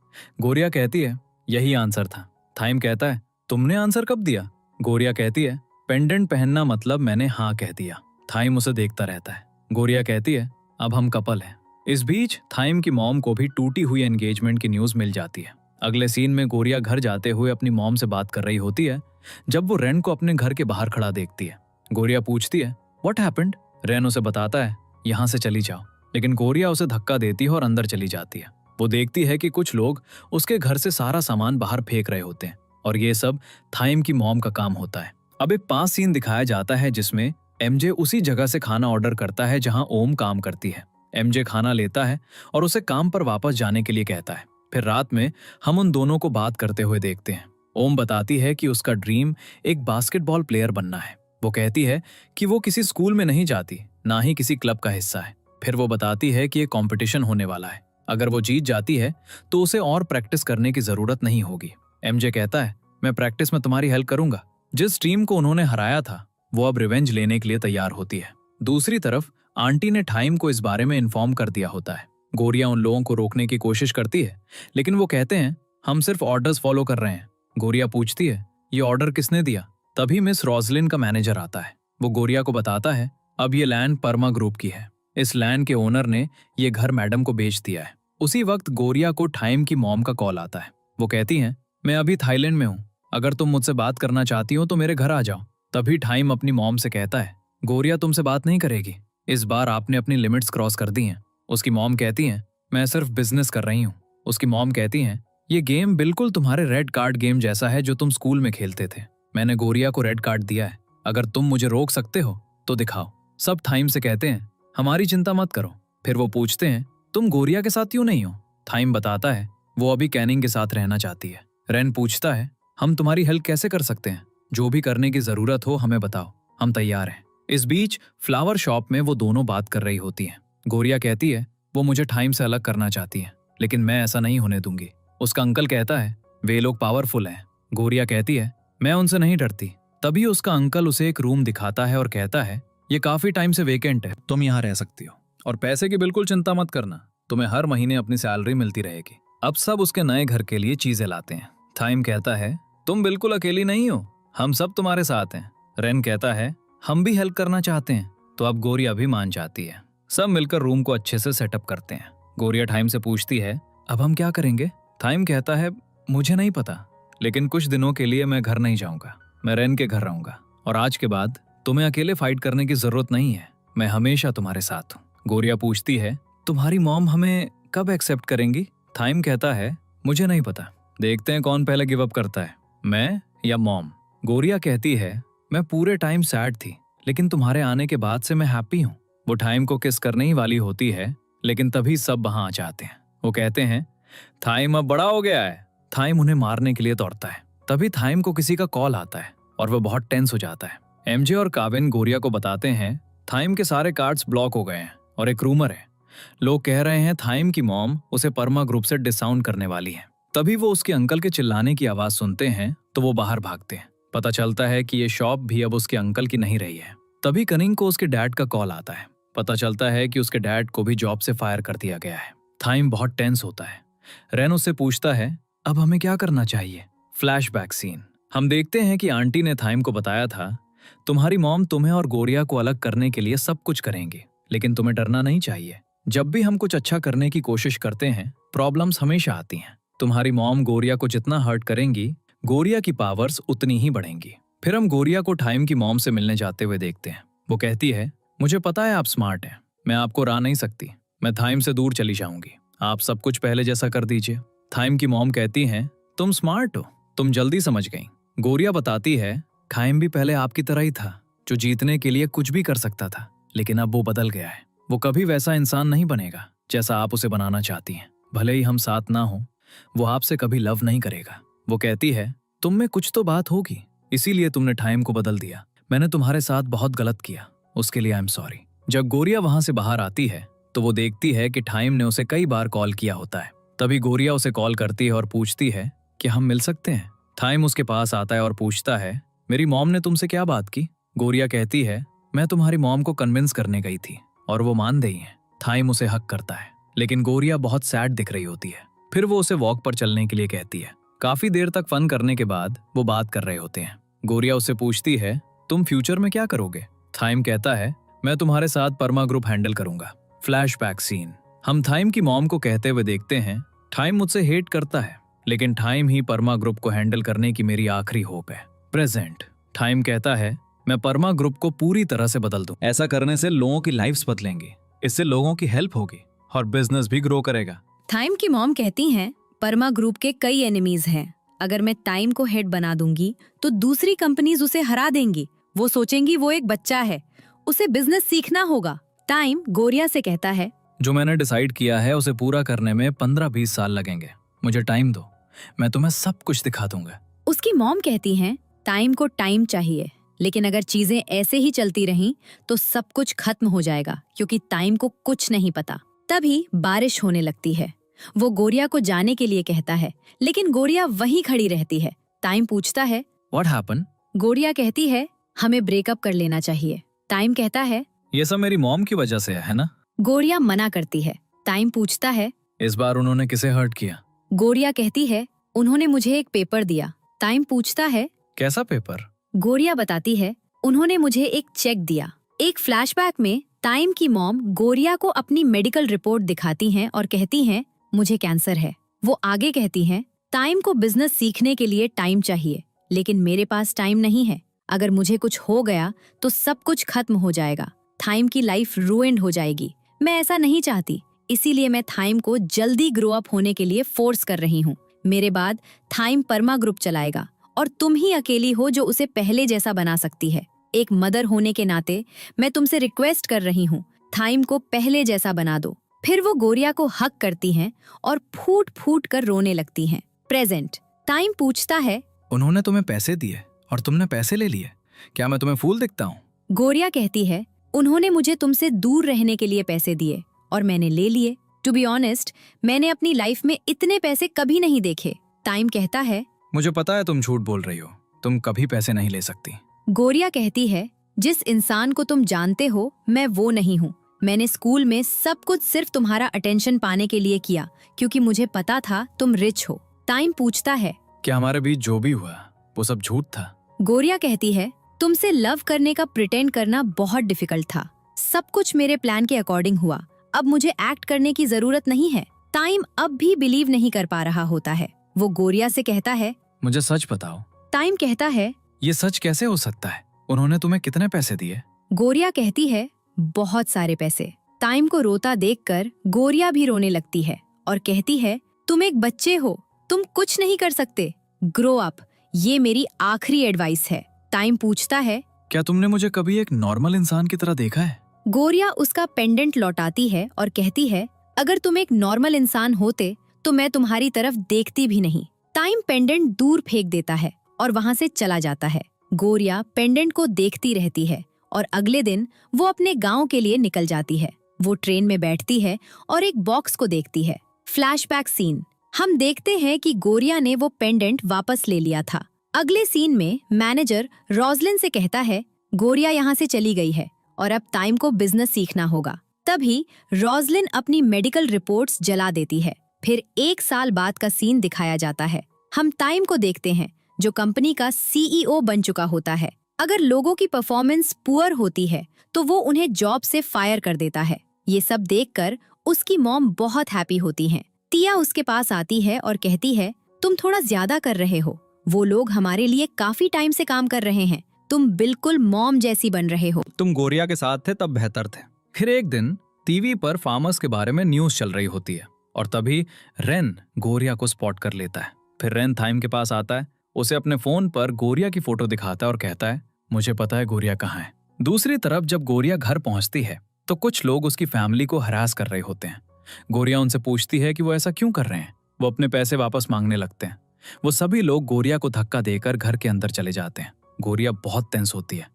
गोरिया कहती है, यही आंसर था। थाइम कहता है, तुमने आंसर कब दिया? गोरिया कहती है, पेंडेंट पहनना मतलब मैंने हाँ कह दिया। थाइम उसे देखता रहता है। गोरिया कहती है, अब हम कपल हैं। इस बीच थाइम की मॉम को भी टूटी हुई एंगेजमेंट की न्यूज मिल जाती है। अगले सीन में गोरिया घर जाते हुए अपनी मॉम से बात कर रही होती है जब वो रेन को अपने घर के बाहर खड़ा देखती है। गोरिया पूछती है, व्हाट हैपेंड? रेन उसे बताता है, यहाँ से चली जाओ, लेकिन गोरिया उसे धक्का देती है और अंदर चली जाती है। वो देखती है कि कुछ लोग उसके घर से सारा सामान बाहर फेंक रहे होते हैं और ये सब थाइम की मॉम का काम होता है। अब एक पास सीन दिखाया जाता है जिसमें एमजे उसी जगह से खाना ऑर्डर करता है जहां ओम काम करती है। एमजे खाना लेता है और उसे काम पर वापस जाने के लिए कहता है। फिर रात में हम उन दोनों को बात करते हुए देखते हैं। ओम बताती है कि उसका ड्रीम एक बास्केटबॉल प्लेयर बनना है। वो कहती है कि वो किसी स्कूल में नहीं जाती, ना ही किसी क्लब का हिस्सा है। फिर वो बताती है कि एक कंपटीशन होने वाला है। अगर वो जीत जाती है तो उसे और प्रैक्टिस करने की जरूरत नहीं होगी। एमजे कहता है, मैं प्रैक्टिस में तुम्हारी हेल्प करूंगा। जिस टीम को उन्होंने हराया था वो अब रिवेंज लेने के लिए तैयार होती है। दूसरी तरफ आंटी ने टाइम को इस बारे में इन्फॉर्म कर दिया होता है। गोरिया उन लोगों को रोकने की कोशिश करती है, लेकिन वो कहते हैं हम सिर्फ ऑर्डर्स फॉलो कर रहे हैं। गोरिया पूछती है, ये ऑर्डर किसने दिया? तभी मिस रोजलिन का मैनेजर आता है। वो गोरिया को बताता है, अब ये लैंड परमा ग्रुप की है। इस लैंड के ओनर ने ये घर मैडम को बेच दिया है। उसी वक्त गोरिया को टाइम की मॉम का कॉल आता है। वो कहती हैं, मैं अभी थाईलैंड में हूँ, अगर तुम मुझसे बात करना चाहती हो तो मेरे घर आ जाओ। तभी टाइम अपनी मॉम से कहता है, गोरिया तुमसे बात नहीं करेगी, इस बार आपने अपनी लिमिट्स क्रॉस कर दी हैं। उसकी मॉम कहती हैं, मैं सिर्फ बिजनेस कर रही हूँ। उसकी मॉम कहती हैं, ये गेम बिल्कुल तुम्हारे रेड कार्ड गेम जैसा है जो तुम स्कूल में खेलते थे। मैंने गोरिया को रेड कार्ड दिया है, अगर तुम मुझे रोक सकते हो तो दिखाओ। सब थाइम से कहते हैं, हमारी चिंता मत करो। फिर वो पूछते हैं, तुम गोरिया के साथ क्यों नहीं हो? थाइम बताता है, वो अभी कैनिंग के साथ रहना चाहती है। रेन पूछता है, हम तुम्हारी हेल्प कैसे कर सकते हैं? जो भी करने की जरूरत हो हमें बताओ, हम तैयार हैं। इस बीच फ्लावर शॉप में वो दोनों बात कर रही होती हैं। गोरिया कहती है, वो मुझे टाइम से अलग करना चाहती है, लेकिन मैं ऐसा नहीं होने दूंगी। उसका अंकल कहता है, वे लोग पावरफुल हैं। गोरिया कहती है, मैं उनसे नहीं डरती। तभी उसका अंकल उसे एक रूम दिखाता है और कहता है, ये काफी टाइम से वेकेंट है, तुम यहाँ रह सकती हो और पैसे की बिल्कुल चिंता मत करना, तुम्हें हर महीने अपनी सैलरी मिलती रहेगी। अब सब उसके नए घर के लिए चीजें लाते हैं। थाइम कहता है, तुम बिल्कुल अकेली नहीं हो, हम सब तुम्हारे साथ हैं। रेन कहता है, हम भी हेल्प करना चाहते हैं। तो अब गोरिया भी मान जाती है। सब मिलकर रूम को अच्छे से सेटअप करते हैं। गोरिया टाइम से पूछती है, अब हम क्या करेंगे? थाइम कहता है, मुझे नहीं पता, लेकिन कुछ दिनों के लिए मैं घर नहीं जाऊंगा, मैं रेन के घर रहूंगा और आज के बाद तुम्हें अकेले फाइट करने की जरूरत नहीं है, मैं हमेशा तुम्हारे साथ हूँ। गोरिया पूछती है, तुम्हारी मॉम हमें कब एक्सेप्ट करेंगी? थाइम कहता है, मुझे नहीं पता, देखते हैं कौन पहले गिव अप करता है, मैं या मॉम। गोरिया कहती है, मैं पूरे टाइम सैड थी, लेकिन तुम्हारे आने के बाद से मैं हैप्पी हूँ। वो टाइम को किस करने ही वाली होती है, लेकिन तभी सब वहां आ जाते हैं। वो कहते हैं, थाइम अब बड़ा हो गया है। थाइम उन्हें मारने के लिए दौड़ता है। तभी थाइम को किसी का कॉल आता है और वो बहुत टेंस हो जाता है। एमजे और काविन गोरिया को बताते हैं, थाइम के सारे कार्ड्स ब्लॉक हो गए हैं और एक रूमर है, लोग कह रहे हैं थाइम की मॉम उसे परमा ग्रुप से डिसाउंड करने वाली है। तभी वो उसके अंकल के चिल्लाने की आवाज सुनते हैं तो वो बाहर भागते हैं। पता चलता है कि ये शॉप भी अब उसके अंकल की नहीं रही है। तभी कनिंग को उसके डैड का कॉल आता है। पता चलता है कि उसके डैड को भी जॉब से फायर कर दिया गया है। थाइम बहुत टेंस होता है। रेन उससे पूछता है, अब हमें क्या करना चाहिए? Flashback scene. हम देखते हैं कि आंटी ने थाइम को बताया था, तुम्हारी मॉम तुम्हें और गोरिया को अलग करने के लिए सब कुछ करेंगे, लेकिन तुम्हें डरना नहीं चाहिए। जब भी हम कुछ अच्छा करने की कोशिश करते हैं, प्रॉब्लम्स हमेशा आती हैं। तुम्हारी मॉम गोरिया को जितना हर्ट करेंगी, गोरिया की पावर्स उतनी ही बढ़ेंगी। फिर हम गोरिया को टाइम की मॉम से मिलने जाते हुए देखते हैं। वो कहती है, मुझे पता है आप स्मार्ट हैं, मैं आपको हरा नहीं सकती, मैं थाइम से दूर चली जाऊंगी, आप सब कुछ पहले जैसा कर दीजिए। थाइम की मॉम कहती हैं, तुम स्मार्ट हो, तुम जल्दी समझ गई। गोरिया बताती है, थाइम भी पहले आपकी तरह ही था, जो जीतने के लिए कुछ भी कर सकता था, लेकिन अब वो बदल गया है। वो कभी वैसा इंसान नहीं बनेगा जैसा आप उसे बनाना चाहती हैं। भले ही हम साथ ना हो, वो आपसे कभी लव नहीं करेगा। वो कहती है, तुम में कुछ तो बात होगी, इसीलिए तुमने टाइम को बदल दिया। मैंने तुम्हारे साथ बहुत गलत किया, उसके लिए आई एम सॉरी। जब गोरिया वहां से बाहर आती है तो वो देखती है कि टाइम ने उसे कई बार कॉल किया होता है। तभी गोरिया उसे कॉल करती है और पूछती है कि हम मिल सकते हैं। टाइम उसके पास आता है और पूछता है, मेरी मॉम ने तुमसे क्या बात की? गोरिया कहती है, मैं तुम्हारी मॉम को कन्विंस करने गई थी और वो मान गई है। टाइम उसे हक करता है, लेकिन गोरिया बहुत सैड दिख रही होती है। फिर वो उसे वॉक पर चलने के लिए कहती है। काफी देर तक फन करने के बाद वो बात कर रहे होते हैं। गोरिया उससे पूछती है, तुम फ्यूचर में क्या करोगे? थाइम कहता है, मैं तुम्हारे साथ परमा ग्रुप हैंडल करूंगा। Flashback scene. हम थाइम की मॉम को कहते हुए देखते हैं, टाइम मुझसे हेट करता है, लेकिन टाइम ही परमा ग्रुप को हैंडल करने की मेरी आखिरी होप है। प्रेजेंट। टाइम कहता है, मैं परमा ग्रुप को पूरी तरह से बदल दूं। ऐसा करने से लोगों की लाइफ्स बदलेंगी, इससे लोगों की हेल्प होगी और बिजनेस भी ग्रो करेगा। टाइम की मॉम कहती हैं, परमा ग्रुप के कई एनिमीज हैं, अगर मैं टाइम को हेड बना दूंगी तो दूसरी कंपनीज उसे हरा देंगी। वो सोचेंगी वो एक बच्चा है, उसे बिजनेस सीखना होगा। टाइम गोरिया से कहता है, जो मैंने डिसाइड किया है उसे पूरा करने में 15-20 साल लगेंगे, मुझे टाइम दो, मैं तुम्हें सब कुछ दिखा दूंगा। उसकी मॉम कहती हैं टाइम को टाइम चाहिए, लेकिन अगर चीजें ऐसे ही चलती रहीं तो सब कुछ खत्म हो जाएगा क्योंकि टाइम को कुछ नहीं पता। तभी बारिश होने लगती है। वो गोरिया को जाने के लिए कहता है, लेकिन गोरिया वहीं खड़ी रहती है। टाइम पूछता है, व्हाट हैपन? गोरिया कहती है, हमें ब्रेकअप कर लेना चाहिए। टाइम कहता है, ये सब मेरी मॉम की वजह से है ना? गोरिया मना करती है। टाइम पूछता है, इस बार उन्होंने किसे हर्ट किया? गोरिया कहती है, उन्होंने मुझे एक पेपर दिया। टाइम पूछता है, कैसा पेपर? गोरिया बताती है, उन्होंने मुझे एक चेक दिया। एक फ्लैशबैक में टाइम की मॉम गोरिया को अपनी मेडिकल रिपोर्ट दिखाती हैं और कहती हैं, मुझे कैंसर है। वो आगे कहती हैं, टाइम को बिजनेस सीखने के लिए टाइम चाहिए, लेकिन मेरे पास टाइम नहीं है। अगर मुझे कुछ हो गया तो सब कुछ खत्म हो जाएगा। टाइम की लाइफ रूइंड हो जाएगी। मैं ऐसा नहीं चाहती, इसीलिए मैं टाइम को जल्दी ग्रो अप होने के लिए फोर्स कर रही हूँ। मेरे बाद टाइम परमा ग्रुप चलाएगा और तुम ही अकेली हो जो उसे पहले जैसा बना सकती है। एक मदर होने के नाते मैं तुमसे रिक्वेस्ट कर रही हूँ, टाइम को पहले जैसा बना दो। फिर वो गोरिया को हक करती हैं और फूट फूट कर रोने लगती हैं। प्रेजेंट। टाइम पूछता है, उन्होंने तुम्हें पैसे दिए और तुमने पैसे ले लिए, क्या मैं तुम्हें फूल दिखता हूँ? गोरिया कहती है, उन्होंने मुझे तुमसे दूर रहने के लिए पैसे दिए और मैंने ले लिए। टू बी ऑनेस्ट, मैंने अपनी लाइफ में इतने पैसे कभी नहीं देखे। टाइम कहता है, मुझे पता है तुम झूठ बोल रही हो, तुम कभी पैसे नहीं ले सकती। गोरिया कहती है, जिस इंसान को तुम जानते हो मैं वो नहीं हूँ। मैंने स्कूल में सब कुछ सिर्फ तुम्हारा अटेंशन पाने के लिए किया क्योंकि मुझे पता था तुम रिच हो। टाइम पूछता है, क्या हमारे बीच जो भी हुआ वो सब झूठ था? गोरिया कहती है, तुमसे लव करने का प्रिटेंड करना बहुत डिफिकल्ट था। सब कुछ मेरे प्लान के अकॉर्डिंग हुआ। अब मुझे एक्ट करने की जरूरत नहीं है। टाइम अब भी बिलीव नहीं कर पा रहा होता है। वो गोरिया से कहता है, मुझे सच बताओ, टाइम कहता है, ये सच कैसे हो सकता है? उन्होंने तुम्हें कितने पैसे दिए? गोरिया कहती है, बहुत सारे पैसे। टाइम को रोता देखकर गोरिया भी रोने लगती है और कहती है, तुम एक बच्चे हो, तुम कुछ नहीं कर सकते। ग्रो अप, ये मेरी आखिरी एडवाइस है। टाइम पूछता है, क्या तुमने मुझे कभी एक नॉर्मल इंसान की तरह देखा है? गोरिया उसका पेंडेंट लौटाती है और कहती है, अगर तुम एक नॉर्मल इंसान होते तो मैं तुम्हारी तरफ देखती भी नहीं। टाइम पेंडेंट दूर फेंक देता है और वहाँ से चला जाता है। गोरिया पेंडेंट को देखती रहती है और अगले दिन वो अपने गांव के लिए निकल जाती है। वो ट्रेन में बैठती है और एक बॉक्स को देखती है। Flashback scene. हम देखते हैं कि गोरिया ने वो पेंडेंट वापस ले लिया था। अगले सीन में मैनेजर रोजलिन से कहता है, गोरिया यहाँ से चली गई है और अब टाइम को बिजनेस सीखना होगा। तभी रोजलिन अपनी मेडिकल रिपोर्ट्स जला देती है। फिर 1 साल बाद का सीन दिखाया जाता है। हम टाइम को देखते हैं जो कंपनी का सीईओ बन चुका होता है। अगर लोगों की परफॉर्मेंस पुअर होती है तो वो उन्हें जॉब से फायर कर देता है। ये सब देखकर उसकी मॉम बहुत हैप्पी होती हैं। टिया उसके पास आती है और कहती है, तुम थोड़ा ज्यादा कर रहे हो। वो लोग हमारे लिए काफी टाइम से काम कर रहे हैं। तुम बिल्कुल मॉम जैसी बन रहे हो। तुम गोरिया के साथ थे तब बेहतर थे। फिर एक दिन टीवी पर फार्मर्स के बारे में न्यूज चल रही होती है और तभी रेन गोरिया को स्पॉट कर लेता है। फिर रेन टाइम के पास आता है, उसे अपने फोन पर गोरिया की फोटो दिखाता है और कहता है, मुझे पता है गोरिया कहाँ है। दूसरी तरफ जब गोरिया घर पहुंचती है तो कुछ लोग उसकी फैमिली को हरास कर रहे होते हैं। गोरिया उनसे पूछती है कि वो ऐसा क्यों कर रहे हैं। वो अपने पैसे वापस मांगने लगते हैं। वो सभी लोग गोरिया को धक्का देकर घर के अंदर चले जाते हैं। गोरिया बहुत टेंस होती है।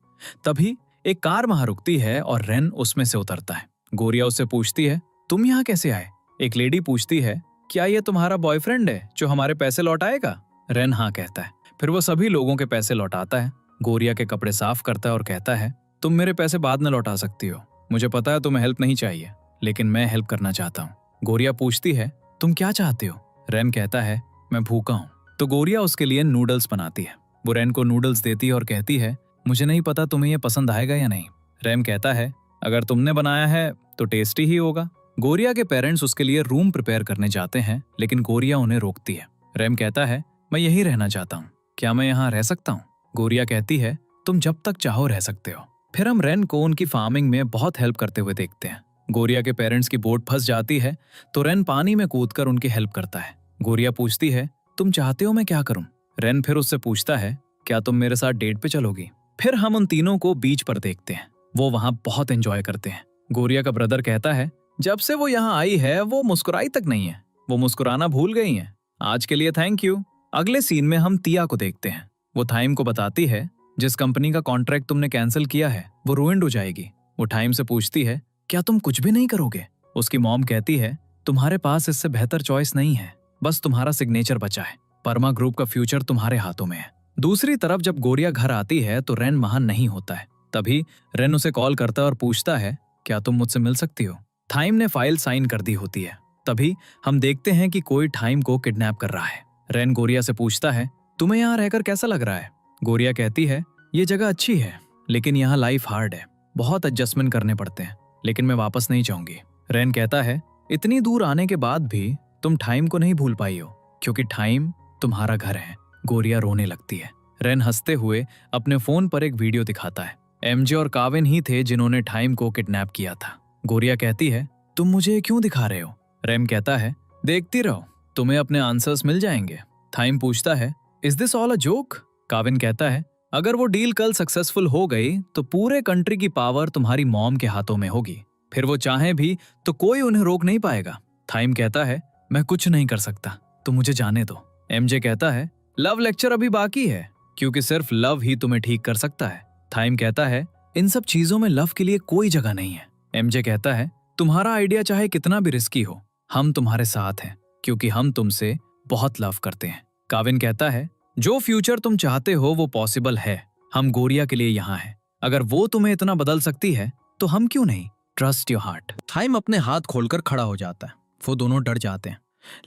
तभी एक कार वहां रुकती है और रेन उसमें से उतरता है। गोरिया उससे पूछती है, तुम यहाँ कैसे आए? एक लेडी पूछती है, क्या ये तुम्हारा बॉयफ्रेंड है जो हमारे पैसे लौटाएगा? रेन हाँ कहता है। फिर वो सभी लोगों के पैसे लौटाता है। गोरिया के कपड़े साफ करता है और कहता है, तुम मेरे पैसे बाद में लौटा सकती हो। मुझे पता है तुम्हें हेल्प नहीं चाहिए, लेकिन मैं हेल्प करना चाहता हूँ। गोरिया पूछती है, तुम क्या चाहते हो? रेन कहता है, मैं भूखा हूँ। तो गोरिया उसके लिए नूडल्स बनाती है। वो रेन को नूडल्स देती है और कहती है, मुझे नहीं पता तुम्हें ये पसंद आएगा या नहीं। रेन कहता है, अगर तुमने बनाया है तो टेस्टी ही होगा। गोरिया के पेरेंट्स उसके लिए रूम प्रिपेयर करने जाते हैं, लेकिन गोरिया उन्हें रोकती है। रेम कहता है, मैं यहीं रहना चाहता हूँ, क्या मैं यहाँ रह सकता हूँ? गोरिया कहती है, तुम जब तक चाहो रह सकते हो। फिर हम रेन को उनकी फार्मिंग में बहुत हेल्प करते हुए देखते हैं। गोरिया के पेरेंट्स की बोट फंस जाती है तो रेन पानी में कूदकर उनकी हेल्प करता है। गोरिया पूछती है, तुम चाहते हो मैं क्या करूं? रेन फिर उससे पूछता है, क्या तुम मेरे साथ डेट पे चलोगी? फिर हम उन तीनों को बीच पर देखते हैं। वो वहां बहुत एंजॉय करते हैं। गोरिया का ब्रदर कहता है, जब से वो यहाँ आई है वो मुस्कुराई तक नहीं है। वो मुस्कुराना भूल गई है। आज के लिए थैंक यू। अगले सीन में हम तिया को देखते हैं। वो थाइम को बताती है जिस कंपनी का कॉन्ट्रैक्ट तुमने कैंसिल किया है वो रुइंड हो जाएगी। वो थाइम से पूछती है क्या तुम कुछ भी नहीं करोगे? उसकी मॉम कहती है तुम्हारे पास इससे बेहतर चॉइस नहीं है, बस तुम्हारा सिग्नेचर बचा है। परमा ग्रुप का फ्यूचर तुम्हारे हाथों में है। दूसरी तरफ जब गोरिया घर आती है तो रेन वहां नहीं होता है। तभी रेन उसे कॉल करता है और पूछता है क्या तुम मुझसे मिल सकती हो? थाइम ने फाइल साइन कर दी होती है। तभी हम देखते हैं कि कोई थाइम को किडनैप कर रहा है। रेन गोरिया से पूछता है तुम्हें यहाँ रहकर कैसा लग रहा है? गोरिया कहती है ये जगह अच्छी है लेकिन यहाँ लाइफ हार्ड है, बहुत एडजस्टमेंट करने पड़ते हैं, लेकिन मैं वापस नहीं जाऊंगी। रेन कहता है इतनी दूर आने के बाद भी तुम थाइम को नहीं भूल पाई हो क्योंकि थाइम तुम्हारा घर है। गोरिया रोने लगती है। रेन हंसते हुए अपने फोन पर एक वीडियो दिखाता है। एमजे और काविन ही थे जिन्होंने थाइम को किडनैप किया था। गोरिया कहती है तुम मुझे क्यों दिखा रहे हो? रेन कहता है देखती रहो, तुम्हें अपने आंसर्स मिल जाएंगे। थाइम पूछता है is this all a joke? Kevin कहता है अगर वो डील कल सक्सेसफुल हो गई तो पूरे कंट्री की पावर तुम्हारी मॉम के हाथों में होगी, फिर वो चाहे भी तो कोई उन्हें रोक नहीं पाएगा। थाइम कहता है मैं कुछ नहीं कर सकता, तो मुझे जाने दो। एमजे कहता है लव लेक्चर अभी बाकी है क्योंकि सिर्फ लव ही तुम्हें ठीक कर सकता है। थाइम कहता है इन सब चीजों में लव के लिए कोई जगह नहीं है। एमजे कहता है तुम्हारा आइडिया चाहे कितना भी रिस्की हो, हम तुम्हारे साथ हैं क्योंकि हम तुमसे बहुत लव करते हैं। काविन कहता है जो फ्यूचर तुम चाहते हो वो पॉसिबल है, हम गोरिया के लिए यहाँ हैं। अगर वो तुम्हें इतना बदल सकती है तो हम क्यों नहीं? Trust your heart. थाइम अपने हाथ खोलकर खड़ा हो जाता है। वो दोनों डर जाते हैं,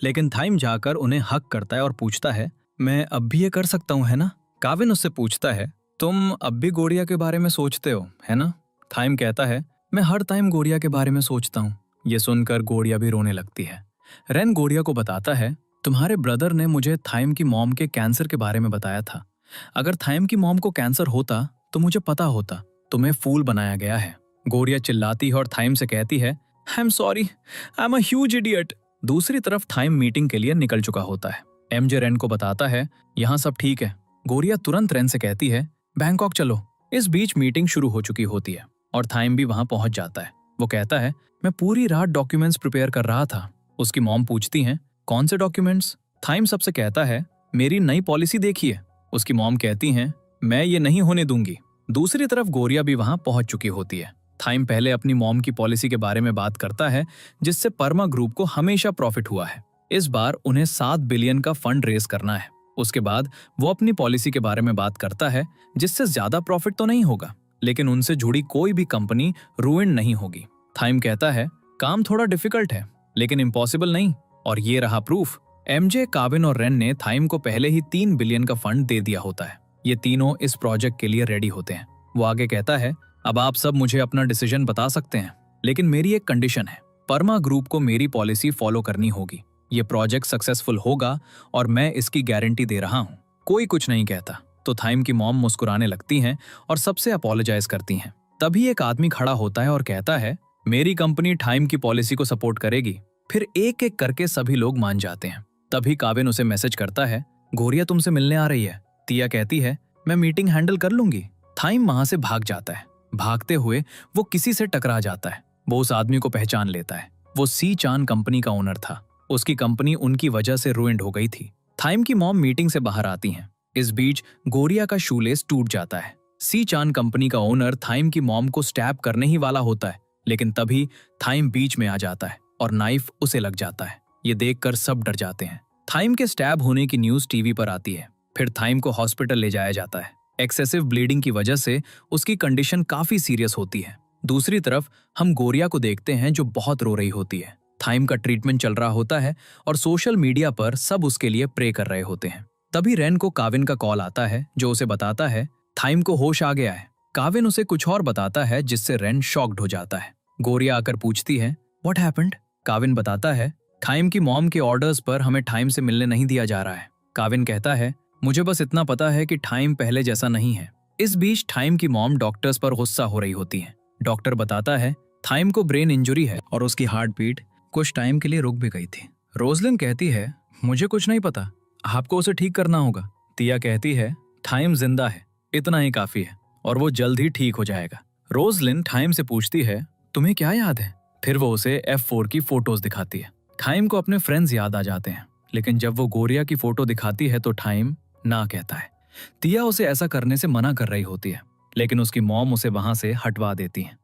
लेकिन थाइम जाकर उन्हें हक करता है और पूछता है मैं अब भी ये कर सकता हूँ है ना? काविन उससे पूछता है तुम अब भी गोरिया के बारे में सोचते हो है ना? थाइम कहता है मैं हर टाइम गोरिया के बारे में सोचता हूँ। ये सुनकर गोरिया भी रोने लगती है। रेन गोरिया को बताता है तुम्हारे ब्रदर ने मुझे थाइम की मॉम के कैंसर के बारे में बताया था। अगर थाइम की मॉम को कैंसर होता तो मुझे पता होता, तुम्हें फूल बनाया गया है। गोरिया चिल्लाती है और थाइम से कहती है I am sorry, I am a huge idiot. दूसरी तरफ थाइम मीटिंग के लिए निकल चुका होता है। एमजे रेन को बताता है यहाँ सब ठीक है। गोरिया तुरंत रेन से कहती है बैंकॉक चलो। इस बीच मीटिंग शुरू हो चुकी होती है और थाइम भी वहां पहुंच जाता है। वो कहता है मैं पूरी रात डॉक्यूमेंट्स प्रिपेयर कर रहा था। उसकी मॉम पूछती हैं कौन से डॉक्यूमेंट्स? थाइम सबसे कहता है मेरी नई पॉलिसी देखिए। उसकी मॉम कहती हैं मैं ये नहीं होने दूंगी। दूसरी तरफ गोरिया भी वहां पहुंच चुकी होती है। थाइम पहले अपनी मॉम की पॉलिसी के बारे में बात करता है जिससे परमा ग्रुप को हमेशा प्रॉफिट हुआ है। इस बार उन्हें 7 बिलियन का फंड रेज करना है। उसके बाद वो अपनी पॉलिसी के बारे में बात करता है जिससे ज्यादा प्रॉफिट तो नहीं होगा, लेकिन उनसे जुड़ी कोई भी कंपनी रूइंड नहीं होगी। थाइम कहता है काम थोड़ा डिफिकल्ट है लेकिन इम्पॉसिबल नहीं, और ये रहा प्रूफ। एमजे, काविन और रेन ने थाइम को पहले ही 3 बिलियन का फंड दे दिया होता है। ये तीनों इस प्रोजेक्ट के लिए रेडी होते हैं। वो आगे कहता है अब आप सब मुझे अपना डिसीजन बता सकते हैं, लेकिन मेरी एक कंडीशन है। परमा ग्रुप को मेरी पॉलिसी फॉलो करनी होगी। ये प्रोजेक्ट सक्सेसफुल होगा और मैं इसकी गारंटी दे रहा हूँ। कोई कुछ नहीं कहता तो थाइम की मॉम मुस्कुराने लगती हैं और सबसे अपोलोजाइज करती हैं। तभी एक आदमी खड़ा होता है और कहता है मेरी कंपनी थाइम की पॉलिसी को सपोर्ट करेगी। फिर एक एक करके सभी लोग मान जाते हैं। तभी काविन उसे मैसेज करता है गोरिया तुमसे मिलने आ रही है। तिया कहती है मैं मीटिंग हैंडल कर लूंगी। थाइम वहां से भाग जाता है। भागते हुए वो किसी से टकरा जाता है। वो उस आदमी को पहचान लेता है। वो सी चान कंपनी का ओनर था। उसकी कंपनी उनकी वजह से रुइंड हो गई थी। थाइम की मॉम मीटिंग से बाहर आती हैं। इस बीच गोरिया का शूलेस टूट जाता है। सी चान कंपनी का ओनर थाइम की मॉम को स्टैब करने ही वाला होता है, लेकिन तभी थाइम बीच में आ जाता है और नाइफ उसे लग जाता है। ये देखकर सब डर जाते हैं। थाइम के स्टैब होने की न्यूज टीवी पर आती है। फिर थाइम को हॉस्पिटल ले जाया जाता है। एक्सेसिव ब्लीडिंग की वजह से उसकी कंडीशन काफी सीरियस होती है। दूसरी तरफ हम गोरिया को देखते हैं जो बहुत रो रही होती है। थाइम का ट्रीटमेंट चल रहा होता है और सोशल मीडिया पर सब उसके लिए प्रे कर रहे होते हैं। तभी रेन को काविन का कॉल आता है जो उसे बताता है थाइम को होश आ गया है। काविन उसे कुछ और बताता है जिससे रेन शॉक्ड हो जाता है। गोरिया आकर पूछती है व्हाट हैपेंड? काविन बताता है थाइम की मॉम के ऑर्डर्स पर हमें थाइम से मिलने नहीं दिया जा रहा है। काविन कहता है मुझे बस इतना पता है कि थाइम पहले जैसा नहीं है। इस बीच थाइम की मॉम डॉक्टर्स पर गुस्सा हो रही होती है। डॉक्टर बताता है थाइम को ब्रेन इंजरी है और उसकी हार्ट बीट कुछ टाइम के लिए रुक भी गई थी। रोजलिन कहती है मुझे कुछ नहीं पता, आपको उसे ठीक करना होगा। तिया कहती है थाइम जिंदा है, इतना ही काफी है और वो जल्द ही ठीक हो जाएगा। रोजलिन थाइम से पूछती है तुम्हें क्या याद है? फिर वो उसे F4 की फोटोज दिखाती है। थाइम को अपने फ्रेंड्स याद आ जाते हैं, लेकिन जब वो गोरिया की फोटो दिखाती है तो टाइम ना कहता है। तिया उसे ऐसा करने से मना कर रही होती है, लेकिन उसकी मॉम उसे वहां से हटवा देती है।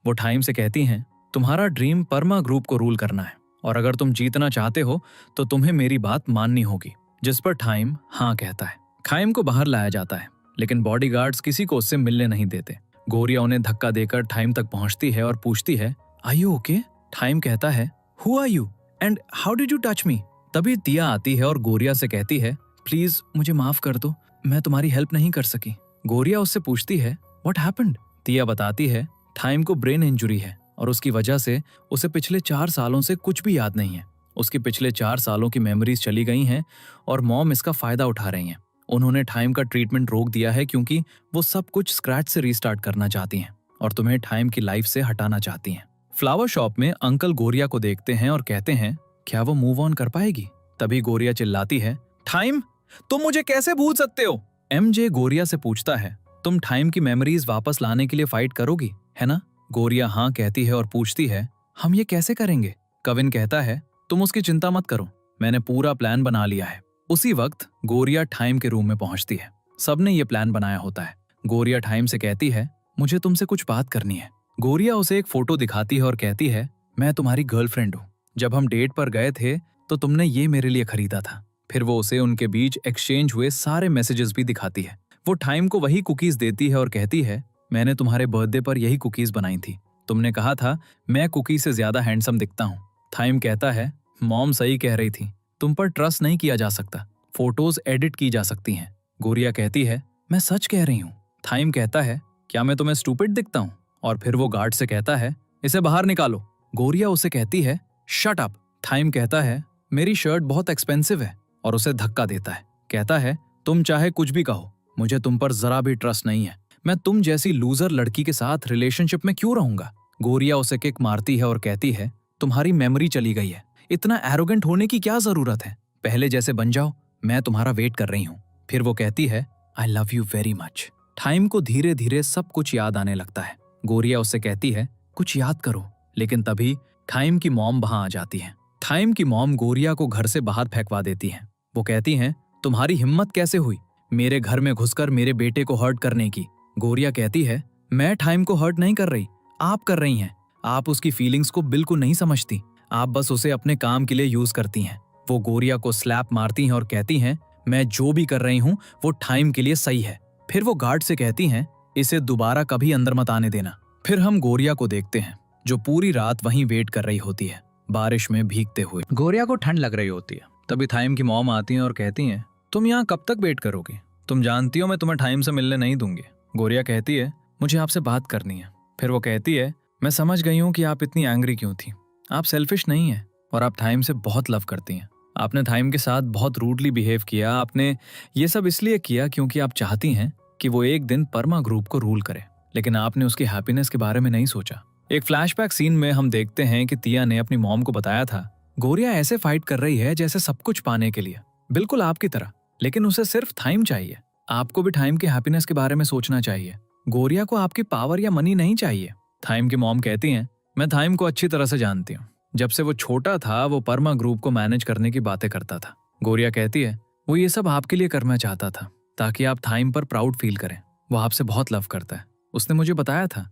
वो टाइम से कहती हैं, तुम्हारा ड्रीम परमा ग्रुप को रूल करना है और अगर तुम जीतना चाहते हो तो तुम्हें मेरी बात माननी होगी। जिस पर टाइम हाँ कहता है। टाइम को बाहर लाया जाता है, लेकिन बॉडीगार्ड्स किसी को उससे मिलने नहीं देते। गोरिया उन्हें धक्का देकर टाइम तक पहुंचती है और पूछती है, आर यू ओके? टाइम कहता है, who are you and how did you touch me? तभी तिया आती है और गोरिया से कहती है, प्लीज मुझे माफ कर दो, मैं तुम्हारी हेल्प नहीं कर सकी। गोरिया उससे पूछती है, व्हाट हैपेंड? तिया बताती है, टाइम को ब्रेन इंजुरी है और उसकी वजह से उसे पिछले 4 सालों से कुछ भी याद नहीं है। उसकी पिछले 4 सालों की मेमोरीज चली गई हैं और मॉम इसका फायदा उठा रही हैं। उन्होंने टाइम का ट्रीटमेंट रोक दिया है क्योंकि वो सब कुछ स्क्रैच से रीस्टार्ट करना चाहती हैं और तुम्हें टाइम की लाइफ से हटाना चाहती हैं। फ्लावर शॉप में अंकल गोरिया को देखते हैं और कहते हैं, क्या वो मूव ऑन कर पाएगी? तभी गोरिया चिल्लाती है, टाइम तुम मुझे कैसे भूल सकते हो? एमजे गोरिया से पूछता है, तुम टाइम की मेमोरीज वापस लाने के लिए फाइट करोगी, है ना? गोरिया हाँ कहती है और पूछती है, हम ये कैसे करेंगे? कविन कहता है, तुम उसकी चिंता मत करो, मैंने पूरा प्लान बना लिया है। उसी वक्त गोरिया टाइम के रूम में पहुंचती है। सबने ये प्लान बनाया होता है। गोरिया टाइम से कहती है, मुझे तुमसे कुछ बात करनी है। गोरिया उसे एक फोटो दिखाती है और कहती है, मैं तुम्हारी गर्लफ्रेंड हूँ। जब हम डेट पर गए थे तो तुमने ये मेरे लिए खरीदा था। फिर वो उसे उनके बीच एक्सचेंज हुए सारे मैसेजेस भी दिखाती है। वो टाइम को वही कुकीज देती है और कहती है, मैंने तुम्हारे बर्थडे पर यही कुकीज बनाई थी। तुमने कहा था मैं कुकी से ज्यादा हैंडसम दिखता हूँ। टाइम कहता है, मॉम सही कह रही थी, तुम पर ट्रस्ट नहीं किया जा सकता, फोटोज एडिट की जा सकती हैं। गोरिया कहती है, मैं सच कह रही हूँ। टाइम कहता है, क्या मैं तुम्हें स्टूपिड दिखता हूँ? और फिर वो गार्ड से कहता है, इसे बाहर निकालो। गोरिया उसे कहती है, शट अप। टाइम कहता है, मेरी शर्ट बहुत एक्सपेंसिव है और उसे धक्का देता है। कहता है, तुम चाहे कुछ भी कहो, मुझे तुम पर जरा भी ट्रस्ट नहीं है। मैं तुम जैसी लूजर लड़की के साथ रिलेशनशिप में क्यों रहूंगा? गोरिया उसे किक मारती है और कहती है, तुम्हारी मेमोरी चली गई है, इतना एरोगेंट होने की क्या जरूरत है? पहले जैसे बन जाओ, मैं तुम्हारा वेट कर रही हूँ। फिर वो कहती है, I love you very much. Time को धीरे धीरे सब कुछ याद आने लगता है। गोरिया उससे कहती है, कुछ याद करो। लेकिन तभी टाइम की मॉम वहां आ जाती है। टाइम की मॉम गोरिया को घर से बाहर फेंकवा देती है। वो कहती हैं, तुम्हारी हिम्मत कैसे हुई मेरे घर में घुसकर मेरे बेटे को हर्ट करने की? गोरिया कहती है, मैं टाइम को हर्ट नहीं कर रही, आप कर रही हैं। आप उसकी फीलिंग्स को बिल्कुल नहीं समझती, आप बस उसे अपने काम के लिए यूज करती हैं। वो गोरिया को स्लैप मारती हैं और कहती हैं, मैं जो भी कर रही हूँ वो टाइम के लिए सही है। फिर वो गार्ड से कहती हैं, इसे दोबारा कभी अंदर मत आने देना। फिर हम गोरिया को देखते हैं जो पूरी रात वहीं वेट कर रही होती है, बारिश में भीगते हुए। गोरिया को ठंड लग रही होती है। तभी टाइम की मॉम आती हैं और कहती हैं, तुम यहाँ कब तक वेट करोगे? तुम जानती हो मैं तुम्हें टाइम से मिलने नहीं दूंगी। गोरिया कहती है, मुझे आपसे बात करनी है। फिर वो कहती है, मैं समझ गई हूँ कि आप इतनी एंग्री क्यों थी। आप सेल्फिश नहीं हैं और आप टाइम से बहुत लव करती हैं। आपने टाइम के साथ बहुत रूडली बिहेव किया। आपने ये सब इसलिए किया क्योंकि आप चाहती हैं कि वो एक दिन परमा ग्रुप को रूल करे, लेकिन आपने उसकी हैप्पीनेस के बारे में नहीं सोचा। एक फ्लैशबैक सीन में हम देखते हैं कि तिया ने अपनी मॉम को बताया था, गोरिया ऐसे फाइट कर रही है जैसे सब कुछ पाने के लिए, बिल्कुल आपकी तरह, लेकिन उसे सिर्फ टाइम चाहिए। आपको भी टाइम के हैप्पीनेस के बारे में सोचना चाहिए। गोरिया को आपकी पावर या मनी नहीं चाहिए। टाइम की मॉम कहती हैं, मैं टाइम को अच्छी तरह से जानती हूँ। जब से वो छोटा था वो परमा ग्रुप को मैनेज करने की बातें करता था। गोरिया कहती है, वो ये सब आपके लिए करना चाहता था ताकि आप टाइम पर प्राउड फील करें। वो आपसे बहुत लव करता है। उसने मुझे बताया था,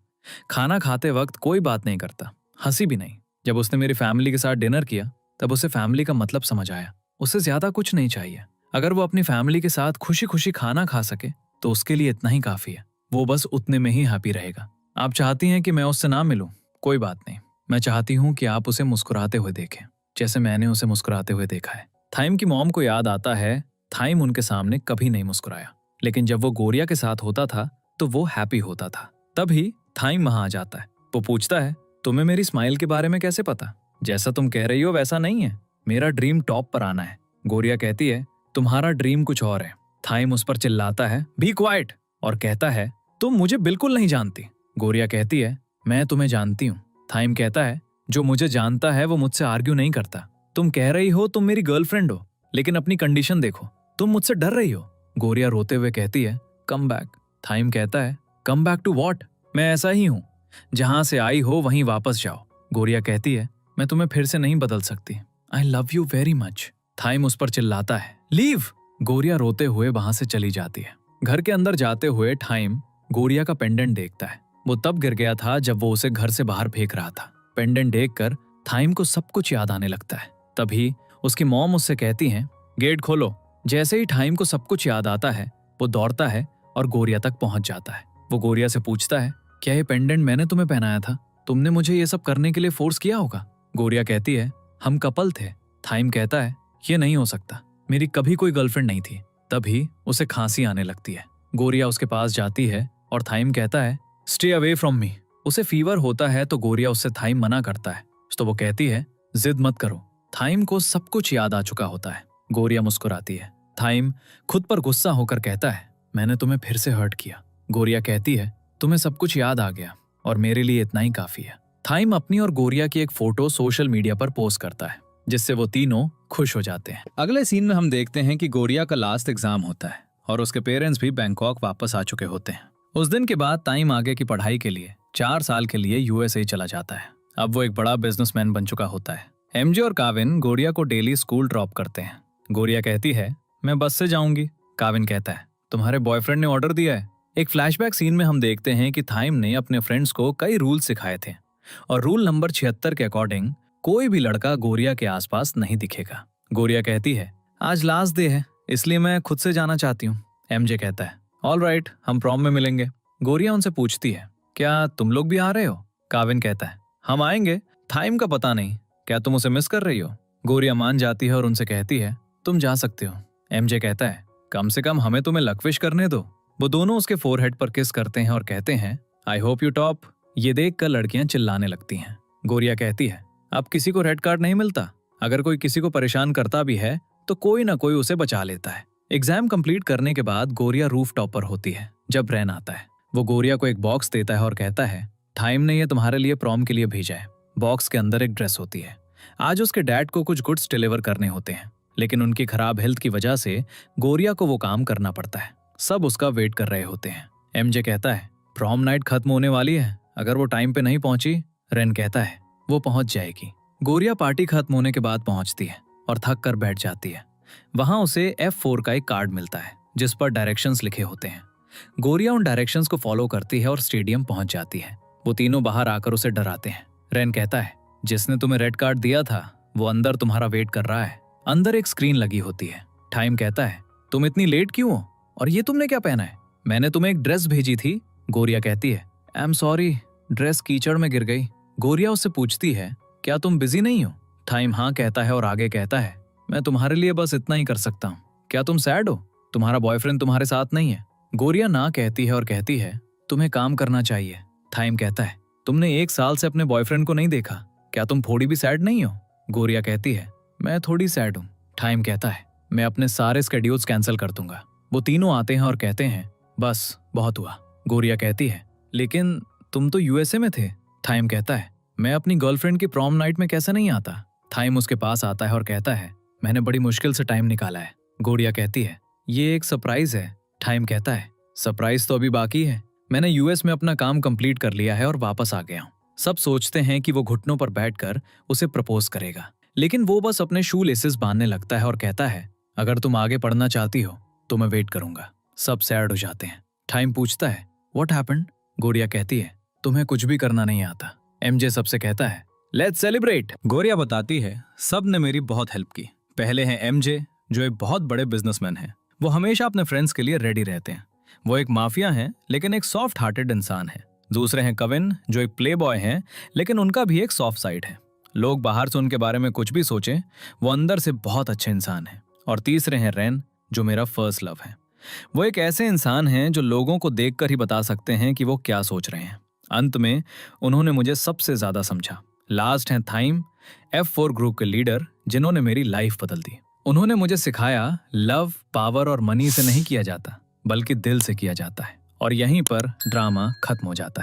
खाना खाते वक्त कोई बात नहीं करता, हंसी भी नहीं। जब उसने मेरी फैमिली के साथ डिनर किया तब उसे फैमिली का मतलब समझ आया। उसे ज्यादा कुछ नहीं चाहिए। अगर वो अपनी फैमिली के साथ खुशी खुशी खाना खा सके तो उसके लिए इतना ही काफी है। वो बस उतने में ही हैप्पी रहेगा। आप चाहती हैं कि मैं उससे ना मिलूं, कोई बात नहीं। मैं चाहती हूँ कि आप उसे मुस्कुराते हुए देखें जैसे मैंने उसे मुस्कुराते हुए देखा है। टाइम की मॉम को याद आता है, टाइम उनके सामने कभी नहीं मुस्कुराया, लेकिन जब वो गोरिया के साथ होता था तो वो हैप्पी होता था। तभी टाइम वहां आ जाता है। वो पूछता है, तुम्हें मेरी स्माइल के बारे में कैसे पता? जैसा तुम कह रही हो वैसा नहीं है। मेरा ड्रीम टॉप पर आना है। गोरिया कहती है, तुम्हारा ड्रीम कुछ और है। टाइम उस पर चिल्लाता है, बी क्वाइट, और कहता है, तुम मुझे बिल्कुल नहीं जानती। गोरिया कहती है, मैं तुम्हें जानती हूँ। टाइम कहता है, जो मुझे जानता है वो मुझसे आर्ग्यू नहीं करता। तुम कह रही हो तुम मेरी गर्लफ्रेंड हो, लेकिन अपनी कंडीशन देखो, तुम मुझसे डर रही हो। गोरिया रोते हुए कहती है, कम बैक। टाइम कहता है, कम बैक टू व्हाट? मैं ऐसा ही हूँ, जहां से आई हो वहीं वापस जाओ। गोरिया कहती है, मैं तुम्हें फिर से नहीं बदल सकती। I love you very much. Thyme उस पर चिल्लाता है, लीव। गोरिया रोते हुए वहां से चली जाती है। घर के अंदर जाते हुए थाइम गोरिया का पेंडेंट देखता है। वो तब गिर गया था जब वो उसे घर से बाहर फेंक रहा था। पेंडेंट देखकर थाइम को सब कुछ याद आने लगता है। तभी उसकी मॉम उससे कहती है, गेट खोलो। जैसे ही थाइम को सब कुछ याद आता है, वो दौड़ता है और गोरिया तक पहुंच जाता है। वो गोरिया से पूछता है, क्या ये पेंडेंट मैंने तुम्हें पहनाया था? तुमने मुझे ये सब करने के लिए फोर्स किया होगा। गोरिया कहती है, हम कपल थे। थाइम कहता है, ये नहीं हो सकता, मेरी कभी कोई गर्लफ्रेंड नहीं थी। तभी उसे खांसी आने लगती है। गोरिया उसके पास जाती है और थाइम कहता है, स्टे अवे फ्रॉम मी। उसे फीवर होता है तो गोरिया उससे थाइम मना करता है, तो वो कहती है, जिद मत करो। थाइम को सब कुछ याद आ चुका होता है। गोरिया मुस्कुराती है। थाइम खुद पर गुस्सा होकर कहता है, मैंने तुम्हें फिर से हर्ट किया। गोरिया कहती है, तुम्हें सब कुछ याद आ गया और मेरे लिए इतना ही काफी है। थाइम अपनी और गोरिया की एक फोटो सोशल मीडिया पर पोस्ट करता है, जिससे वो तीनों खुश हो जाते हैं। अगले सीन में हम देखते हैं कि गोरिया का लास्ट एग्जाम होता है और उसके पेरेंट्स भी बैंकॉक वापस आ चुके होते हैं। उस दिन के बाद टाइम आगे की पढ़ाई के लिए 4 साल के लिए यूएसए चला जाता है। अब वो एक बड़ा बिजनेसमैन बन चुका होता है। एमजे और काविन गोरिया को डेली स्कूल ड्रॉप करते हैं। गोरिया कहती है, मैं बस से जाऊंगी। काविन कहता है, तुम्हारे बॉयफ्रेंड ने ऑर्डर दिया है। एक फ्लैशबैक सीन में हम देखते हैं कि थाइम ने अपने फ्रेंड्स को कई रूल सिखाए थे और रूल नंबर 76 के अकॉर्डिंग कोई भी लड़का गोरिया के आसपास नहीं दिखेगा। गोरिया कहती है, आज लास्ट डे है इसलिए मैं खुद से जाना चाहती हूँ। एमजे कहता है, ऑल राइट, हम प्रॉम में मिलेंगे। गोरिया उनसे पूछती है, क्या तुम लोग भी आ रहे हो? काविन कहता है, हम आएंगे, थाइम का पता नहीं, क्या तुम उसे मिस कर रही हो? गोरिया मान जाती है और उनसे कहती है, तुम जा सकते हो। एमजे कहता है, कम से कम हमें तुम्हें लकविश करने दो। वो दोनों उसके फोरहेड पर किस करते हैं और कहते हैं, आई होप यू टॉप। ये देखकर लड़कियां चिल्लाने लगती हैं। गोरिया कहती है, अब किसी को रेड कार्ड नहीं मिलता। अगर कोई किसी को परेशान करता भी है तो कोई ना कोई उसे बचा लेता है। एग्जाम कंप्लीट करने के बाद गोरिया रूफ टॉप पर होती है जब रैन आता है। वो गोरिया को एक बॉक्स देता है और कहता है, थाइम ने ये तुम्हारे लिए प्रॉम के लिए भेजा है। बॉक्स के अंदर एक ड्रेस होती है। आज उसके डैड को कुछ गुड्स डिलीवर करने होते हैं, लेकिन उनकी खराब हेल्थ की वजह से गोरिया को वो काम करना पड़ता है। सब उसका वेट कर रहे होते हैं। एमजे कहता है, प्रॉम नाइट खत्म होने वाली है, अगर वो टाइम पे नहीं पहुंची। रेन कहता है, वो पहुंच जाएगी। गोरिया पार्टी खत्म होने के बाद पहुंचती है और थक कर बैठ जाती है। वहां उसे F4 का एक कार्ड मिलता है जिस पर डायरेक्शंस लिखे होते हैं। गोरिया उन डायरेक्शंस को फॉलो करती है और स्टेडियम पहुंच जाती है। वो तीनों बाहर आकर उसे डराते हैं। रेन कहता है, जिसने तुम्हें रेड कार्ड दिया था वो अंदर तुम्हारा वेट कर रहा है। अंदर एक स्क्रीन लगी होती है। टाइम कहता है, तुम इतनी लेट क्यों हो और ये तुमने क्या पहना है? मैंने तुम्हें एक ड्रेस भेजी थी। गोरिया कहती है, आई एम सॉरी, ड्रेस कीचड़ में गिर गई। गोरिया उससे पूछती है, क्या तुम बिजी नहीं हो? टाइम हाँ कहता है और आगे कहता है, मैं तुम्हारे लिए बस इतना ही कर सकता हूँ। क्या तुम सैड हो? तुम्हारा बॉयफ्रेंड तुम्हारे साथ नहीं है। गोरिया ना कहती है और कहती है, तुम्हें काम करना चाहिए। टाइम कहता है, तुमने 1 साल से अपने बॉयफ्रेंड को नहीं देखा, क्या तुम थोड़ी भी सैड नहीं हो? गोरिया कहती है, मैं थोड़ी सैड हूँ। टाइम कहता है, मैं अपने सारे स्केड्यूल्स कैंसिल कर दूंगा। वो तीनों आते हैं और कहते हैं, बस बहुत हुआ। गोरिया कहती है, लेकिन तुम तो यूएसए में थे। टाइम कहता है, मैं अपनी गर्लफ्रेंड की प्रॉम नाइट में कैसे नहीं आता? टाइम उसके पास आता है और कहता है, मैंने बड़ी मुश्किल से टाइम निकाला है। गोरिया कहती है, ये एक सरप्राइज है। टाइम कहता है, सरप्राइज तो अभी बाकी है। मैंने यूएस में अपना काम कंप्लीट कर लिया है और वापस आ गया हूँ। सब सोचते हैं कि वो घुटनों पर बैठकर उसे प्रपोज करेगा, लेकिन वो बस अपने शू लेसेस बांधने लगता है और कहता है, अगर तुम आगे पढ़ना चाहती हो तो मैं वेट करूंगा। सब सैड हो जाते हैं। टाइम पूछता है, व्हाट हैपेंड? गोरिया कहती है, तुम्हें कुछ भी करना नहीं आता। एमजे सबसे कहता है, लेट्स सेलिब्रेट। गोरिया बताती है, सब ने मेरी बहुत हेल्प की। पहले हैं एमजे, जो एक बहुत बड़े बिजनेसमैन हैं। वो हमेशा अपने फ्रेंड्स के लिए रेडी रहते हैं। वो एक माफिया हैं लेकिन एक सॉफ्ट हार्टेड इंसान है। दूसरे हैं कविन, जो एक प्ले बॉय हैं लेकिन उनका भी एक सॉफ्ट साइड है। लोग बाहर से उनके बारे में कुछ भी सोचें, वो अंदर से बहुत अच्छे इंसान हैं। और तीसरे हैं रैन, जो मेरा फर्स्ट लव है। वो एक ऐसे इंसान हैं जो लोगों को देखकर ही बता सकते हैं कि वो क्या सोच रहे हैं। अंत में उन्होंने मुझे सबसे ज्यादा समझा। लास्ट हैं थाइम, F4 ग्रुप के लीडर, जिन्होंने मेरी लाइफ बदल दी। उन्होंने मुझे सिखाया, लव, पावर और मनी से नहीं किया जाता, बल्कि दिल से किया जाता है। और यहीं पर ड्रामा खत्म हो जाता है।